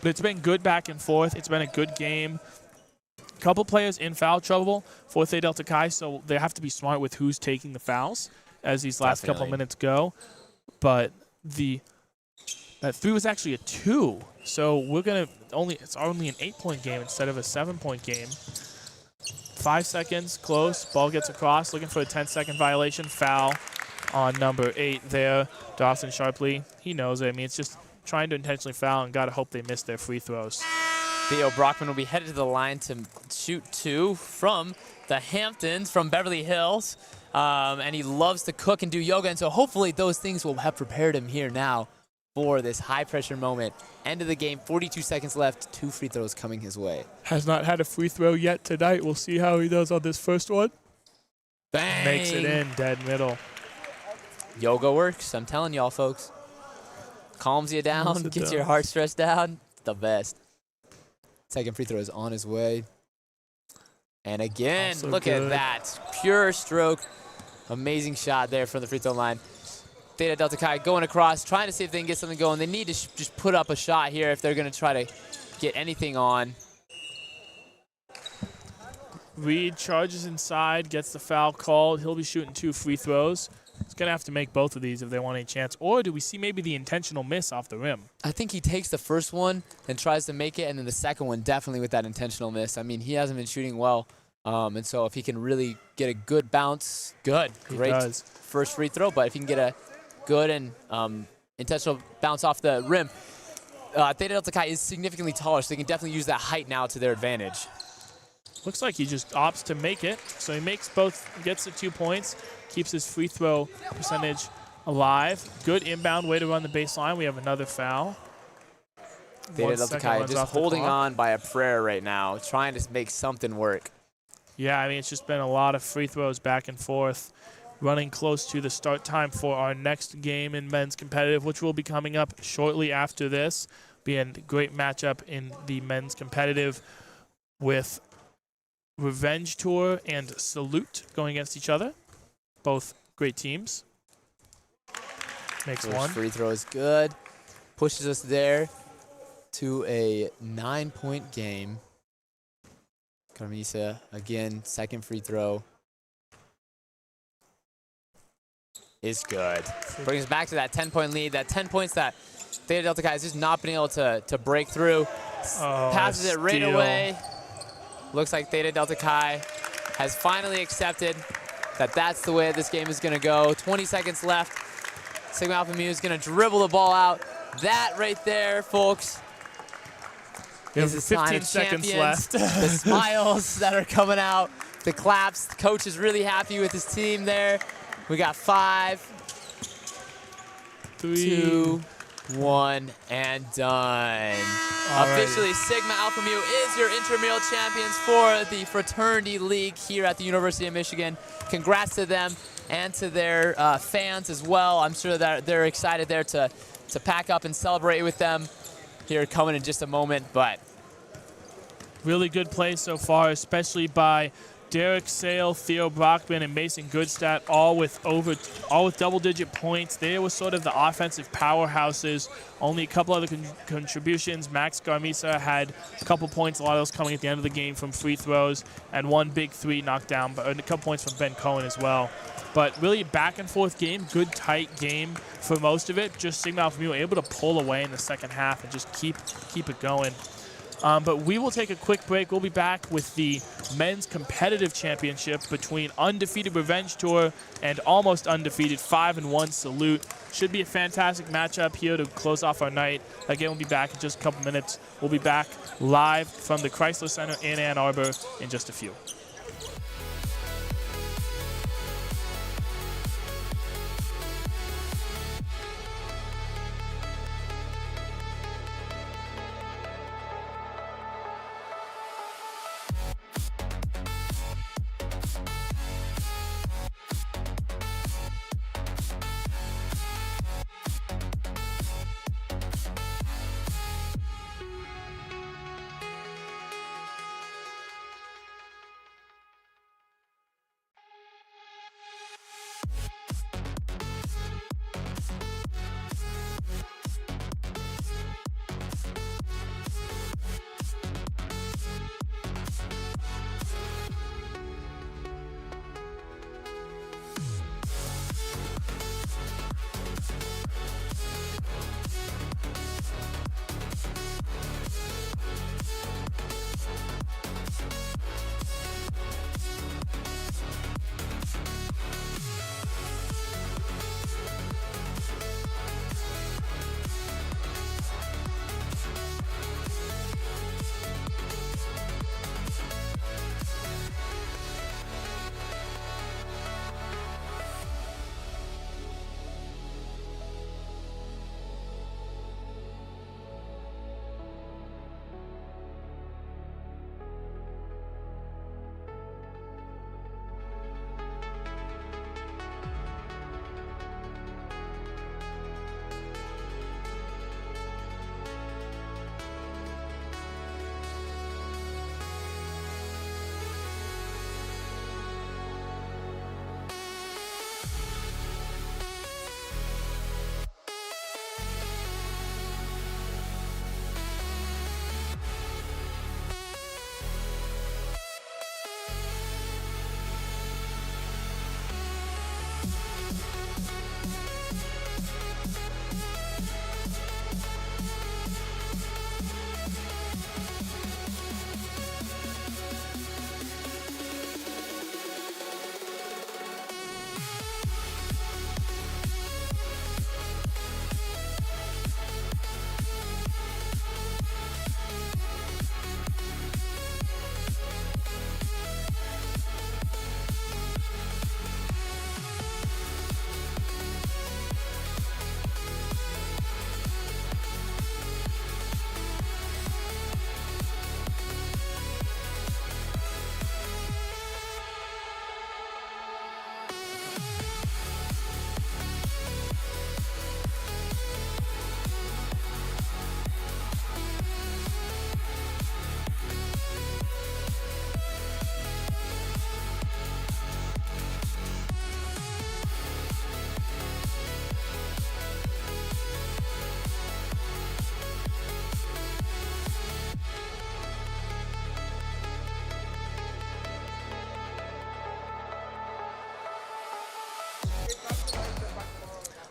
But it's been good back and forth. It's been a good game. A couple players in foul trouble for Theta Delta Chi, so they have to be smart with who's taking the fouls as these last couple minutes go. But that 3 was actually a 2. So it's only an 8-point game instead of a 7-point game. 5 seconds, close, ball gets across, looking for a 10-second violation, foul on number 8 there. Dawson Sharpley, he knows it. It's just trying to intentionally foul and gotta hope they miss their free throws. Theo Brockman will be headed to the line to shoot 2 from the Hamptons, from Beverly Hills. And he loves to cook and do yoga, and so hopefully those things will have prepared him here now for this high-pressure moment. End of the game, 42 seconds left, 2 free throws coming his way. Has not had a free throw yet tonight. We'll see how he does on this first one. Bang! Makes it in, dead middle. Yoga works, I'm telling y'all, folks. Calms you down, Yes, gets your heart stressed down. It's the best. Second free throw is on his way. And again, Also look good. at that. Pure stroke. Amazing shot there from the free throw line. Theta Delta Chi going across, trying to see if they can get something going. They need to just put up a shot here if they're going to try to get anything on. Reed charges inside, gets the foul called. He'll be shooting 2 free throws. He's going to have to make both of these if they want a chance. Or do we see maybe the intentional miss off the rim? I think he takes the first one and tries to make it, and then the second one definitely with that intentional miss. I mean, he hasn't been shooting well, and so if he can really get a good bounce, good. Great does. first free throw, but if he can get a good and intentional bounce off the rim, Theta Delta Chi is significantly taller, so they can definitely use that height now to their advantage. Looks like he just opts to make it. So he makes both, gets the 2 points, keeps his free throw percentage alive. Good inbound way to run the baseline. We have another foul. Theta 1 Delta second Chi runs just off the holding clock. on by a prayer right now, trying to make something work. Yeah, I mean, it's just been a lot of free throws back and forth. Running close to the start time for our next game in men's competitive, which will be coming up shortly after this. Be a great matchup in the men's competitive with Revenge Tour and Salute going against each other. Both great teams. Makes First one. free throw is good. Pushes us there to a 9-point game. Carmisa, again, second free throw is good. Brings us back to that 10-point lead. That 10 points that Theta Delta Chi has just not been able to break through. Oh, Passes it right steal. away. Looks like Theta Delta Chi has finally accepted that that's the way this game is going to go. 20 seconds left. Sigma Alpha Mu is going to dribble the ball out. That right there, folks, We have is a sign 15 of seconds champions. left. The smiles that are coming out, the claps. The coach is really happy with his team there. We got 5, 3, 2, 1, and done. Alrighty. Officially, Sigma Alpha Mu is your intramural champions for the Fraternity League here at the University of Michigan. Congrats to them and to their fans as well. I'm sure that they're excited there to pack up and celebrate with them here coming in just a moment. But Really good play so far, especially by Derek Sale, Theo Brockman, and Mason Goodstadt, all with double-digit points. They were sort of the offensive powerhouses. Only a couple other contributions. Max Garmisa had a couple points, a lot of those coming at the end of the game from free throws, and 1 big 3 knocked down, but a couple points from Ben Cohen as well. But really back-and-forth game, good tight game for most of it. Just Sigma Alpha Mu able to pull away in the second half and just keep it going. But we will take a quick break. We'll be back with the men's competitive championship between undefeated Revenge Tour and almost undefeated 5-1 Salute. Should be a fantastic matchup here to close off our night. Again, we'll be back in just a couple minutes. We'll be back live from the Crisler Center in Ann Arbor in just a few.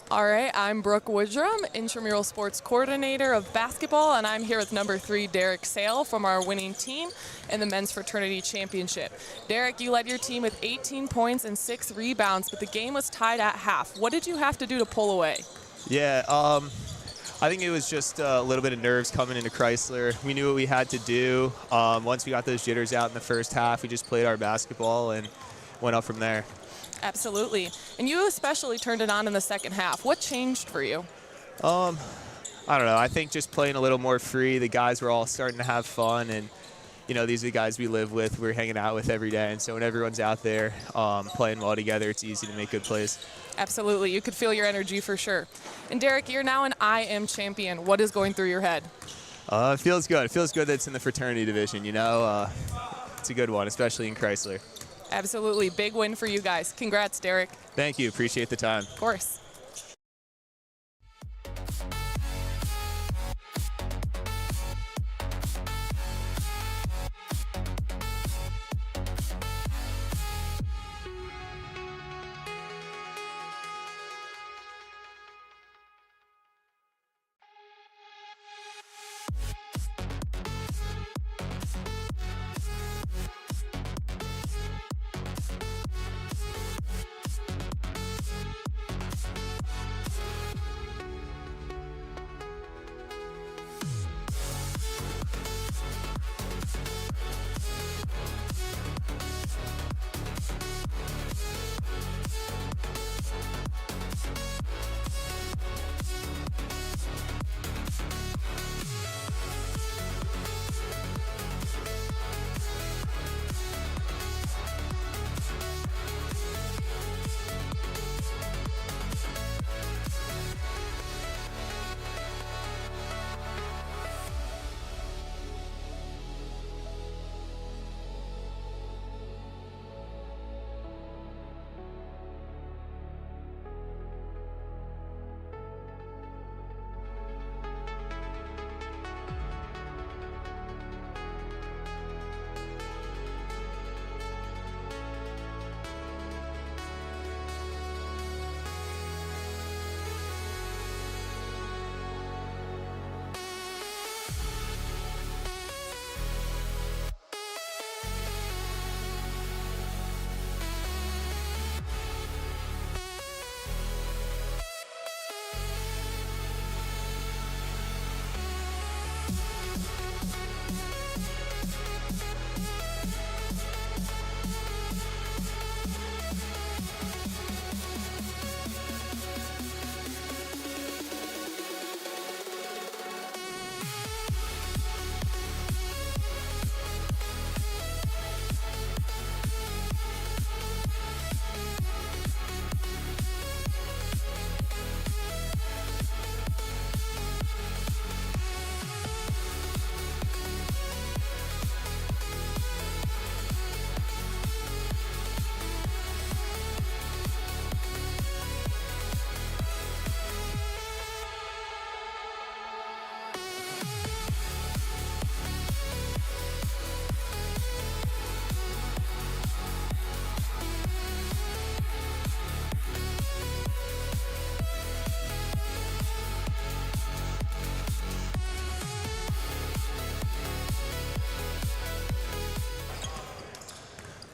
All right, I'm Brooke Woodrum, Intramural Sports Coordinator of Basketball, and I'm here with number 3, Derek Sale from our winning team in the Men's Fraternity Championship. Derek, you led your team with 18 points and 6 rebounds, but the game was tied at half. What did you have to do to pull away? Yeah, I think it was just a little bit of nerves coming into Crisler. We knew what we had to do. Once we got those jitters out in the first half, we just played our basketball and went up from there. Absolutely. And you especially turned it on in the second half. What changed for you? I don't know. I think just playing a little more free. The guys were all starting to have fun, and you know, these are the guys we live with, we're hanging out with every day. And so when everyone's out there playing well together, it's easy to make good plays. Absolutely. You could feel your energy for sure. And Derek, you're now an IM champion. What is going through your head? It feels good. It feels good that it's in the fraternity division, you know. It's a good one, especially in Crisler. Absolutely. Big win for you guys. Congrats, Derek. Thank you. Appreciate the time. Of course.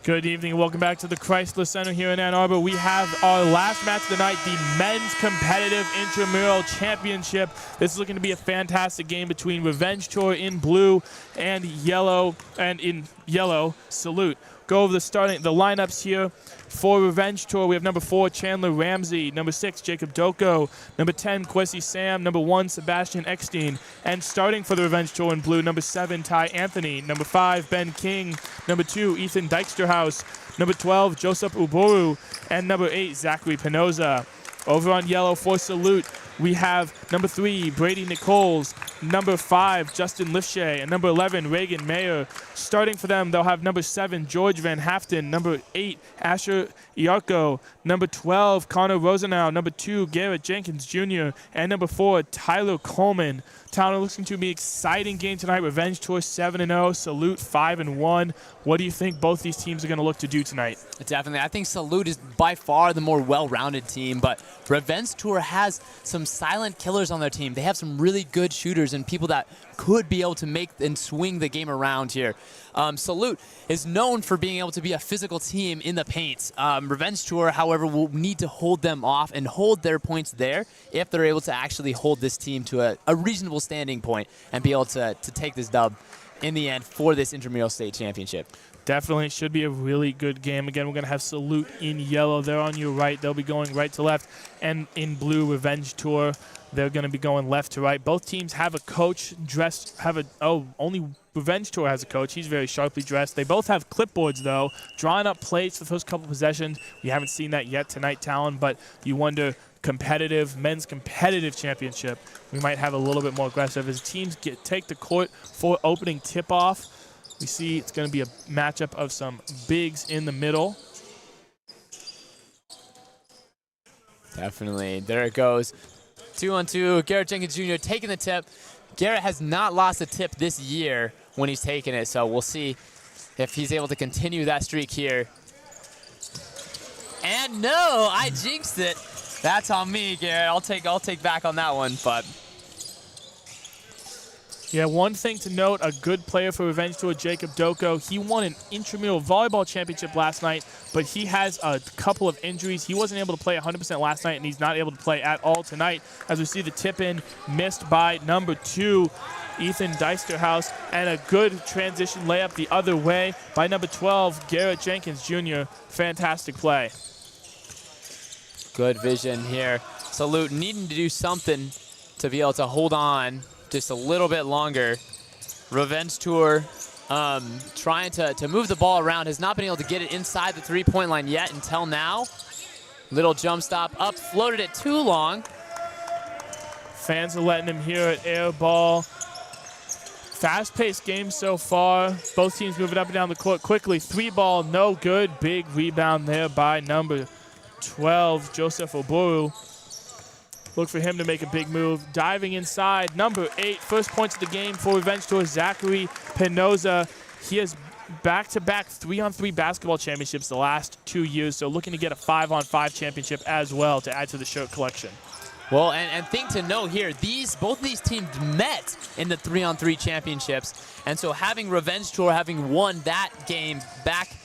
Good evening and welcome back to the Crisler Center here in Ann Arbor. We have our last match of the night, the Men's Competitive Intramural Championship. This is looking to be a fantastic game between Revenge Tour in blue and yellow, and in yellow, Salute. Go over the lineups here. For Revenge Tour, we have number 4, Chandler Ramsey, number 6, Jacob Doko, number 10, Kwesi Sam, number 1, Sebastian Eckstein, and starting for the Revenge Tour in blue, number 7, Ty Anthony, number 5, Ben King, number 2, Ethan Dijksterhouse, number 12, Joseph Uboru, and number 8, Zachary Penoza. Over on yellow for Salute, we have number 3, Brady Nichols, number 5, Justin Lifshay, and number 11, Reagan Mayer. Starting for them, they'll have number 7, George Van Haften, number 8, Asher Iarko, number 12, Connor Rosenau, number 2, Garrett Jenkins Jr., and number 4, Tyler Coleman. Towner, looking to be an exciting game tonight. Revenge Tour 7-0, Salute 5-1. What do you think both these teams are going to look to do tonight? Definitely. I think Salute is by far the more well-rounded team, but Revenge Tour has some silent killers on their team. They have some really good shooters and people that could be able to make and swing the game around here. Salute is known for being able to be a physical team in the paint. Revenge Tour, however, will need to hold them off and hold their points there if they're able to actually hold this team to a reasonable standing point and be able to take this dub in the end for this intramural state championship. Definitely should be a really good game. Again, we're going to have Salute in yellow. They're on your right. They'll be going right to left. And in blue, Revenge Tour, they're going to be going left to right. Both teams have a coach dressed, only Revenge Tour has a coach. He's very sharply dressed. They both have clipboards, though, drawing up plays for the first couple possessions. We haven't seen that yet tonight, Talon, but you wonder, men's competitive championship, we might have a little bit more aggressive as teams take the court for opening tip-off. We see it's going to be a matchup of some bigs in the middle. Definitely. There it goes. 2-on-2. Garrett Jenkins Jr. taking the tip. Garrett has not lost a tip this year when he's taken it, so we'll see if he's able to continue that streak here. And no, I jinxed it. That's on me, Garrett. I'll take back on that one, but yeah, one thing to note, a good player for Revenge Tour, Jacob Doko. He won an intramural volleyball championship last night, but he has a couple of injuries. He wasn't able to play 100% last night, and he's not able to play at all tonight. As we see the tip-in missed by number 2, Ethan Deisterhaus, and a good transition layup the other way by number 12, Garrett Jenkins Jr. Fantastic play. Good vision here. Salute needing to do something to be able to hold on just a little bit longer. Revenge Tour trying to move the ball around, has not been able to get it inside the three-point line yet until now. Little jump stop up, floated it too long. Fans are letting him hear it, air ball. Fast-paced game so far. Both teams moving up and down the court quickly. 3-ball, no good. Big rebound there by number 12, Joseph Oburu. Look for him to make a big move. Diving inside, number 8, first points of the game for Revenge Tour, Zachary Penoza. He has back-to-back 3-on-3 basketball championships the last 2 years, so looking to get a 5-on-5 championship as well to add to the shirt collection. Well, and thing to note here, both of these teams met in the 3-on-3 championships, and so having Revenge Tour having won that game back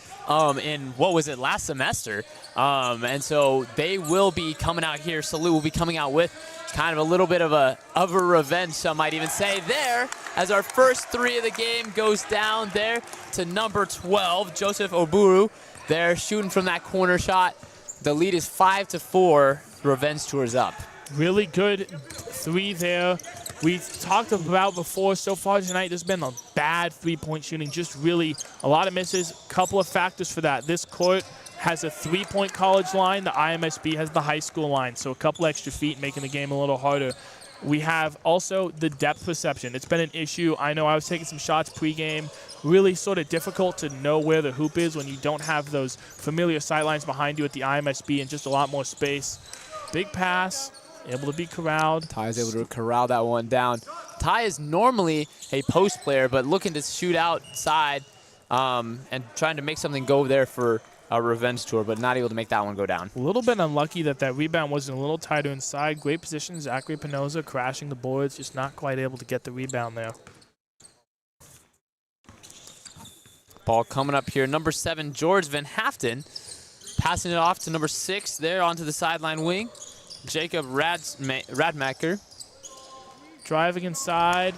in, what was it, last semester, and so they will be coming out here. Salute will be coming out with kind of a little bit of a revenge, some might even say, there, as our first 3 of the game goes down there to number 12, Joseph Oburu. They're shooting from that corner shot. The lead is 5-4. Revenge Tour's up. Really good 3 there. We talked about before, so far tonight, there's been a bad three-point shooting, just really a lot of misses. Couple of factors for that. This court has a 3-point college line. The IMSB has the high school line, so a couple extra feet making the game a little harder. We have also the depth perception. It's been an issue. I know I was taking some shots pregame. Really sort of difficult to know where the hoop is when you don't have those familiar sightlines behind you at the IMSB and just a lot more space. Big pass. Able to be corralled. Ty is able to corral that one down. Ty is normally a post player, but looking to shoot outside and trying to make something go there for a Revenge Tour, but not able to make that one go down. A little bit unlucky that rebound wasn't a little tighter inside. Great position, Zachary Penoza crashing the boards, just not quite able to get the rebound there. Ball coming up here. Number 7, George Van Haften, passing it off to number 6 there onto the sideline wing. Jacob Radmacher. Driving inside,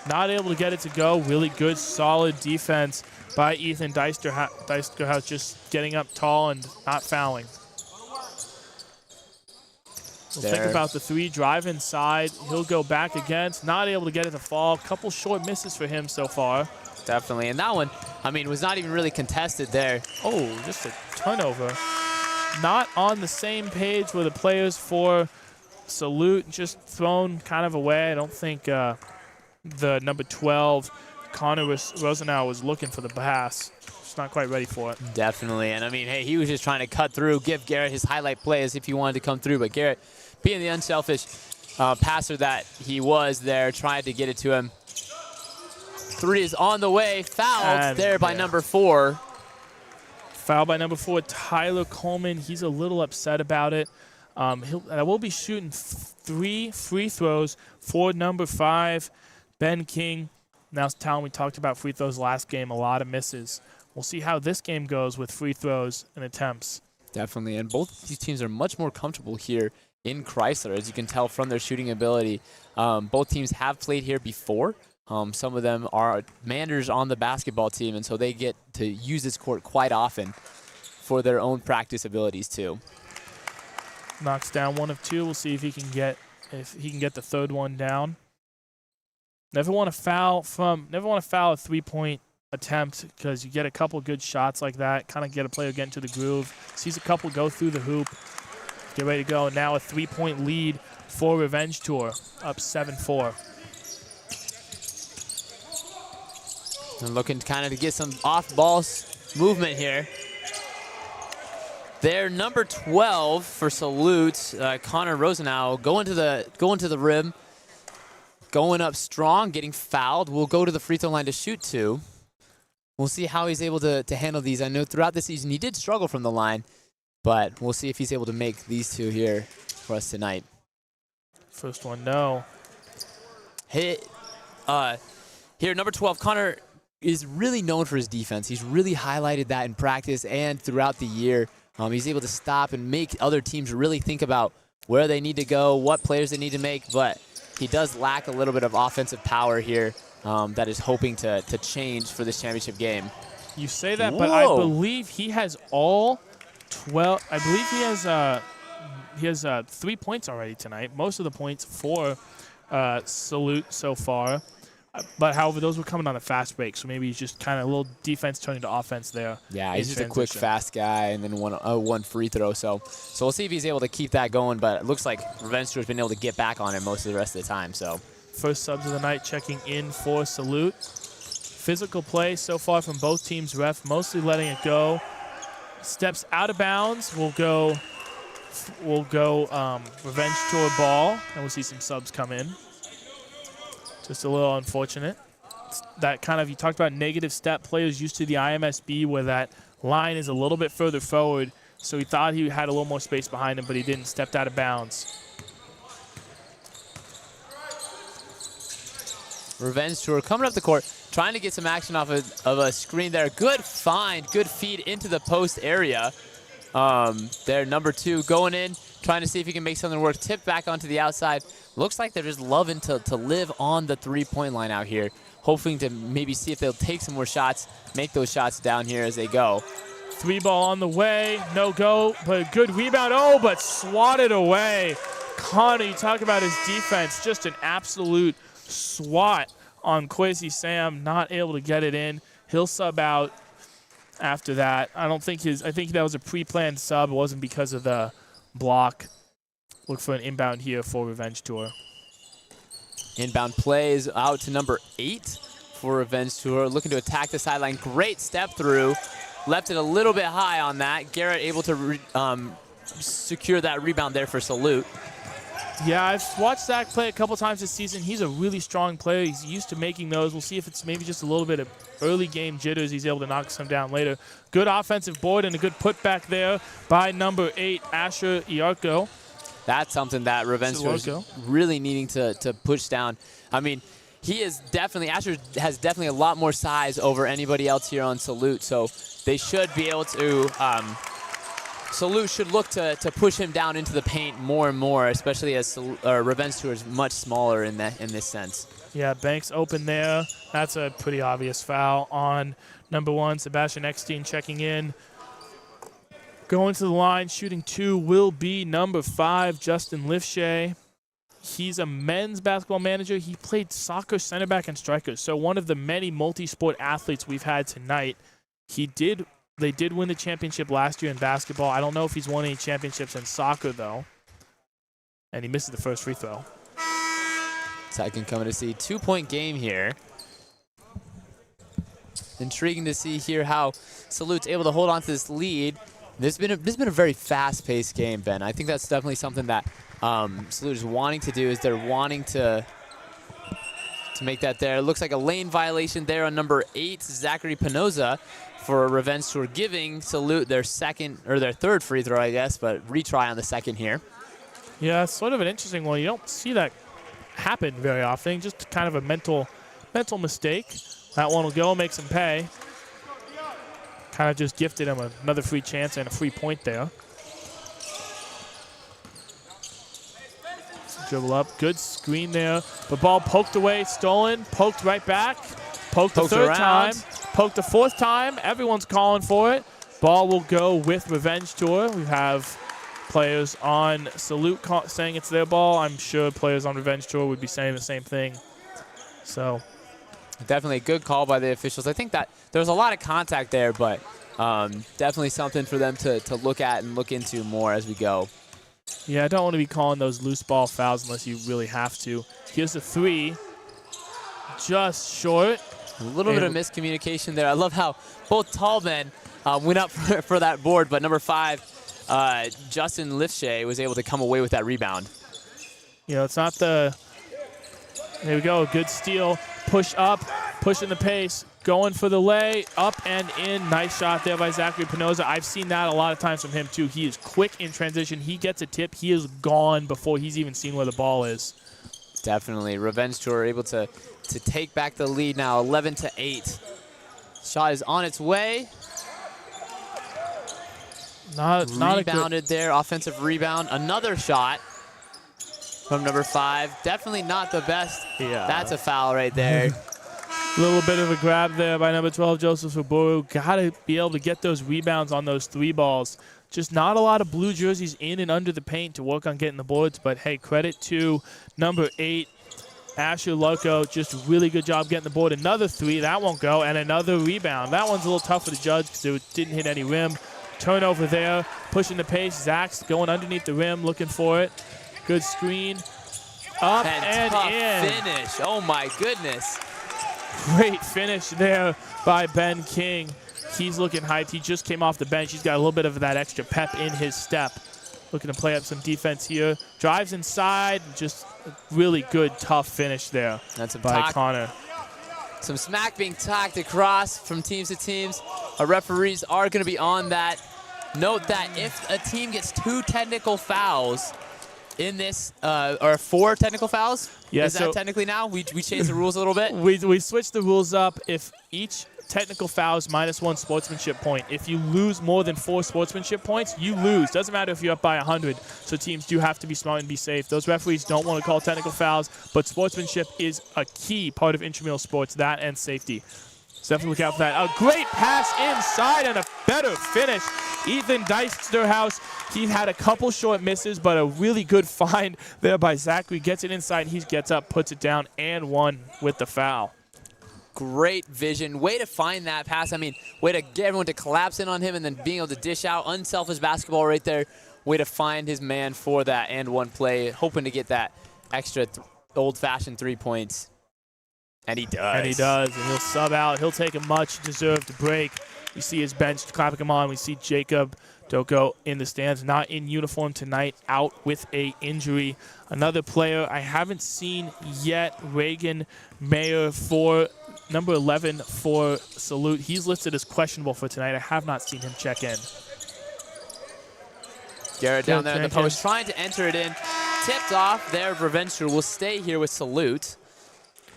not able to get it to go. Really good, solid defense by Ethan Deisterhaus, just getting up tall and not fouling. We'll think about the 3, drive inside. He'll go back against, not able to get it to fall. Couple short misses for him so far. Definitely, and that one, I mean, was not even really contested there. Oh, just a turnover. Not on the same page with the players for Salute, just thrown kind of away. I don't think the number 12, Connor Rosenau, was looking for the pass. Just not quite ready for it. Definitely. And I mean, hey, he was just trying to cut through, give Garrett his highlight plays if he wanted to come through. But Garrett, being the unselfish passer that he was there, tried to get it to him. 3 is on the way. Fouled And there by number 4. Foul by number 4, Tyler Coleman. He's a little upset about it. We'll be shooting 3 free throws for number 5, Ben King. Now, Talon, we talked about free throws last game, a lot of misses. We'll see how this game goes with free throws and attempts. Definitely, and both these teams are much more comfortable here in Crisler, as you can tell from their shooting ability. Both teams have played here before. Some of them are manders on the basketball team, and so they get to use this court quite often for their own practice abilities too. Knocks down 1 of 2. We'll see if he can get the third one down. Never want to foul a 3-point attempt, because you get a couple good shots like that, kind of get a player get into the groove. Sees a couple go through the hoop. Get ready to go. Now a 3-point lead for Revenge Tour, up 7-4. And looking kind of to get some off-ball movement here. Their number 12 for Salute, Connor Rosenau, going to the rim, going up strong, getting fouled. We'll go to the free throw line to shoot 2. We'll see how he's able to handle these. I know throughout the season he did struggle from the line, but we'll see if he's able to make these 2 here for us tonight. First one, no. Hit. Here, number 12, Connor is really known for his defense. He's really highlighted that in practice and throughout the year. He's able to stop and make other teams really think about where they need to go, what players they need to make, but he does lack a little bit of offensive power here that is hoping to change for this championship game. You say that, but I believe he has all 12. I believe he has 3 points already tonight. Most of the points for Salute so far. But, however, those were coming on a fast break, so maybe he's just kind of a little defense turning to offense there. Yeah, he's just a quick, fast guy, and then one free throw. So we'll see if he's able to keep that going, but it looks like Revenge Tour has been able to get back on it most of the rest of the time. So first subs of the night checking in for Salute. Physical play so far from both teams. Ref mostly letting it go. Steps out of bounds. We'll go Revenge Tour ball, and we'll see some subs come in. Just a little unfortunate. That kind of, you talked about negative step, players used to the IMSB where that line is a little bit further forward, so he thought he had a little more space behind him, but he didn't. Stepped out of bounds. Revenge Tour coming up the court, trying to get some action off of a screen there. Good find, good feed into the post area. There, number 2 going in, trying to see if he can make something work. Tip back onto the outside. Looks like they're just loving to live on the 3-point line out here, hoping to maybe see if they'll take some more shots, make those shots down here as they go. 3 ball on the way, no go, but a good rebound. Oh, but swatted away. Connor, you talk about his defense, just an absolute swat on Kwesi Sam, not able to get it in. He'll sub out after that. I think that was a pre-planned sub. It wasn't because of the block. Look for an inbound here for Revenge Tour. Inbound plays out to number 8 for Revenge Tour, looking to attack the sideline. Great step through. Left it a little bit high on that. Garrett able to secure that rebound there for Salute. Yeah, I've watched Zach play a couple times this season. He's a really strong player. He's used to making those. We'll see if it's maybe just a little bit of early game jitters. He's able to knock some down later. Good offensive board and a good putback there by number 8, Asher Iarko. That's something that Revenge Tour is really needing to push down. I mean, Asher has definitely a lot more size over anybody else here on Salute, so they should be able to, Salute should look to push him down into the paint more and more, especially as Revenge Tour is much smaller in this sense. Yeah, Banks open there. That's a pretty obvious foul on number 1, Sebastian Eckstein checking in. Going to the line, shooting 2 will be number 5, Justin Lifshay. He's a men's basketball manager. He played soccer, center back, and striker. So one of the many multi-sport athletes we've had tonight. They did win the championship last year in basketball. I don't know if he's won any championships in soccer, though. And he misses the first free throw. Second coming to see. 2-point game here. Intriguing to see here how Salute's able to hold on to this lead. This has been a very fast-paced game, Ben. I think that's definitely something that Salute is wanting to do, is they're wanting to make that there. It looks like a lane violation there on number 8, Zachary Pinoza, for a revenge tour, giving Salute their third free throw, I guess, but retry on the second here. Yeah, it's sort of an interesting one. You don't see that happen very often. Just kind of a mental mistake. That one will go, makes him pay. Kind of just gifted him another free chance and a free point there. Dribble up, good screen there. The ball poked away, stolen, poked right back. Poked the third time, poked the fourth time. Everyone's calling for it. Ball will go with Revenge Tour. We have players on Salute saying it's their ball. I'm sure players on Revenge Tour would be saying the same thing. So definitely a good call by the officials. I think that there was a lot of contact there, but definitely something for them to look at and look into more as we go. Yeah, I don't want to be calling those loose ball fouls unless you really have to. Here's the three. Just short. A little bit of miscommunication there. I love how both tall men went up for that board, but number 5, Justin Lifshay, was able to come away with that rebound. You know, it's not the... There we go, good steal. Push up, pushing the pace, going for the lay, up and in. Nice shot there by Zachary Pinoza. I've seen that a lot of times from him, too. He is quick in transition. He gets a tip. He is gone before he's even seen where the ball is. Definitely. Revenge Tour able to take back the lead now, 11-8. Shot is on its way. Not Rebounded there, offensive rebound. Another shot from number 5. Definitely not the best. Yeah. That's a foul right there. A little bit of a grab there by number 12, Joseph Faburu. Got to be able to get those rebounds on those 3 balls. Just not a lot of blue jerseys in and under the paint to work on getting the boards. But, hey, credit to number 8, Asher Loco. Just really good job getting the board. Another 3. That won't go. And another rebound. That one's a little tougher to judge because it didn't hit any rim. Turnover there. Pushing the pace. Zach's going underneath the rim, looking for it. Good screen. Up and tough in. Finish. Oh, my goodness. Great finish there by Ben King. He's looking hyped. He just came off the bench. He's got a little bit of that extra pep in his step. Looking to play up some defense here. Drives inside. Just a really good, tough finish there. That's by Connor. Some smack being talked across from teams to teams. Our referees are going to be on that. Note that if a team gets 2 technical fouls in this, or 4 technical fouls, yeah, is that technically now? We changed the rules a little bit? We switched the rules up. If each technical foul is -1 sportsmanship point. If you lose more than 4 sportsmanship points, you lose. Doesn't matter if you're up by 100. So teams do have to be smart and be safe. Those referees don't want to call technical fouls, but sportsmanship is a key part of intramural sports, that and safety. So definitely look out for that. A great pass inside and a better finish. Ethan Dijksterhouse, he had a couple short misses, but a really good find there by Zachary. Gets it inside, he gets up, puts it down, and one with the foul. Great vision. Way to find that pass. I mean, way to get everyone to collapse in on him and then being able to dish out. Unselfish basketball right there. Way to find his man for that and one play. Hoping to get that extra old-fashioned 3 points. And he does. And he does. And he'll sub out. He'll take a much-deserved break. You see his bench clapping him on. We see Jacob Doko in the stands, not in uniform tonight, out with a injury. Another player I haven't seen yet, Reagan Mayer for number 11 for Salute. He's listed as questionable for tonight. I have not seen him check in. Garrett down there in the post, trying to enter it in. Tipped off there. Revenge will stay here with Salute.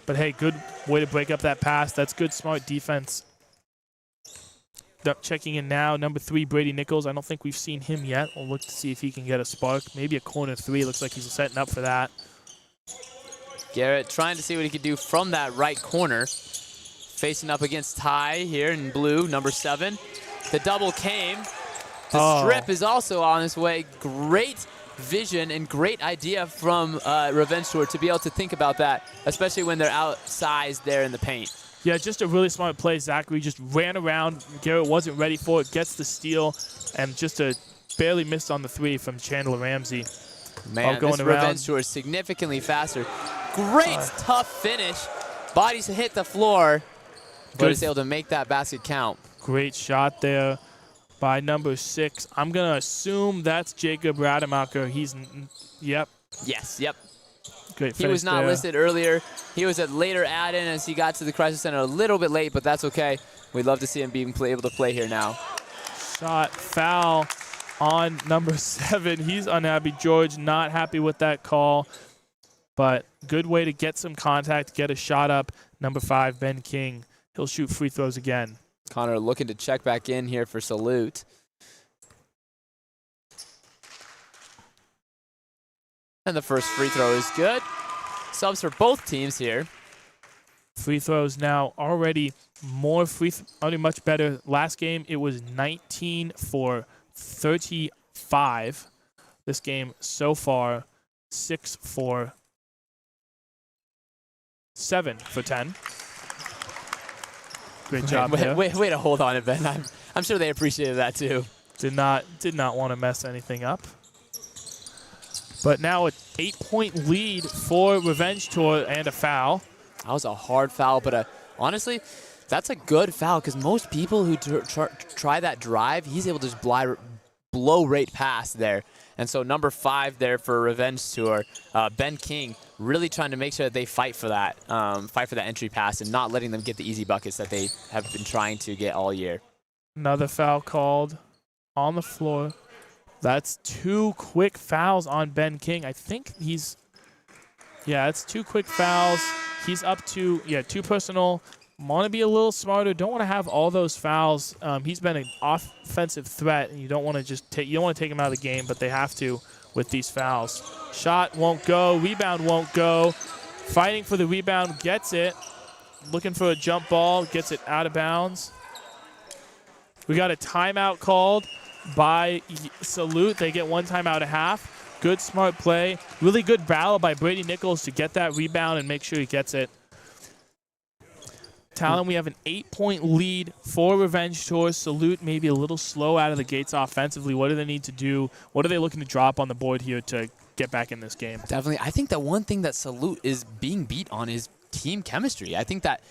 But hey, good way to break up that pass. That's good, smart defense. Checking in now, number 3, Brady Nichols. I don't think we've seen him yet. We'll look to see if he can get a spark. Maybe a corner 3. Looks like he's setting up for that. Garrett trying to see what he can do from that right corner. Facing up against Ty here in blue, number 7. The double came. The strip is also on his way. Great vision and great idea from Revenge Tour to be able to think about that, especially when they're outsized there in the paint. Yeah, just a really smart play. Zachary just ran around. Garrett wasn't ready for it. Gets the steal, and just barely missed on the 3 from Chandler Ramsey. Man, this Revenge Tour is significantly faster. great tough finish. Bodies hit the floor, but is able to make that basket count. Great shot there by number 6. I'm going to assume that's Jacob Rademacher. Yep. Yes, yep. Great finish He was not there. listed earlier. He was a later add-in as he got to the Crisler Center a little bit late, but that's okay. We'd love to see him being able to play here now. Shot foul on number 7. He's unhappy. George not happy with that call, but good way to get some contact, get a shot up. Number 5, Ben King. He'll shoot free throws again. Connor looking to check back in here for Salute. And the first free throw is good. Subs for both teams here. Free throws now already already much better. Last game it was 19 for 35. This game so far 6 for 7 for 10. Great job there. Way to hold on it, Ben. I'm sure they appreciated that too. Did not want to mess anything up. But now an 8-point lead for Revenge Tour and a foul. That was a hard foul, but honestly, that's a good foul because most people who try that drive, he's able to just blow right past there. And so number 5 there for Revenge Tour, Ben King, really trying to make sure that they fight for that entry pass and not letting them get the easy buckets that they have been trying to get all year. Another foul called on the floor. That's 2 quick fouls on Ben King. I think it's 2 quick fouls. He's up to, 2 personal. Want to be a little smarter. Don't want to have all those fouls. He's been an offensive threat, and you don't want to take him out of the game, but they have to with these fouls. Shot won't go. Rebound won't go. Fighting for the rebound, gets it. Looking for a jump ball, gets it out of bounds. We got a timeout called by Salute. They get 1 timeout a half. Good, smart play. Really good battle by Brady Nichols to get that rebound and make sure he gets it. Talon, we have an 8-point lead for Revenge Tour. Salute maybe a little slow out of the gates offensively. What do they need to do? What are they looking to drop on the board here to get back in this game? Definitely. I think that one thing that Salute is being beat on is team chemistry. I think that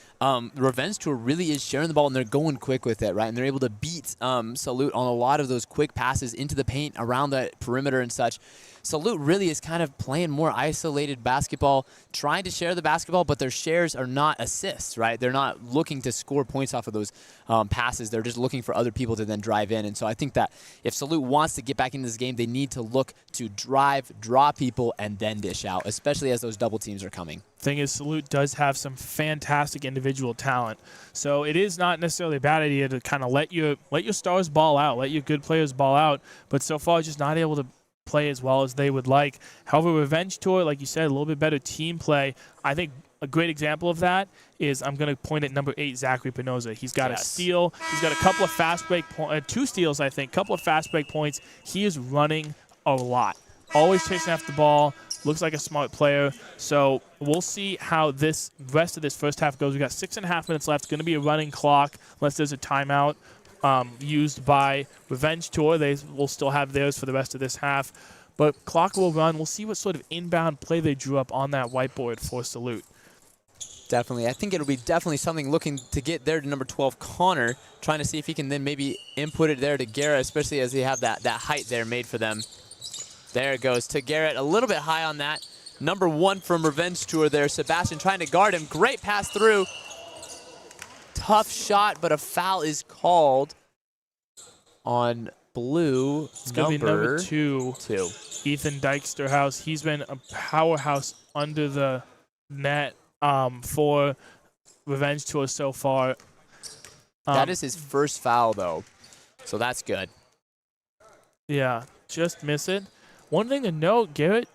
Revenge Tour really is sharing the ball, and they're going quick with it, right? And they're able to beat Salute on a lot of those quick passes into the paint, around the perimeter and such. Salute really is kind of playing more isolated basketball, trying to share the basketball, but their shares are not assists, right? They're not looking to score points off of those passes. They're just looking for other people to then drive in. And so I think that if Salute wants to get back into this game, they need to look to drive, draw people, and then dish out, especially as those double teams are coming. Thing is, Salute does have some fantastic individual talent. So it is not necessarily a bad idea to kind of let your stars ball out, let your good players ball out, but so far just not able to play as well as they would like. However, Revenge Tour, like you said, a little bit better team play. I think a great example of that is I'm going to point at number 8, Zachary Pinoza. He's got a steal. He's got a couple of fast break 2 steals, I think, couple of fast break points. He is running a lot. Always chasing after the ball. Looks like a smart player. So we'll see how this rest of this first half goes. We got 6.5 minutes left. It's going to be a running clock unless there's a timeout used by Revenge Tour. They will still have theirs for the rest of this half. But clock will run. We'll see what sort of inbound play they drew up on that whiteboard for Salute. Definitely. I think it'll be definitely something looking to get there to number 12, Connor, trying to see if he can then maybe input it there to Garrett, especially as they have that height there made for them. There it goes to Garrett, a little bit high on that. Number 1 from Revenge Tour there. Sebastian trying to guard him. Great pass through. Tough shot, but a foul is called on blue. It's going to be number 2. Ethan Dyksterhouse. He's been a powerhouse under the net for Revenge Tour so far. That is his first foul, though, so that's good. Yeah, just miss it. One thing to note, Garrett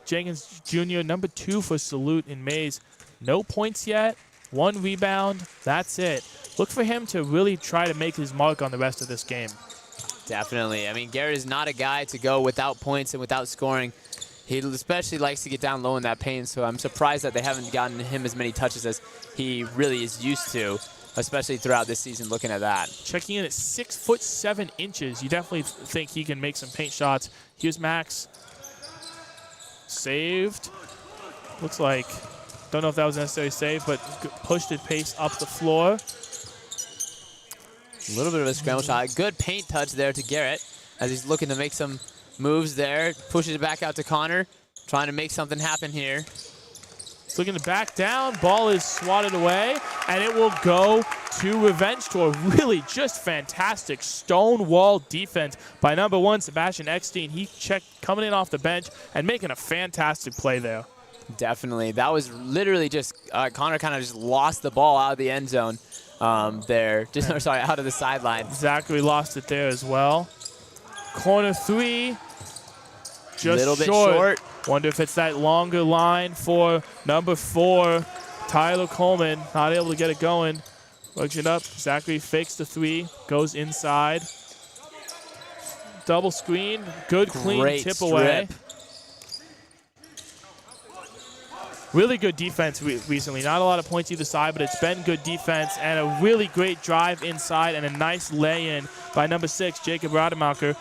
Jenkins Jr., number 2 for Salute in Mays. No points yet, 1 rebound, that's it. Look for him to really try to make his mark on the rest of this game. Definitely. I mean, Garrett is not a guy to go without points and without scoring. He especially likes to get down low in that paint, so I'm surprised that they haven't gotten him as many touches as he really is used to, especially throughout this season, looking at that. Checking in at 6'7". You definitely think he can make some paint shots. Here's Max. Saved. Looks like, don't know if that was a necessary save, but pushed his pace up the floor. A little bit of a scramble shot. Good paint touch there to Garrett as he's looking to make some moves there. Pushes it back out to Connor, trying to make something happen here. He's looking to back down. Ball is swatted away, and it will go to Revenge Tour. Really just fantastic stonewall defense by number 1, Sebastian Eckstein. He checked coming in off the bench and making a fantastic play there. Definitely. That was literally just Connor kind of just lost the ball out of the end zone there. Sorry, out of the sideline. Zachary lost it there as well. Corner 3, just little bit short. Wonder if it's that longer line for number 4, Tyler Coleman. Not able to get it going. Works it up. Zachary fakes the 3, goes inside. Double screen. Good, clean Great tip strip. away. Really good defense recently. Not a lot of points either side, but it's been good defense and a really great drive inside and a nice lay-in by number 6, Jacob Rademacher.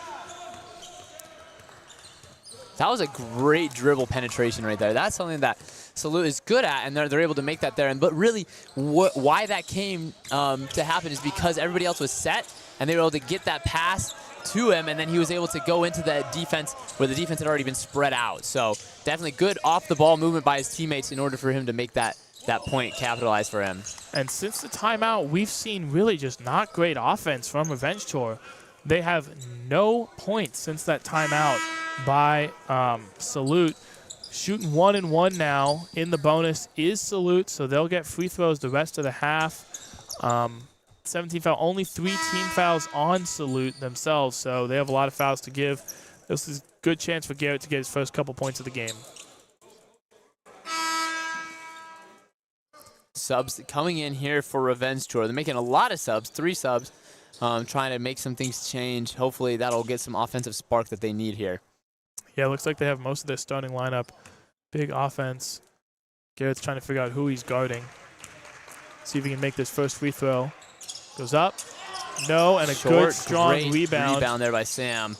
That was a great dribble penetration right there. That's something that Salute is good at, and they're able to make that there. But really, why that came to happen is because everybody else was set, and they were able to get that pass to him, and then he was able to go into that defense where the defense had already been spread out. So definitely good off-the-ball movement by his teammates in order for him to make that point capitalize for him. And since the timeout, we've seen really just not great offense from Revenge Tour. They have no points since that timeout by Salute. Shooting 1 and 1 now in the bonus is Salute, so they'll get free throws the rest of the half. 17 foul, only 3 team fouls on Salute themselves, so they have a lot of fouls to give. This is a good chance for Garrett to get his first couple points of the game. Subs coming in here for Revenge Tour. They're making a lot of subs, 3 subs, trying to make some things change. Hopefully that'll get some offensive spark that they need here. Yeah, it looks like they have most of their starting lineup. Big offense. Garrett's trying to figure out who he's guarding. See if he can make this first free throw. Goes up. No, and a good, strong rebound. Rebound there by Sam.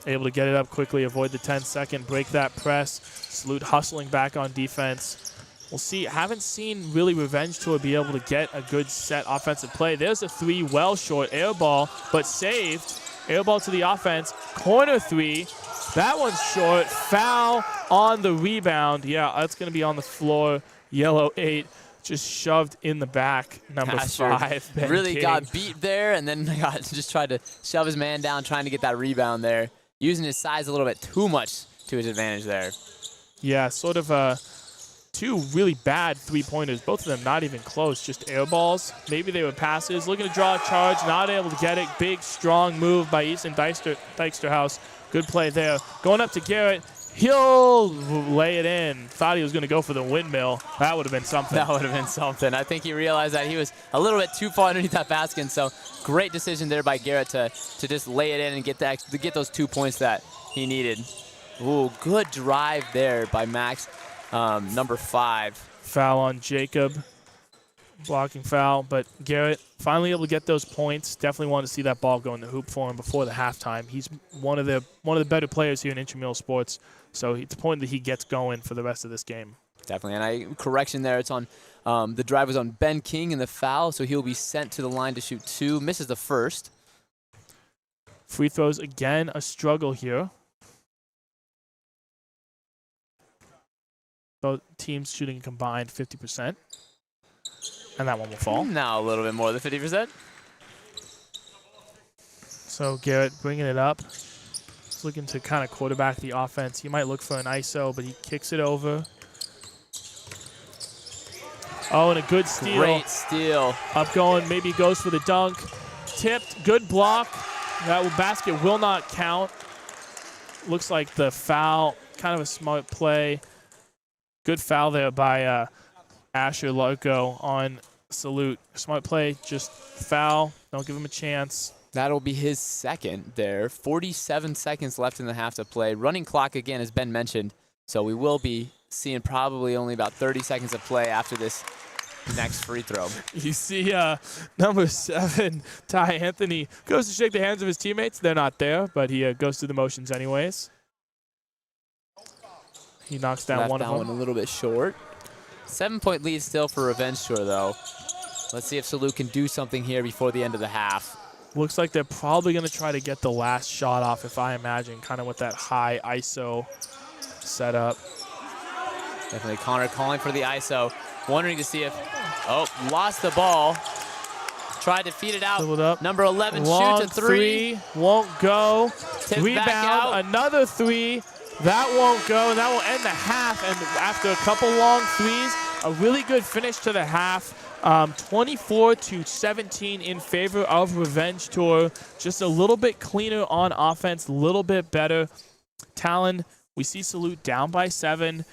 Able to get it up quickly, avoid the 10-second, break that press. Salute hustling back on defense. We'll see. Haven't seen really Revenge Tour be able to get a good set offensive play. There's a 3, well short. Air ball, but saved. Air ball to the offense. Corner 3. That one's short. Foul on the rebound. Yeah, that's going to be on the floor. Yellow 8. Just shoved in the back. Number 5. Ben really King. got beat there, and then just tried to shove his man down, trying to get that rebound there. Using his size a little bit too much to his advantage there. Yeah, sort of 2 really bad 3-pointers. Both of them not even close, just air balls. Maybe they were passes. Looking to draw a charge, not able to get it. Big, strong move by Easton Dijksterhouse. Good play there. Going up to Garrett. He'll lay it in. Thought he was going to go for the windmill. That would have been something. That would have been something. I think he realized that he was a little bit too far underneath that basket, and so great decision there by Garrett to just lay it in and get those 2 points that he needed. Ooh, good drive there by Max, number 5. Foul on Jacob. Blocking foul, but Garrett finally able to get those points. Definitely wanted to see that ball go in the hoop for him before the halftime. He's one of the better players here in intramural sports, so it's important that he gets going for the rest of this game. Definitely, and correction there. It's on the drive was on Ben King in the foul, so he'll be sent to the line to shoot 2. Misses the first. Free throws again, a struggle here. Both teams shooting combined 50%. And that one will fall. Now a little bit more than 50%. So Garrett bringing it up. He's looking to kind of quarterback the offense. He might look for an ISO, but he kicks it over. Oh, and a good steal. Great steal. Up going, maybe goes for the dunk. Tipped, good block. That basket will not count. Looks like the foul, kind of a smart play. Good foul there by Asher Larko on Salute. Smart play, just foul. Don't give him a chance. That'll be his second there. 47 seconds left in the half to play. Running clock again, as Ben mentioned. So we will be seeing probably only about 30 seconds of play after this next free throw. You see number 7, Ty Anthony, goes to shake the hands of his teammates. They're not there, but he goes through the motions anyways. He knocks down Left one that of one them. a little bit short. 7-point lead still for Revenge Tour, though. Let's see if Salute can do something here before the end of the half. Looks like they're probably going to try to get the last shot off, if I imagine, kind of with that high ISO setup. Definitely Connor calling for the ISO, wondering to see if, oh, lost the ball. Tried to feed it out. Dribbled up. Number 11 Long shoots a three. won't go. Tipped Rebound, back out. another three. That won't go, and that will end the half. And after a couple long threes, a really good finish to the half. 24-17 in favor of Revenge Tour. Just a little bit cleaner on offense, a little bit better. Talon, we see Salute down by 7.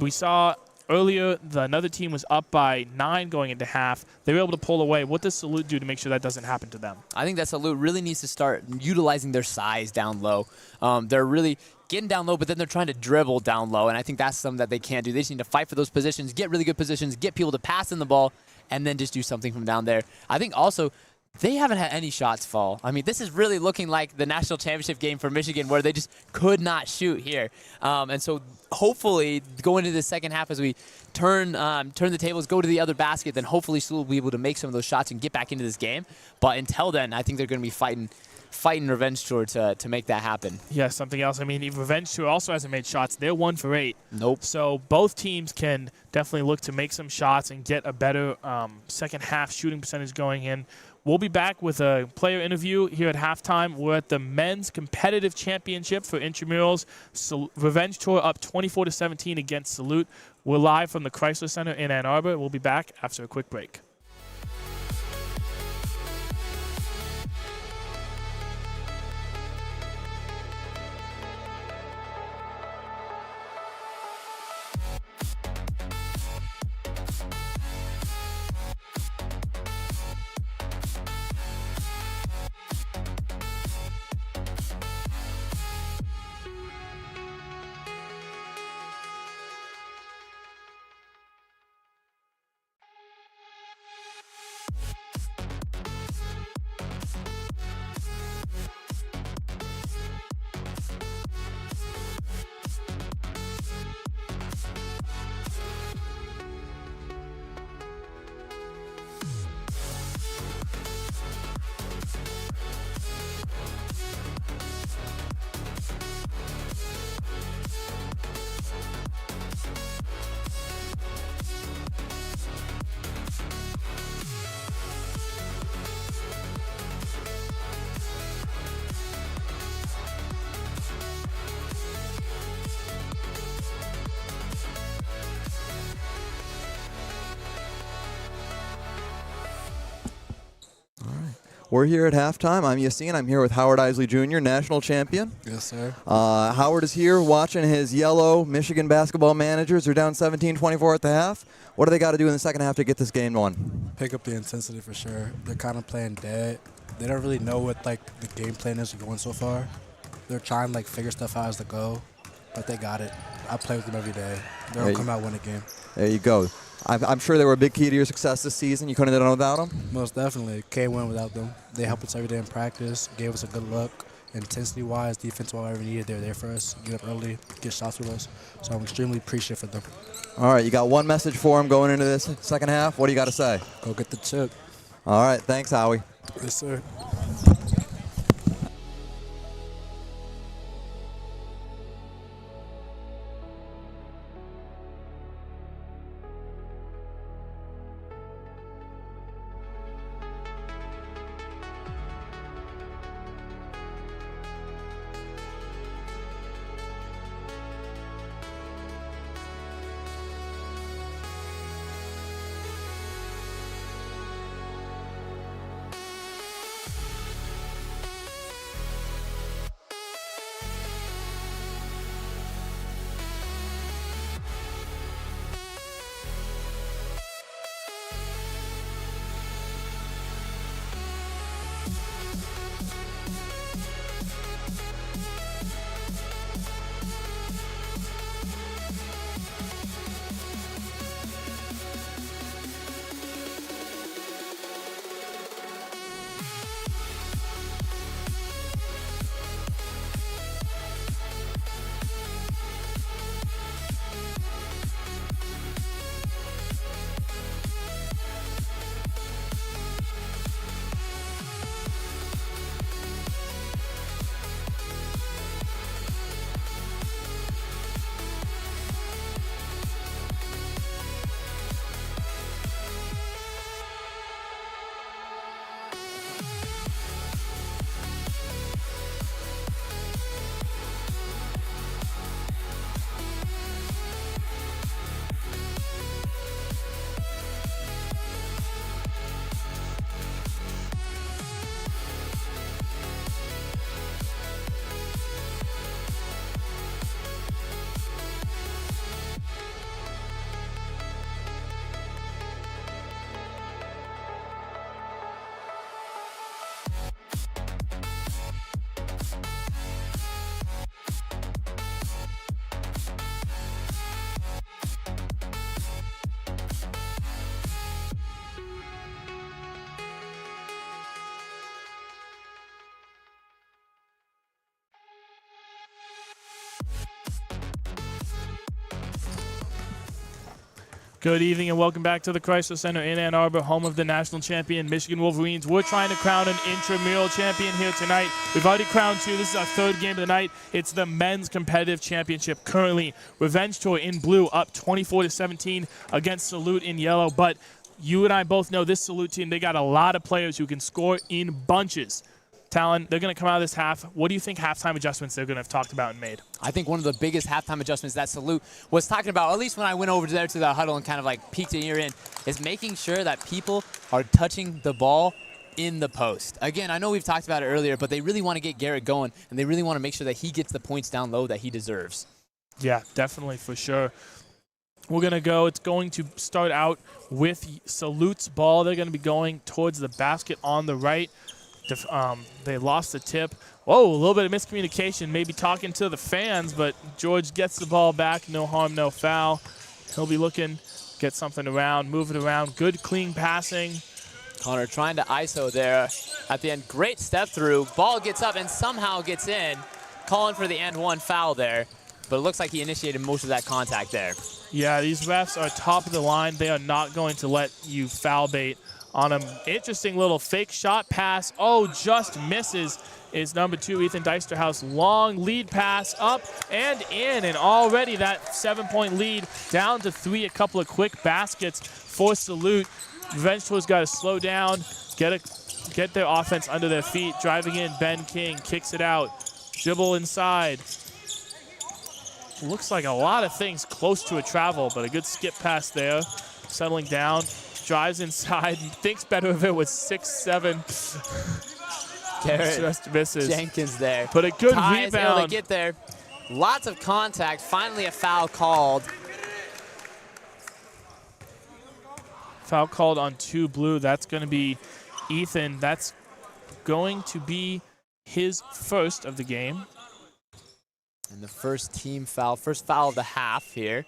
We saw earlier another team was up by 9 going into half. They were able to pull away. What does Salute do to make sure that doesn't happen to them? I think that Salute really needs to start utilizing their size down low. They're really getting down low, but then they're trying to dribble down low, and I think that's something that they can't do. They just need to fight for those positions, get really good positions, get people to pass in the ball, and then just do something from down there. I think also they haven't had any shots fall. I mean, this is really looking like the national championship game for Michigan where they just could not shoot here. And so hopefully going into the second half as we turn the tables, go to the other basket, then hopefully Sewell will be able to make some of those shots and get back into this game. But until then, I think they're going to be fighting Revenge Tour to make that happen. Yeah, something else. I mean, Revenge Tour also hasn't made shots. They're 1 for 8. Nope. So both teams can definitely look to make some shots and get a better second half shooting percentage going in. We'll be back with a player interview here at halftime. We're at the men's competitive championship for intramurals. Revenge Tour up 24-17 against Salute. We're live from the Crisler Center in Ann Arbor. We'll be back after a quick break. We're here at halftime. I'm Yassine. I'm here with Howard Isley Jr., national champion. Yes, sir. Howard is here watching his yellow Michigan basketball managers. They're down 17-24 at the half. What do they got to do in the second half to get this game won? Pick up the intensity for sure. They're kind of playing dead. They don't really know what the game plan is going so far. They're trying to figure stuff out as they go, but they got it. I play with them every day. They'll come out win a game. There you go. I'm sure they were a big key to your success this season. You couldn't have done it without them? Most definitely. Can't win without them. They help us every day in practice, gave us a good look. Intensity-wise, defense-wise, whatever we needed, they're there for us. Get up early, get shots with us. So I'm extremely appreciative for them. All right, you got one message for them going into this second half. What do you got to say? Go get the chip. All right, thanks, Howie. Yes, sir. Good evening and welcome back to the Crisler Center in Ann Arbor, home of the national champion Michigan Wolverines. We're trying to crown an intramural champion here tonight. We've already crowned 2. This is our 3rd game of the night. It's the men's competitive championship. Currently, Revenge Tour in blue up 24-17 against Salute in yellow. But you and I both know this Salute team, they got a lot of players who can score in bunches. Talon, they're going to come out of this half. What do you think halftime adjustments they're going to have talked about and made? I think one of the biggest halftime adjustments that Salute was talking about, at least when I went over there to the huddle and kind of like peeked an ear in, is making sure that people are touching the ball in the post. Again, I know we've talked about it earlier, but they really want to get Garrett going, and they really want to make sure that he gets the points down low that he deserves. Yeah, definitely, for sure. We're going to go. It's going to start out with Salute's ball. They're going to be going towards the basket on the right. They lost the tip. Whoa, a little bit of miscommunication, maybe talking to the fans, but George gets the ball back. No harm, no foul. He'll be looking, get something around, move it around. Good, clean passing. Connor trying to ISO there at the end. Great step through. Ball gets up and somehow gets in. Calling for the and one foul there, but it looks like he initiated most of that contact there. Yeah, these refs are top of the line. They are not going to let you foul bait on an interesting little fake shot pass. Oh, just misses is number 2, Ethan Dijsterhouse. Long lead pass up and in, and already that 7-point lead down to 3. A couple of quick baskets for Salute. Revenge Tour's got to slow down, get their offense under their feet. Driving in, Ben King kicks it out. Dribble inside. Looks like a lot of things close to a travel, but a good skip pass there. Settling down. Drives inside, thinks better of it with 6'7". Just misses. Jenkins there. But a good Ty is able to rebound. get there. Lots of contact. Finally a foul called. Foul called on 2 blue. That's going to be Ethan. That's going to be his first of the game. And the first team foul, first foul of the half here.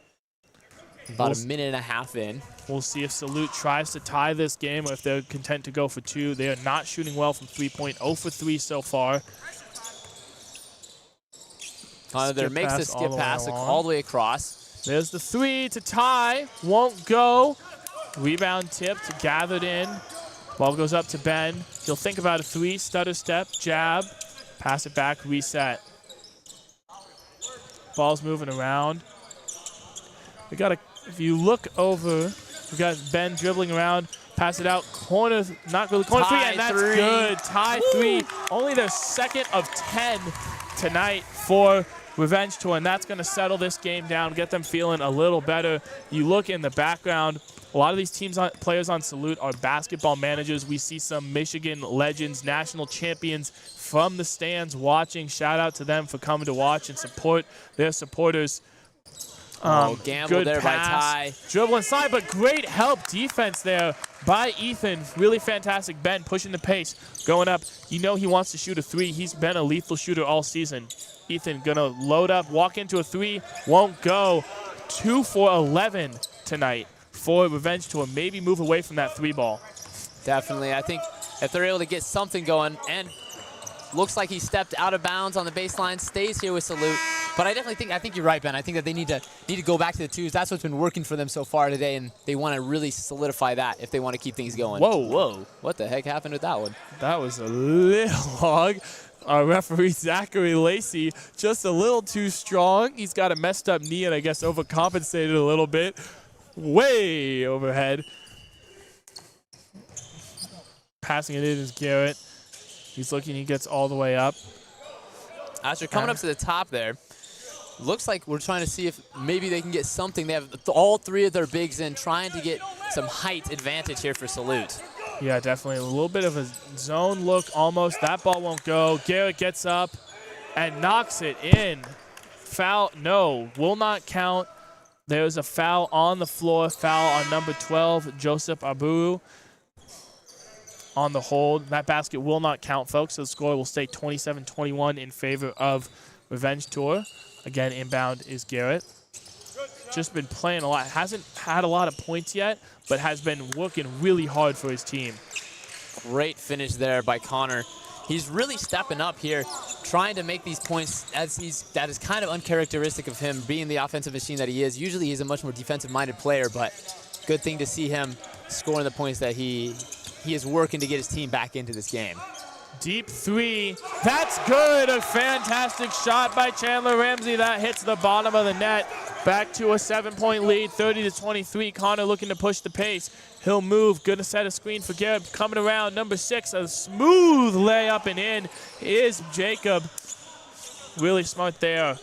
About a minute and a half in. We'll see if Salute tries to tie this game or if they're content to go for 2. They are not shooting well from 3-point. 0 for 3 so far. Connor there makes the skip pass all the way across. There's the 3 to tie. Won't go. Rebound tipped, gathered in. Ball goes up to Ben. He'll think about a 3, stutter step, jab, pass it back, reset. Ball's moving around. We got if you look over, we got Ben dribbling around, pass it out, corner, not really, corner 3, and that's good. Tie 3, only their 2nd of 10 tonight for Revenge Tour, and that's going to settle this game down, get them feeling a little better. You look in the background, a lot of these players on Salute are basketball managers. We see some Michigan legends, national champions from the stands watching. Shout out to them for coming to watch and support their supporters. Gamble there by Ty. Dribble inside, but great help defense there by Ethan. Really fantastic. Ben pushing the pace, going up. You know he wants to shoot a 3. He's been a lethal shooter all season. Ethan gonna load up, walk into a 3, won't go. 2 for 11 tonight for Revenge Tour. Maybe move away from that 3 ball. Definitely. I think if they're able to get something going, and looks like he stepped out of bounds on the baseline, stays here with Salute. But I think you're right, Ben. I think that they need to go back to the 2s. That's what's been working for them so far today, and they want to really solidify that if they want to keep things going. Whoa. What the heck happened with that one? That was a little long. Our referee, Zachary Lacey, just a little too strong. He's got a messed up knee and I guess overcompensated a little bit. Way overhead. Passing it in is Garrett. He's looking, he gets all the way up. As they're coming up to the top there, looks like we're trying to see if maybe they can get something. They have all 3 of their bigs in, trying to get some height advantage here for Salute. Yeah, definitely. A little bit of a zone look almost. That ball won't go. Garrett gets up and knocks it in. Foul, no, will not count. There's a foul on the floor. Foul on number 12, Joseph Aburu. On the hold. That basket will not count, folks. So the score will stay 27-21 in favor of Revenge Tour. Again, inbound is Garrett. Just been playing a lot. Hasn't had a lot of points yet, but has been working really hard for his team. Great finish there by Connor. he's really stepping up here, trying to make these points that is kind of uncharacteristic of him being the offensive machine that he is. Usually he's a much more defensive-minded player, but good thing to see him scoring the points that he is working to get his team back into this game. Deep three. That's good. A fantastic shot by Chandler Ramsey. That hits the bottom of the net. Back to a 7-point lead, 30-23. Connor looking to push the pace. He'll move. Good to set a screen for Garrett. Coming around, number 6, a smooth layup and in is Jacob. Really smart there.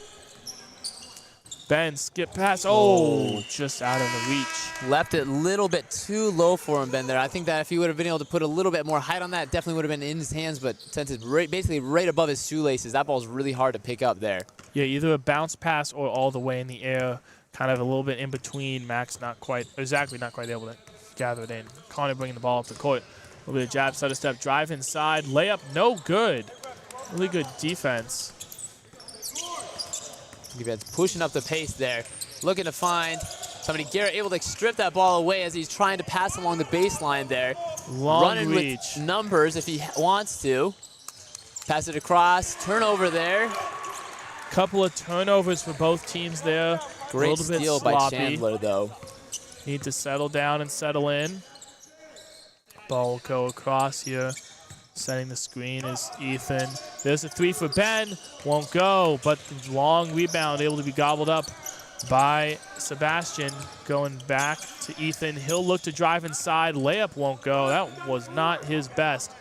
Ben, skip pass. Oh, just out of the reach. Left it a little bit too low for him, Ben, there. I think that if he would have been able to put a little bit more height on that, definitely would have been in his hands, but since it's basically right above his shoelaces, that ball's really hard to pick up there. Yeah, either a bounce pass or all the way in the air, kind of a little bit in between. Max not quite, or Zachary not quite able to gather it in. Connor bringing the ball up the court. A little bit of jab, stutter step, drive inside, layup, no good. Really good defense. Defense pushing up the pace there, looking to find somebody. Garrett able to strip that ball away as he's trying to pass along the baseline there. Long running reach. With numbers if he wants to. Pass it across, turnover there. Couple of turnovers for both teams there. Great a little bit steal sloppy. by Chandler, though. Need to settle down and settle in. Ball will go across here. Setting the screen is Ethan. There's a 3 for Ben. Won't go, but long rebound able to be gobbled up by Sebastian. Going back to Ethan. He'll look to drive inside. Layup won't go. That was not his best.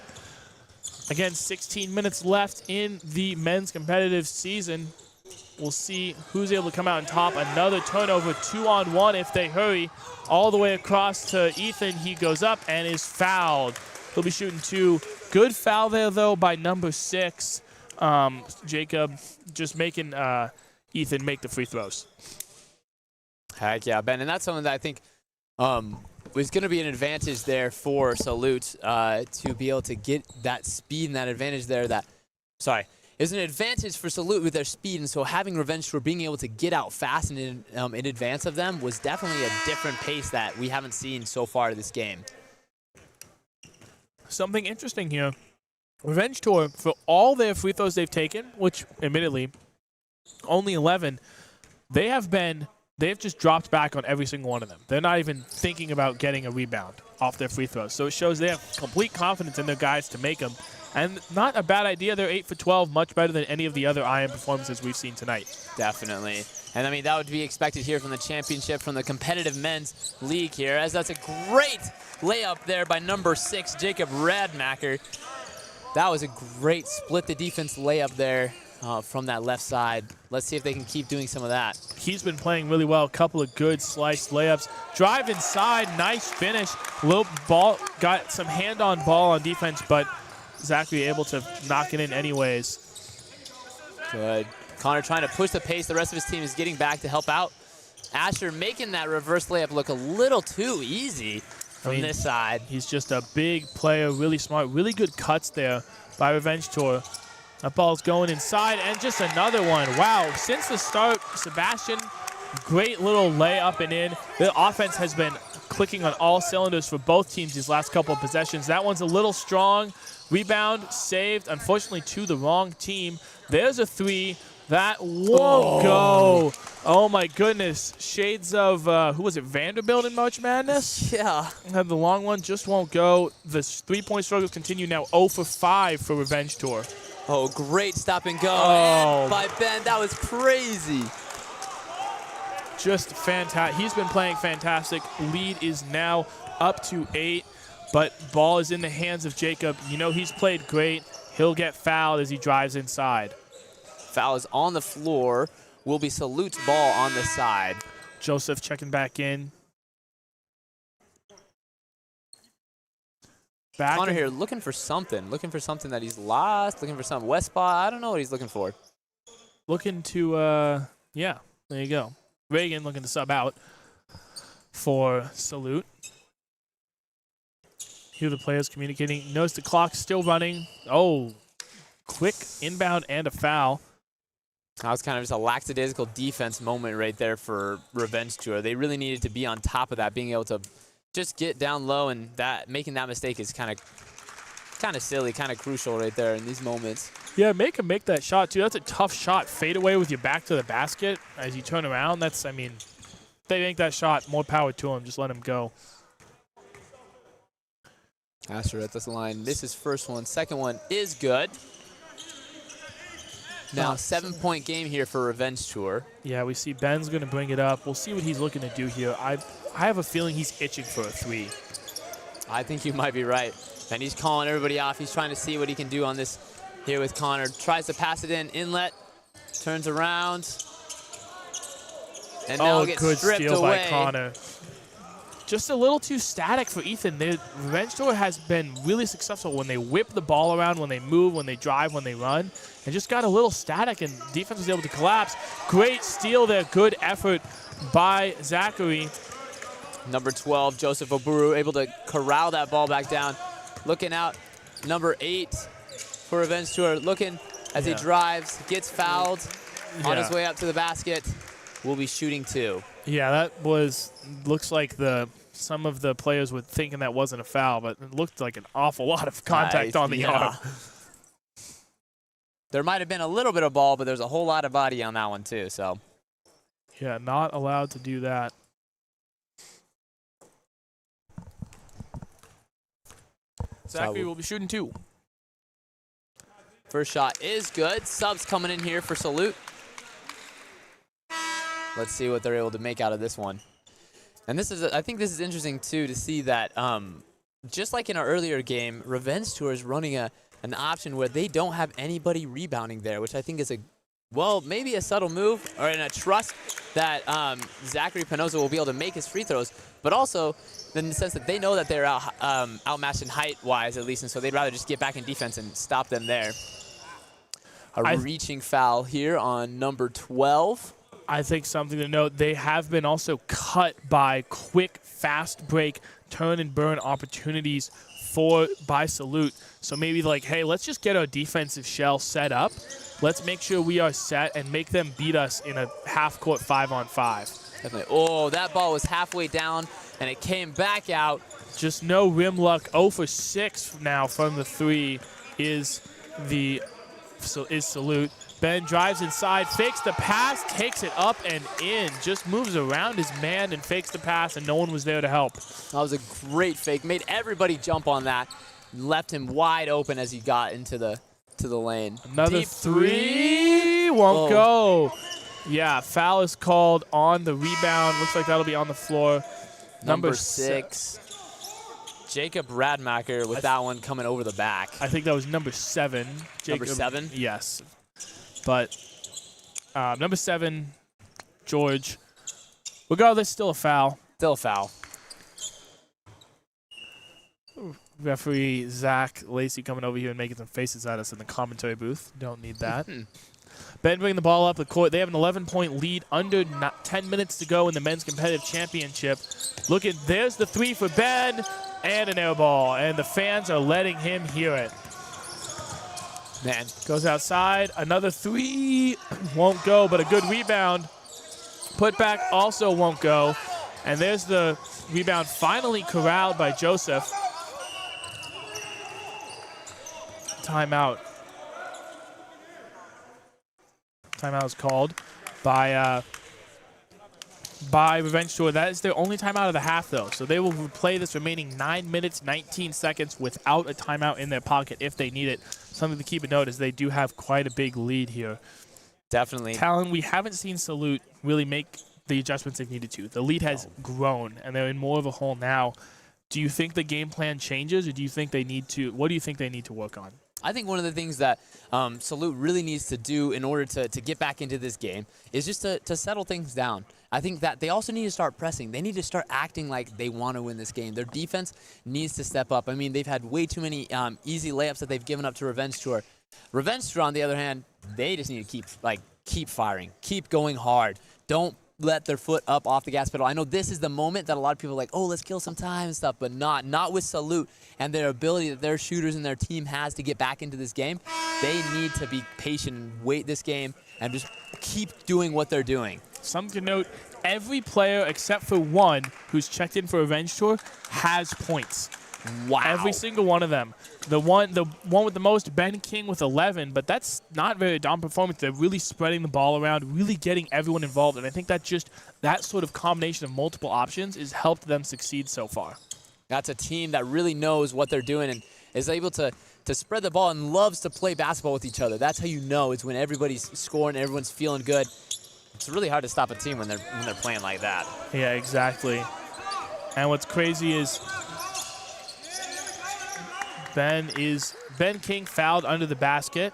Again, 16 minutes left in the men's competitive season. We'll see who's able to come out on top. Another turnover, 2-on-1 if they hurry. All the way across to Ethan. He goes up and is fouled. He'll be shooting 2. Good foul there, though, by number 6. Jacob just making Ethan make the free throws. Heck yeah, Ben. And that's something that I think was going to be an advantage there for Salute to be able to get that speed and that advantage there. Is an advantage for Salute with their speed, and so having Revenge Tour being able to get out fast and in advance of them was definitely a different pace that we haven't seen so far this game. Something interesting here. Revenge Tour, for all their free throws they've taken, which admittedly only 11, they've just dropped back on every single one of them. They're not even thinking about getting a rebound off their free throws. So it shows they have complete confidence in their guys to make them. And not a bad idea. They're 8 for 12, much better than any of the other IM performances we've seen tonight. Definitely. And I mean, that would be expected here from the championship, from the competitive men's league here, as that's a great layup there by number 6, Jacob Radmacher. That was a great split the defense layup there from that left side. Let's see if they can keep doing some of that. He's been playing really well. A couple of good sliced layups. Drive inside, nice finish. Little ball, got some hand-on ball on defense, but Zachary able to knock it in anyways. Good. Connor trying to push the pace. The rest of his team is getting back to help out. Asher making that reverse layup look a little too easy from this side. He's just a big player, really smart, really good cuts there by Revenge Tour. That ball's going inside, and just another one. Wow, since the start, Sebastian, great little layup and in. The offense has been clicking on all cylinders for both teams these last couple of possessions. That one's a little strong. Rebound saved, unfortunately, to the wrong team. There's a 3. That won't go. Oh, my goodness. Shades of, who was it, Vanderbilt in March Madness? Yeah. Had the long one, just won't go. The 3-point struggles continue now. 0 for 5 for Revenge Tour. Oh, great stop and go. Oh. And by Ben, that was crazy. Just fantastic. He's been playing fantastic. Lead is now up to 8, but ball is in the hands of Jacob. You know he's played great. He'll get fouled as he drives inside. Foul is on the floor. Will be Salute's ball on the side. Joseph checking back in. Connor here looking for something that he's lost, looking for some west spot. I don't know what he's looking for. Looking to, yeah, there you go. Reagan looking to sub out for Salute. Here the players communicating. Notice the clock's still running. Oh, quick inbound and a foul. That was kind of just a lackadaisical defense moment right there for Revenge Tour. They really needed to be on top of that, being able to just get down low, and that making that mistake is kind of kind of silly, kind of crucial right there in these moments. Yeah, make him make that shot, too. That's a tough shot. Fade away with your back to the basket as you turn around. That's, I mean, if they make that shot, more power to him. Just let him go. Asher at this line. This is first one. Second one is good. Now, 7-point game here for Revenge Tour. Yeah, we see Ben's going to bring it up. We'll see what he's looking to do here. I have a feeling he's itching for a 3. I think you might be right. And he's calling everybody off. He's trying to see what he can do on this here with Connor. Tries to pass it in, inlet, turns around. And now gets good stripped steal away. by Connor. Just a little too static for Ethan. The Revenge Tour has been really successful when they whip the ball around, when they move, when they drive, when they run. And just got a little static, and defense was able to collapse. Great steal there. Good effort by Zachary. Number 12, Joseph Oburu, able to corral that ball back down. Looking out, number 8 for Revenge Tour. Looking as he drives, gets fouled on his way up to the basket. Will be shooting 2. Yeah, that was, looks like some of the players were thinking that wasn't a foul, but it looked like an awful lot of contact on the arm. There might have been a little bit of ball, but there's a whole lot of body on that one too, so. Yeah, not allowed to do that. Zachary will be shooting 2. First shot is good. Subs coming in here for Salute. Let's see what they're able to make out of this one. And this is, I think this is interesting too to see that just like in our earlier game, Revenge Tour is running an option where they don't have anybody rebounding there, which I think is maybe a subtle move or in a trust that Zachary Penoza will be able to make his free throws, but also in the sense that they know that they're outmatched in height-wise at least, and so they'd rather just get back in defense and stop them there. A reaching foul here on number 12. I think something to note, they have been also cut by quick, fast break, turn and burn opportunities by Salute. So maybe like, hey, let's just get our defensive shell set up. Let's make sure we are set and make them beat us in a half-court 5-on-5. Definitely. Oh, that ball was halfway down, and it came back out. Just no rim luck. 0 for 6 now from the 3 is Salute. Ben drives inside, fakes the pass, takes it up and in. Just moves around his man and fakes the pass, and no one was there to help. That was a great fake. Made everybody jump on that. Left him wide open as he got into the lane. Another 3 won't go. Yeah, foul is called on the rebound. Looks like that'll be on the floor. Number 6. Jacob Radmacher with that one coming over the back. I think that was number 7. Number 7? Yes. But number 7, George. Regardless, still a foul. Still a foul. Referee Zach Lacey coming over here and making some faces at us in the commentary booth. Don't need that. Ben bringing the ball up the court. They have an 11-point lead under 10 minutes to go in the men's competitive championship. There's the 3 for Ben and an air ball, and the fans are letting him hear it. Man. Goes outside. Another 3 won't go, but a good rebound. Put back also won't go. And there's the rebound finally corralled by Joseph. Timeout. Timeout is called by Revenge Tour. That is their only timeout of the half, though. So they will play this remaining 9 minutes, 19 seconds without a timeout in their pocket if they need it. Something to keep a note is they do have quite a big lead here. Definitely. Talon, we haven't seen Salute really make the adjustments they've needed to. The lead has grown, and they're in more of a hole now. Do you think the game plan changes, or do you think they need to? What do you think they need to work on? I think one of the things that Salute really needs to do in order to get back into this game is just to settle things down. I think that they also need to start pressing. They need to start acting like they want to win this game. Their defense needs to step up. I mean, they've had way too many easy layups that they've given up to Revenge Tour. Revenge Tour, on the other hand, they just need to keep firing, keep going hard. Don't let their foot up off the gas pedal. I know this is the moment that a lot of people are like, oh, let's kill some time and stuff, but not with Salute and their ability that their shooters and their team has to get back into this game. They need to be patient and wait this game and just keep doing what they're doing. Something to note, every player except for one who's checked in for Revenge Tour has points. Wow. Every single one of them. The one with the most, Ben King with 11, but that's not very dominant performance. They're really spreading the ball around, really getting everyone involved, and I think that sort of combination of multiple options has helped them succeed so far. That's a team that really knows what they're doing and is able to spread the ball and loves to play basketball with each other. That's how you know it's when everybody's scoring, everyone's feeling good. It's really hard to stop a team when they're playing like that. Yeah, exactly. And what's crazy is Ben King fouled under the basket.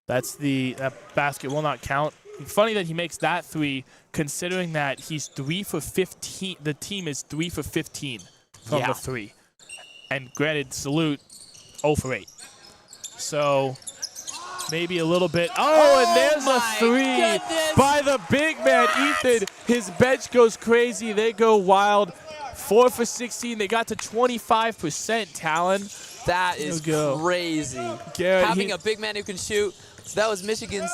That basket will not count. Funny that he makes that three, considering that he's 3 for 15. The team is 3 for 15 from the three. And granted, Salute 0 for 8. So maybe a little bit. Oh, and there's a three by the big man, Ethan. His bench goes crazy. They go wild. 4 for 16. They got to 25%, Talon. That is crazy. Garrett, having a big man who can shoot. So that was Michigan's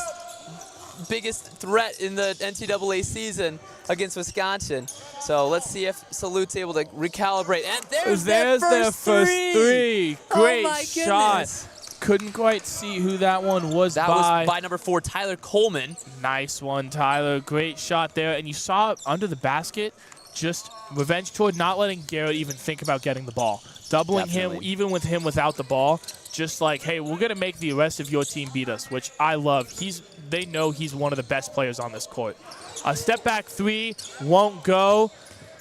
biggest threat in the NCAA season against Wisconsin. So let's see if Salute's able to recalibrate. And there's their first three. Great oh my shot. Goodness. Couldn't quite see who that one was that by. was by number 4, Tyler Coleman. Nice one, Tyler. Great shot there. And you saw under the basket, just revenge toward not letting Garrett even think about getting the ball. Doubling him, even with him without the ball. Just like, hey, we're going to make the rest of your team beat us, which I love. They know he's one of the best players on this court. A step back three, won't go.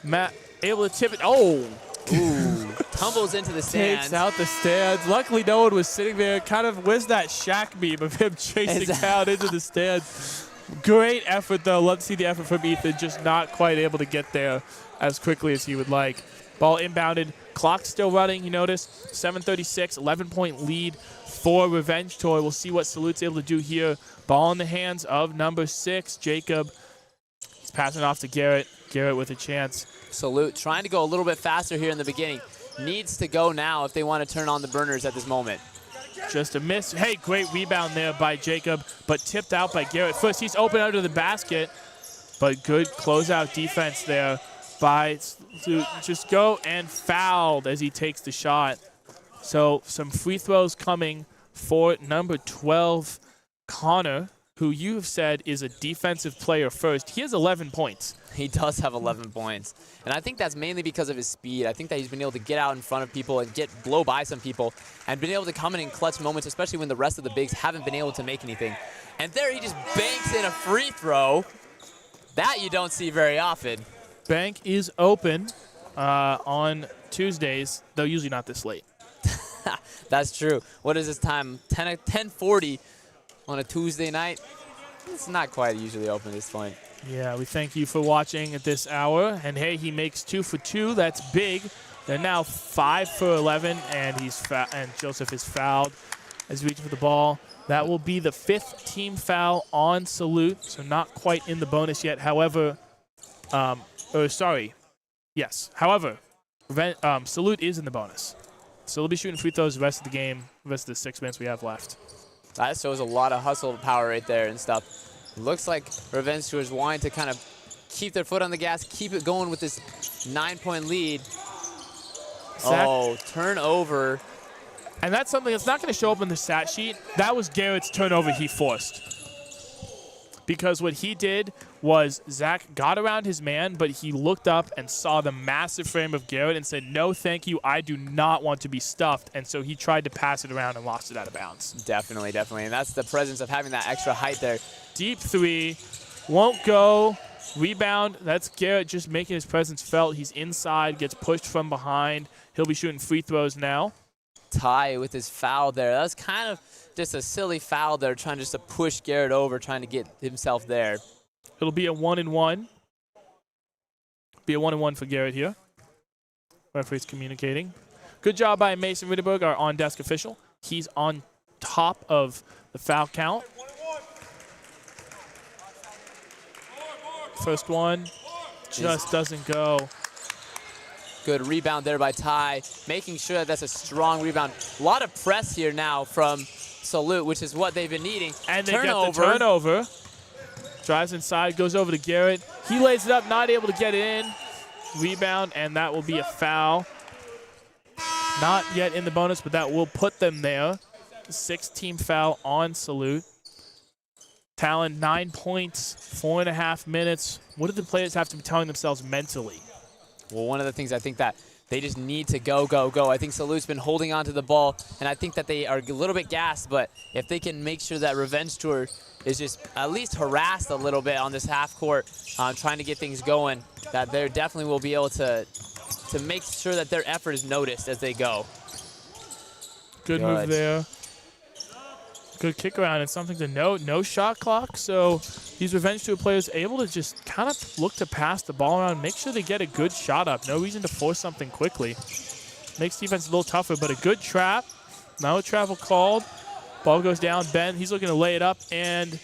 Matt able to tip it. Oh. Ooh. Tumbles into the stands. Takes out the stands. Luckily, no one was sitting there. Kind of, where's that Shaq meme of him chasing down into the stands? Great effort, though. Love to see the effort from Ethan. Just not quite able to get there as quickly as he would like. Ball inbounded. Clock still running, you notice. 7:36, 11-point lead for Revenge Tour. We'll see what Salute's able to do here. Ball in the hands of number 6, Jacob. He's passing off to Garrett. Garrett with a chance. Salute trying to go a little bit faster here in the beginning. Needs to go now if they want to turn on the burners at this moment. Just a miss. Hey, great rebound there by Jacob, but tipped out by Garrett. First, he's open under the basket, but good closeout defense there by just go and fouled as he takes the shot. So some free throws coming for number 12, Connor, who you have said is a defensive player first. He has 11 points. He does have 11 points. And I think that's mainly because of his speed. I think that he's been able to get out in front of people and blow by some people and been able to come in clutch moments, especially when the rest of the bigs haven't been able to make anything. And there he just banks in a free throw. That you don't see very often. Bank is open on Tuesdays, though usually not this late. That's true. What is this time? 10:40 on a Tuesday night? It's not quite usually open at this point. Yeah, we thank you for watching at this hour. And hey, he makes 2 for 2. That's big. They're now 5 for 11, and and Joseph is fouled as he reaches for the ball. That will be the 5th team foul on Salute, so not quite in the bonus yet. However, yes. However, Salute is in the bonus. So they'll be shooting free throws the rest of the game, the rest of the 6 minutes we have left. That shows a lot of hustle power right there and stuff. Looks like Revenge Tour is wanting to kind of keep their foot on the gas, keep it going with this 9-point lead. Oh, turnover. And that's something that's not going to show up in the stat sheet. That was Garrett's turnover he forced. Because what he did was Zach got around his man, but he looked up and saw the massive frame of Garrett and said, no, thank you, I do not want to be stuffed. And so he tried to pass it around and lost it out of bounds. Definitely, definitely. And that's the presence of having that extra height there. Deep three, won't go. Rebound, that's Garrett just making his presence felt. He's inside, gets pushed from behind. He'll be shooting free throws now. Ty with his foul there. That was kind of just a silly foul there, trying just to push Garrett over, trying to get himself there. It'll be a 1-and-1. Be a 1-and-1 for Garrett here. Referee's communicating. Good job by Mason Ritterberg, our on-desk official. He's on top of the foul count. First one just doesn't go. Good rebound there by Ty, making sure that that's a strong rebound. A lot of press here now from Salute, which is what they've been needing. And they get the turnover. Drives inside, goes over to Garrett. He lays it up, not able to get it in. Rebound, and that will be a foul. Not yet in the bonus, but that will put them there. 6-team foul on Salute. Talon, 9 points, 4.5 minutes. What do the players have to be telling themselves mentally? Well, one of the things I think that they just need to go, go, go. I think Salute's been holding on to the ball, and I think that they are a little bit gassed, but if they can make sure that Revenge Tour is just at least harassed a little bit on this half court, trying to get things going, that they definitely will be able to make sure that their effort is noticed as they go. Good move there. Good kick around, and something to note, no shot clock, so these Revenge Tour players able to just kind of look to pass the ball around, make sure they get a good shot up. No reason to force something quickly. Makes defense a little tougher, but a good trap. Now a travel called. Ball goes down. Ben, he's looking to lay it up and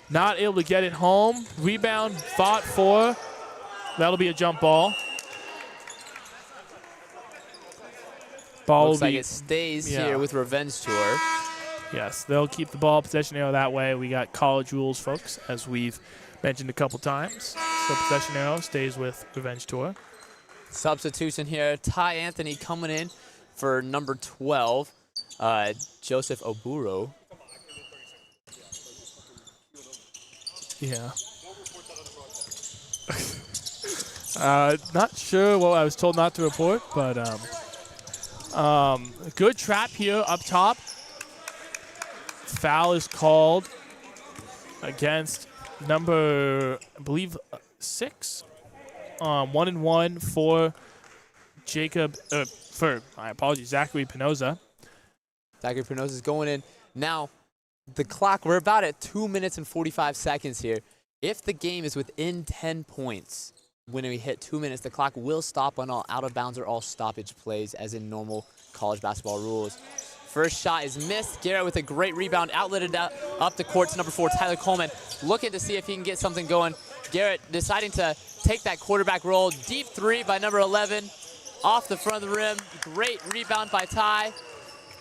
not able to get it home. Rebound fought for. That'll be a jump ball. Ball Looks like it stays here with Revenge Tour. Yes, they'll keep the ball possession arrow that way. We got college rules, folks, as we've mentioned a couple times. So possession arrow stays with Revenge Tour. Substitution here. Ty Anthony coming in for number 12, Joseph Oburo. Yeah. Not sure what I was told not to report, but good trap here up top. Foul is called against number, I believe, 6. 1-and-1 for Jacob, my apologies, Zachary Pinoza. Zachary Pinoza is going in. Now, the clock, we're about at 2 minutes and 45 seconds here. If the game is within 10 points, when we hit 2 minutes, the clock will stop on all out-of-bounds or all stoppage plays, as in normal college basketball rules. First shot is missed. Garrett with a great rebound, outletted up the court to number 4, Tyler Coleman, looking to see if he can get something going. Garrett deciding to take that quarterback roll. Deep 3 by number 11, off the front of the rim. Great rebound by Ty.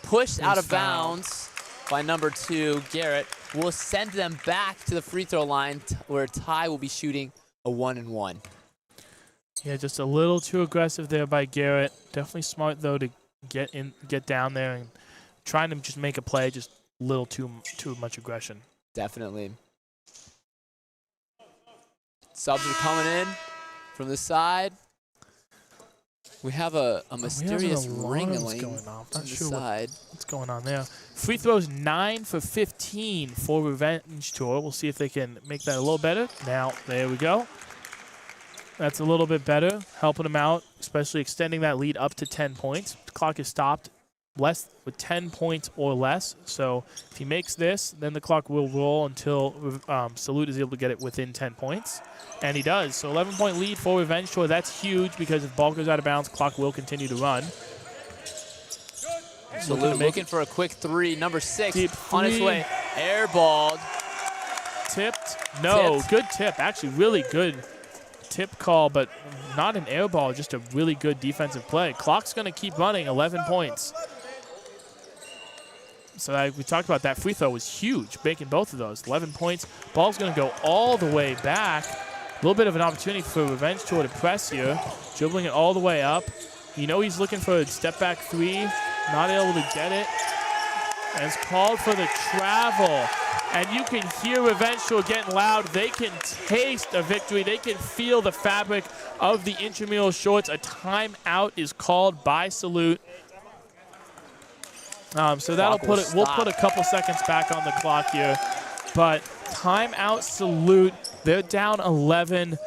Pushed out of bounds by number 2, Garrett. Will send them back to the free throw line where Ty will be shooting a 1-and-1. Yeah, just a little too aggressive there by Garrett. Definitely smart, though, to get down there and trying to just make a play, just a little too much aggression. Definitely. Subs are coming in from the side. We have a mysterious ring-a-ling going on. on the side. What's going on there? Free throws 9 for 15 for Revenge Tour. We'll see if they can make that a little better. Now, there we go. That's a little bit better, helping them out, especially extending that lead up to 10 points. The clock is stopped with 10 points or less. So if he makes this, then the clock will roll until Salute is able to get it within 10 points. And he does. So 11-point lead for Revenge Tour. That's huge because if ball goes out of bounds, clock will continue to run. Salute looking for a quick 3. Number 6 on his way. Airballed. Tipped. No, Tipped. Good tip. Actually, really good tip call, but not an air ball, just a really good defensive play. Clock's going to keep running, 11 points. So we talked about that free throw was huge, making both of those. 11 points. Ball's going to go all the way back. A little bit of an opportunity for Revenge Tour to press here. Dribbling it all the way up. You know he's looking for a step-back 3. Not able to get it. And it's called for the travel. And you can hear Revenge Tour getting loud. They can taste a victory. They can feel the fabric of the intramural shorts. A timeout is called by Salute. So that'll put it. We'll put a couple seconds back on the clock here, but timeout Salute. They're down 11.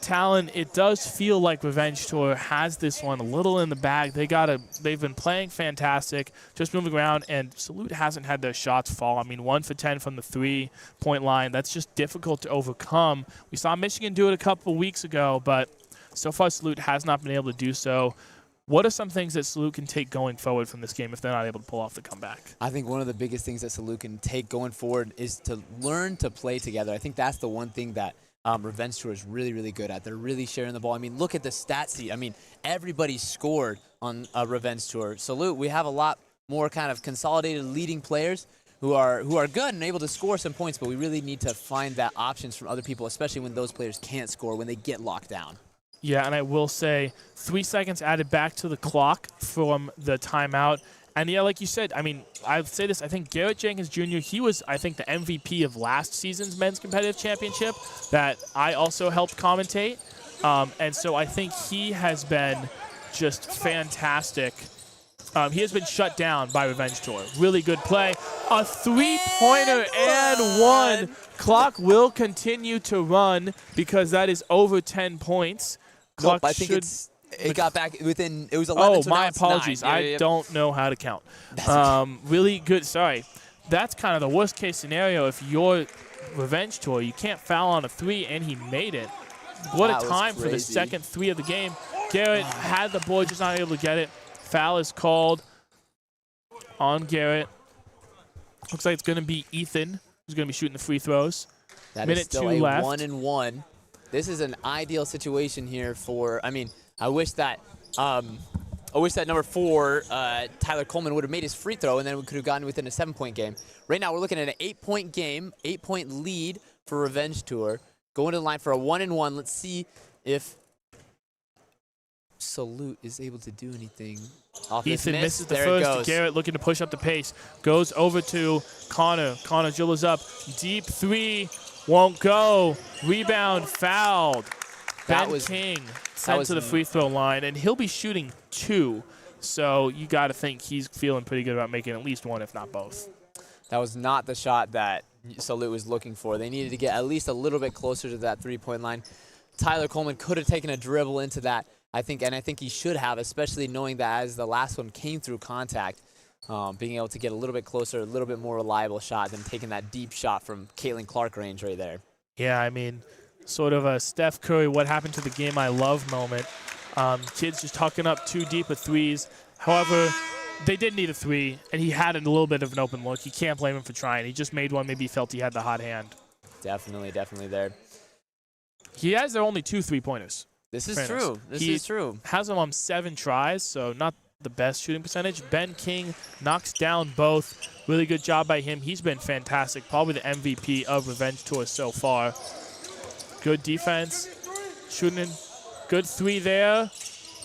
Talon, it does feel like Revenge Tour has this one a little in the bag. They've been playing fantastic, just moving around, and Salute hasn't had their shots fall. I mean, 1 for 10 from the 3-point line. That's just difficult to overcome. We saw Michigan do it a couple weeks ago, but so far Salute has not been able to do so. What are some things that Salute can take going forward from this game if they're not able to pull off the comeback? I think one of the biggest things that Salute can take going forward is to learn to play together. I think that's the one thing that Revenge Tour is really, really good at. They're really sharing the ball. I mean, look at the stat sheet. I mean, everybody scored on Revenge Tour. Salute, we have a lot more kind of consolidated leading players who are good and able to score some points, but we really need to find that options from other people, especially when those players can't score, when they get locked down. Yeah, and I will say 3 seconds added back to the clock from the timeout. And yeah, like you said, I mean, I'd say this, I think Garrett Jenkins Jr., he was, I think, the MVP of last season's men's competitive championship that I also helped commentate. And so I think he has been just fantastic. He has been shut down by Revenge Tour. Really good play. A three-pointer and one. Clock will continue to run because that is over 10 points. Nope, I think it got back within, it was 11, Oh, so my now it's apologies. 9. I don't know how to count. Okay. Really good. Sorry. That's kind of the worst-case scenario if you're Revenge Tour. You can't foul on a three, and he made it. What That a was time for the crazy. second three of the game. Garrett had the board, just not able to get it. Foul is called on Garrett. Looks like it's going to be Ethan who's going to be shooting the free throws. That Minute is still 2 a left. 1-and-1. This is an ideal situation here for, I mean, I wish that number 4, Tyler Coleman, would have made his free throw, and then we could have gotten within a 7-point game. Right now, we're looking at an 8-point game, 8-point lead for Revenge Tour. Going to the line for a 1-and-1. Let's see if Salute is able to do anything. Off this Ethan miss. misses the There it first. goes. Garrett looking to push up the pace. Goes over to Connor. Connor dribbles up. Deep three. Won't go. Rebound fouled. Ben King sent to the free throw line, and he'll be shooting 2. So you got to think he's feeling pretty good about making at least one, if not both. That was not the shot that Salute was looking for. They needed to get at least a little bit closer to that 3-point line. Tyler Coleman could have taken a dribble into that, I think, and I think he should have, especially knowing that as the last one came through contact, being able to get a little bit closer, a little bit more reliable shot than taking that deep shot from Caitlin Clark range right there. Yeah, I mean, sort of a Steph Curry, what happened to the game I love moment. Kids just hucking up too deep of threes. However, they did need a 3, and he had a little bit of an open look. You can't blame him for trying. He just made one. Maybe he felt he had the hot hand. Definitely there. He has their only 2 3-pointers. This is true. This is true. Has them on 7 tries, so not the best shooting percentage. Ben King knocks down both. Really good job by him. He's been fantastic. Probably the MVP of Revenge Tour so far. Good defense. Shooting in. Good 3 there.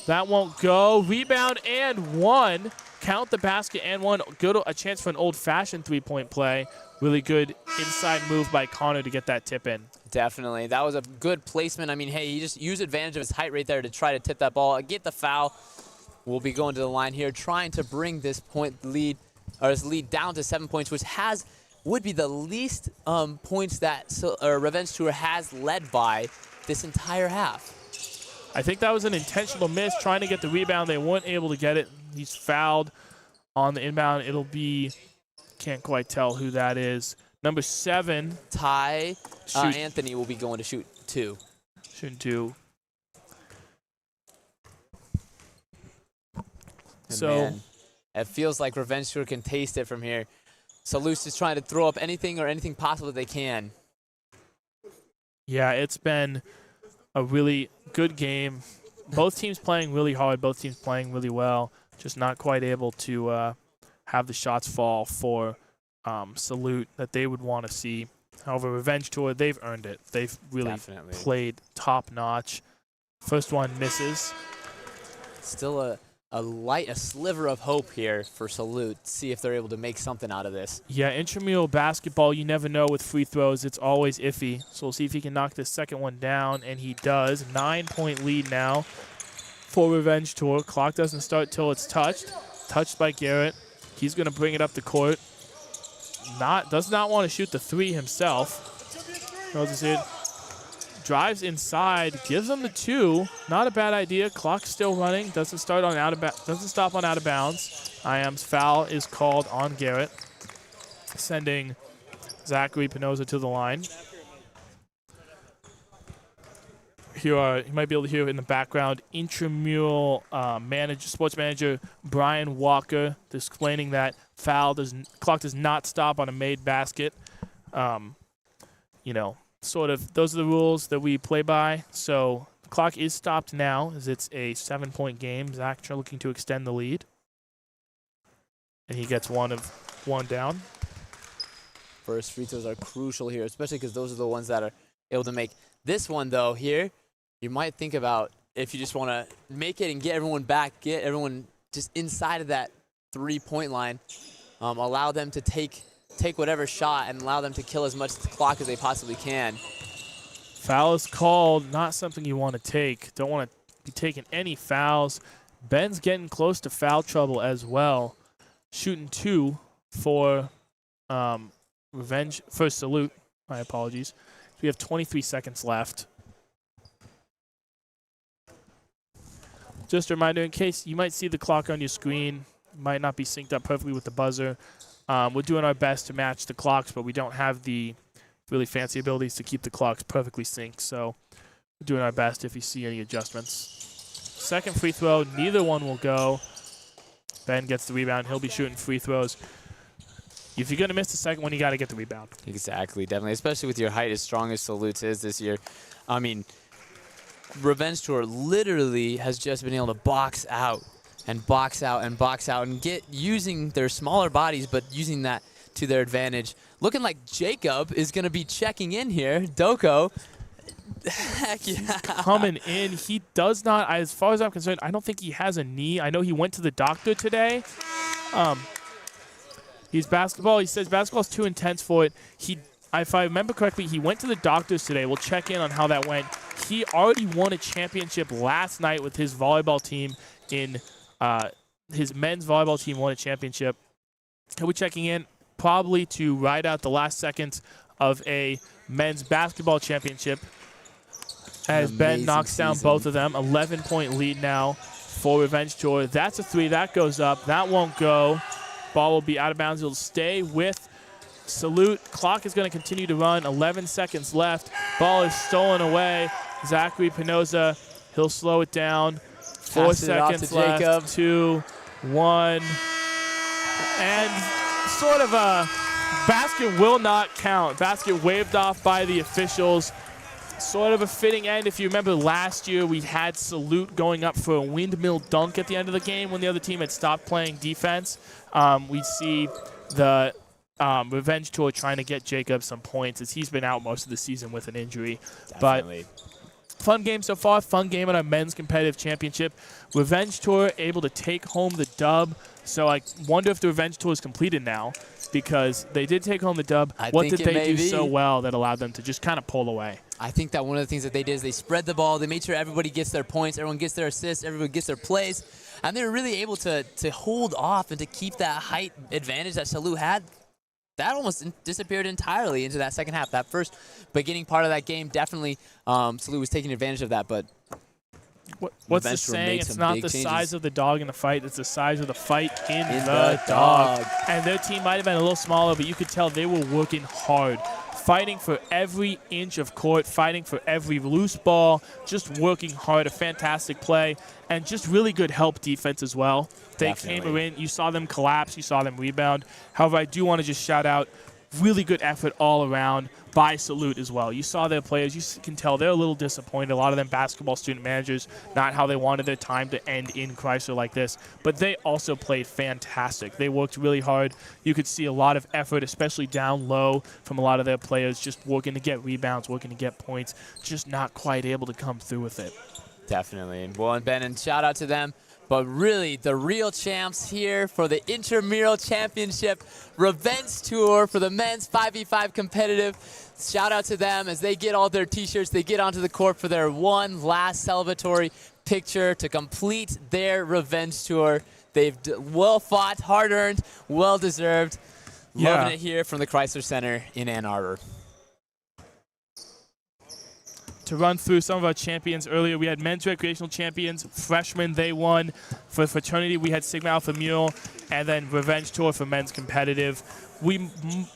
That won't go. Rebound and 1. Count the basket and 1. Good, a chance for an old-fashioned 3-point play. Really good inside move by Connor to get that tip in. Definitely. That was a good placement. I mean, hey, he just used advantage of his height right there to try to tip that ball. Get the foul. We'll be going to the line here, trying to bring this lead down to 7 points, which would be the least points that Revenge Tour has led by this entire half. I think that was an intentional miss, trying to get the rebound. They weren't able to get it. He's fouled on the inbound. It'll be, can't quite tell who that is. Number 7. Ty Anthony will be going to shoot 2. Shooting 2. So man, it feels like Revenge Tour can taste it from here. Salute's just trying to throw up anything possible that they can. yeah, it's been a really good game. Both teams playing really hard. Both teams playing really well. Just not quite able to have the shots fall for Salute that they would want to see. However, Revenge Tour, they've earned it. They've really played top-notch. First one misses. Still a sliver of hope here for Salute. See if they're able to make something out of this. Yeah, intramural basketball, you never know with free throws. It's always iffy. So we'll see if he can knock this second one down, and he does. 9-point lead now for Revenge Tour. Clock doesn't start till it's touched. Touched by Garrett. He's going to bring it up the court. Does not want to shoot the 3 himself. Notice it. Drives inside, gives them the 2. Not a bad idea. Clock's still running. Doesn't stop on out of bounds. IM's foul is called on Garrett, sending Zachary Pinoza to the line. You might be able to hear in the background Intramural sports manager Brian Walker explaining that clock does not stop on a made basket. Sort of, those are the rules that we play by. So the clock is stopped now as it's a 7-point game. Zach looking to extend the lead. And he gets one down. First free throws are crucial here, especially because those are the ones that are able to make. This one, though, here, you might think about if you just want to make it and get everyone back, get everyone just inside of that 3-point line, allow them to take whatever shot and allow them to kill as much clock as they possibly can. Foul is called, not something you want to take. Don't want to be taking any fouls. Ben's getting close to foul trouble as well. Shooting 2 for Salute. My apologies. We have 23 seconds left. Just a reminder, in case you might see the clock on your screen, might not be synced up perfectly with the buzzer. We're doing our best to match the clocks, but we don't have the really fancy abilities to keep the clocks perfectly synced. So we're doing our best if you see any adjustments. Second free throw, neither one will go. Ben gets the rebound. He'll be shooting free throws. If you're going to miss the second one, you got to get the rebound. Exactly, definitely, especially with your height as strong as Salutes is this year. I mean, Revenge Tour literally has just been able to box out and box out and box out and get using their smaller bodies, but using that to their advantage. Looking like Jacob is going to be checking in here. Doko. Heck yeah. Coming in. He does not, as far as I'm concerned, I don't think he has a knee. I know he went to the doctor today. He's basketball. He says basketball's too intense for it. If I remember correctly, he went to the doctors today. We'll check in on how that went. He already won a championship last night with his volleyball team his men's volleyball team won a championship. He'll be checking in probably to ride out the last seconds of a men's basketball championship as Ben knocks down both of them. 11-point lead now for Revenge Tour. That's a 3. That goes up. That won't go. Ball will be out of bounds. It'll stay with Salute. Clock is going to continue to run. 11 seconds left. Ball is stolen away. Zachary Pinoza, he'll slow it down. 4 seconds left. 2, 1. And sort of a basket will not count. Basket waved off by the officials. Sort of a fitting end. If you remember last year, we had Salute going up for a windmill dunk at the end of the game when the other team had stopped playing defense. We see the Revenge Tour trying to get Jacob some points as he's been out most of the season with an injury. Definitely. But fun game so far. Fun game at our men's competitive championship. Revenge Tour able to take home the dub. So I wonder if the Revenge Tour is completed now because they did take home the dub. What did they do so well that allowed them to just kind of pull away? I think that one of the things that they did is they spread the ball. They made sure everybody gets their points, everyone gets their assists, everyone gets their plays. And they were really able to hold off and to keep that height advantage that Salute had. That almost disappeared entirely into that second half. That first beginning part of that game, definitely Salute was taking advantage of that. But what's the saying? It's not the size of the dog in the fight. It's the size of the fight in the dog. And their team might have been a little smaller, but you could tell they were working hard. Fighting for every inch of court, fighting for every loose ball, just working hard. A fantastic play, and just really good help defense as well. They came in. You saw them collapse. You saw them rebound. However, I do want to just shout out really good effort all around by Salute as well. You saw their players. You can tell they're a little disappointed. A lot of them basketball student managers, not how they wanted their time to end in Crisler like this. But they also played fantastic. They worked really hard. You could see a lot of effort, especially down low from a lot of their players, just working to get rebounds, working to get points, just not quite able to come through with it. Definitely. And Ben, and shout out to them. But really, the real champs here for the Intramural Championship Revenge Tour for the men's 5v5 competitive. Shout out to them as they get all their T-shirts. They get onto the court for their one last celebratory picture to complete their Revenge Tour. They've well fought, hard-earned, well-deserved. Loving it here from the Crisler Center in Ann Arbor. To run through some of our champions earlier, we had men's recreational champions, freshmen, they won. For fraternity, we had Sigma Alpha Mu, and then Revenge Tour for men's competitive. We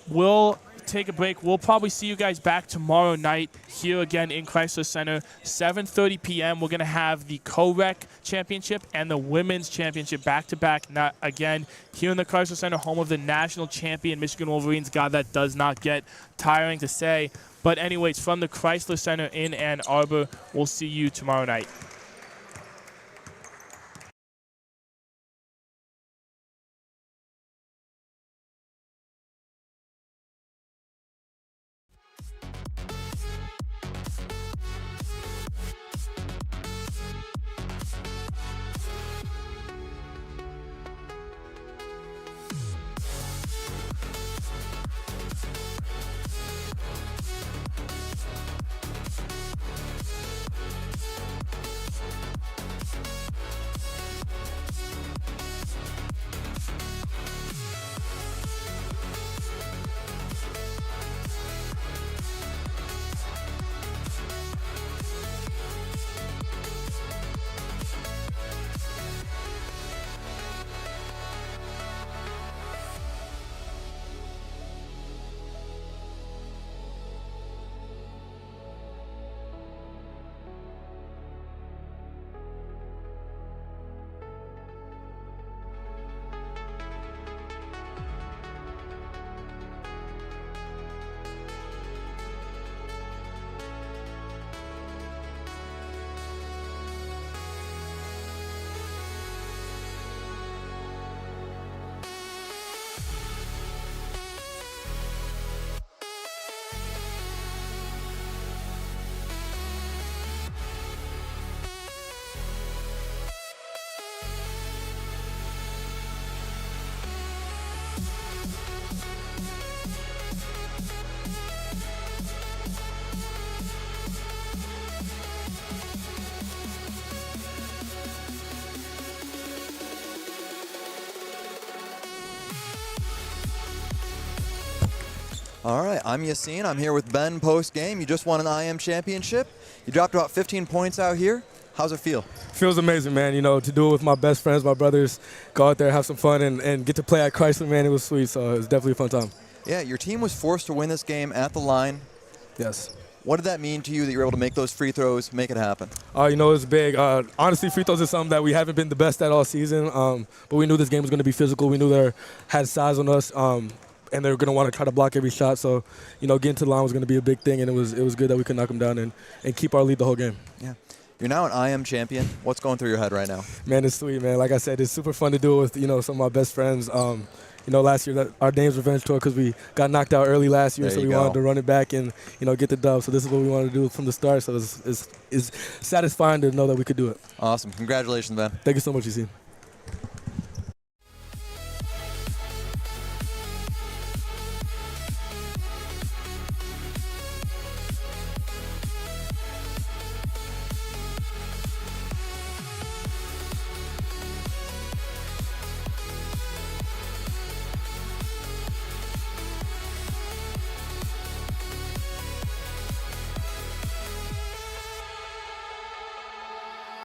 will take a break. We'll probably see you guys back tomorrow night here again in Crisler Center, 7:30 p.m. We're going to have the Co-Rec Championship and the Women's Championship back-to-back. Not again here in the Crisler Center, home of the national champion Michigan Wolverines. God, that does not get tiring to say. But anyways, from the Crisler Center in Ann Arbor, we'll see you tomorrow night. All right, I'm Yassine. I'm here with Ben post-game. You just won an IM championship. You dropped about 15 points out here. How's it feel? Feels amazing, man. You know, to do it with my best friends, my brothers, go out there, have some fun, and get to play at Crisler, man, it was sweet. So it was definitely a fun time. Yeah, your team was forced to win this game at the line. Yes. What did that mean to you that you were able to make those free throws, make it happen? You know, it was big. Honestly, free throws is something that we haven't been the best at all season, but we knew this game was going to be physical. We knew they had size on us, and they were going to want to try to block every shot. So, you know, getting to the line was going to be a big thing, and it was good that we could knock them down and keep our lead the whole game. Yeah. You're now an IM champion. What's going through your head right now? Man, it's sweet, man. Like I said, it's super fun to do it with, you know, some of my best friends. You know, last year, our Dames Revenge Tour, because we got knocked out early last year, so we wanted to run it back and, you know, get the dub. So this is what we wanted to do from the start. So it's satisfying to know that we could do it. Awesome. Congratulations, man. Thank you so much, Yassine.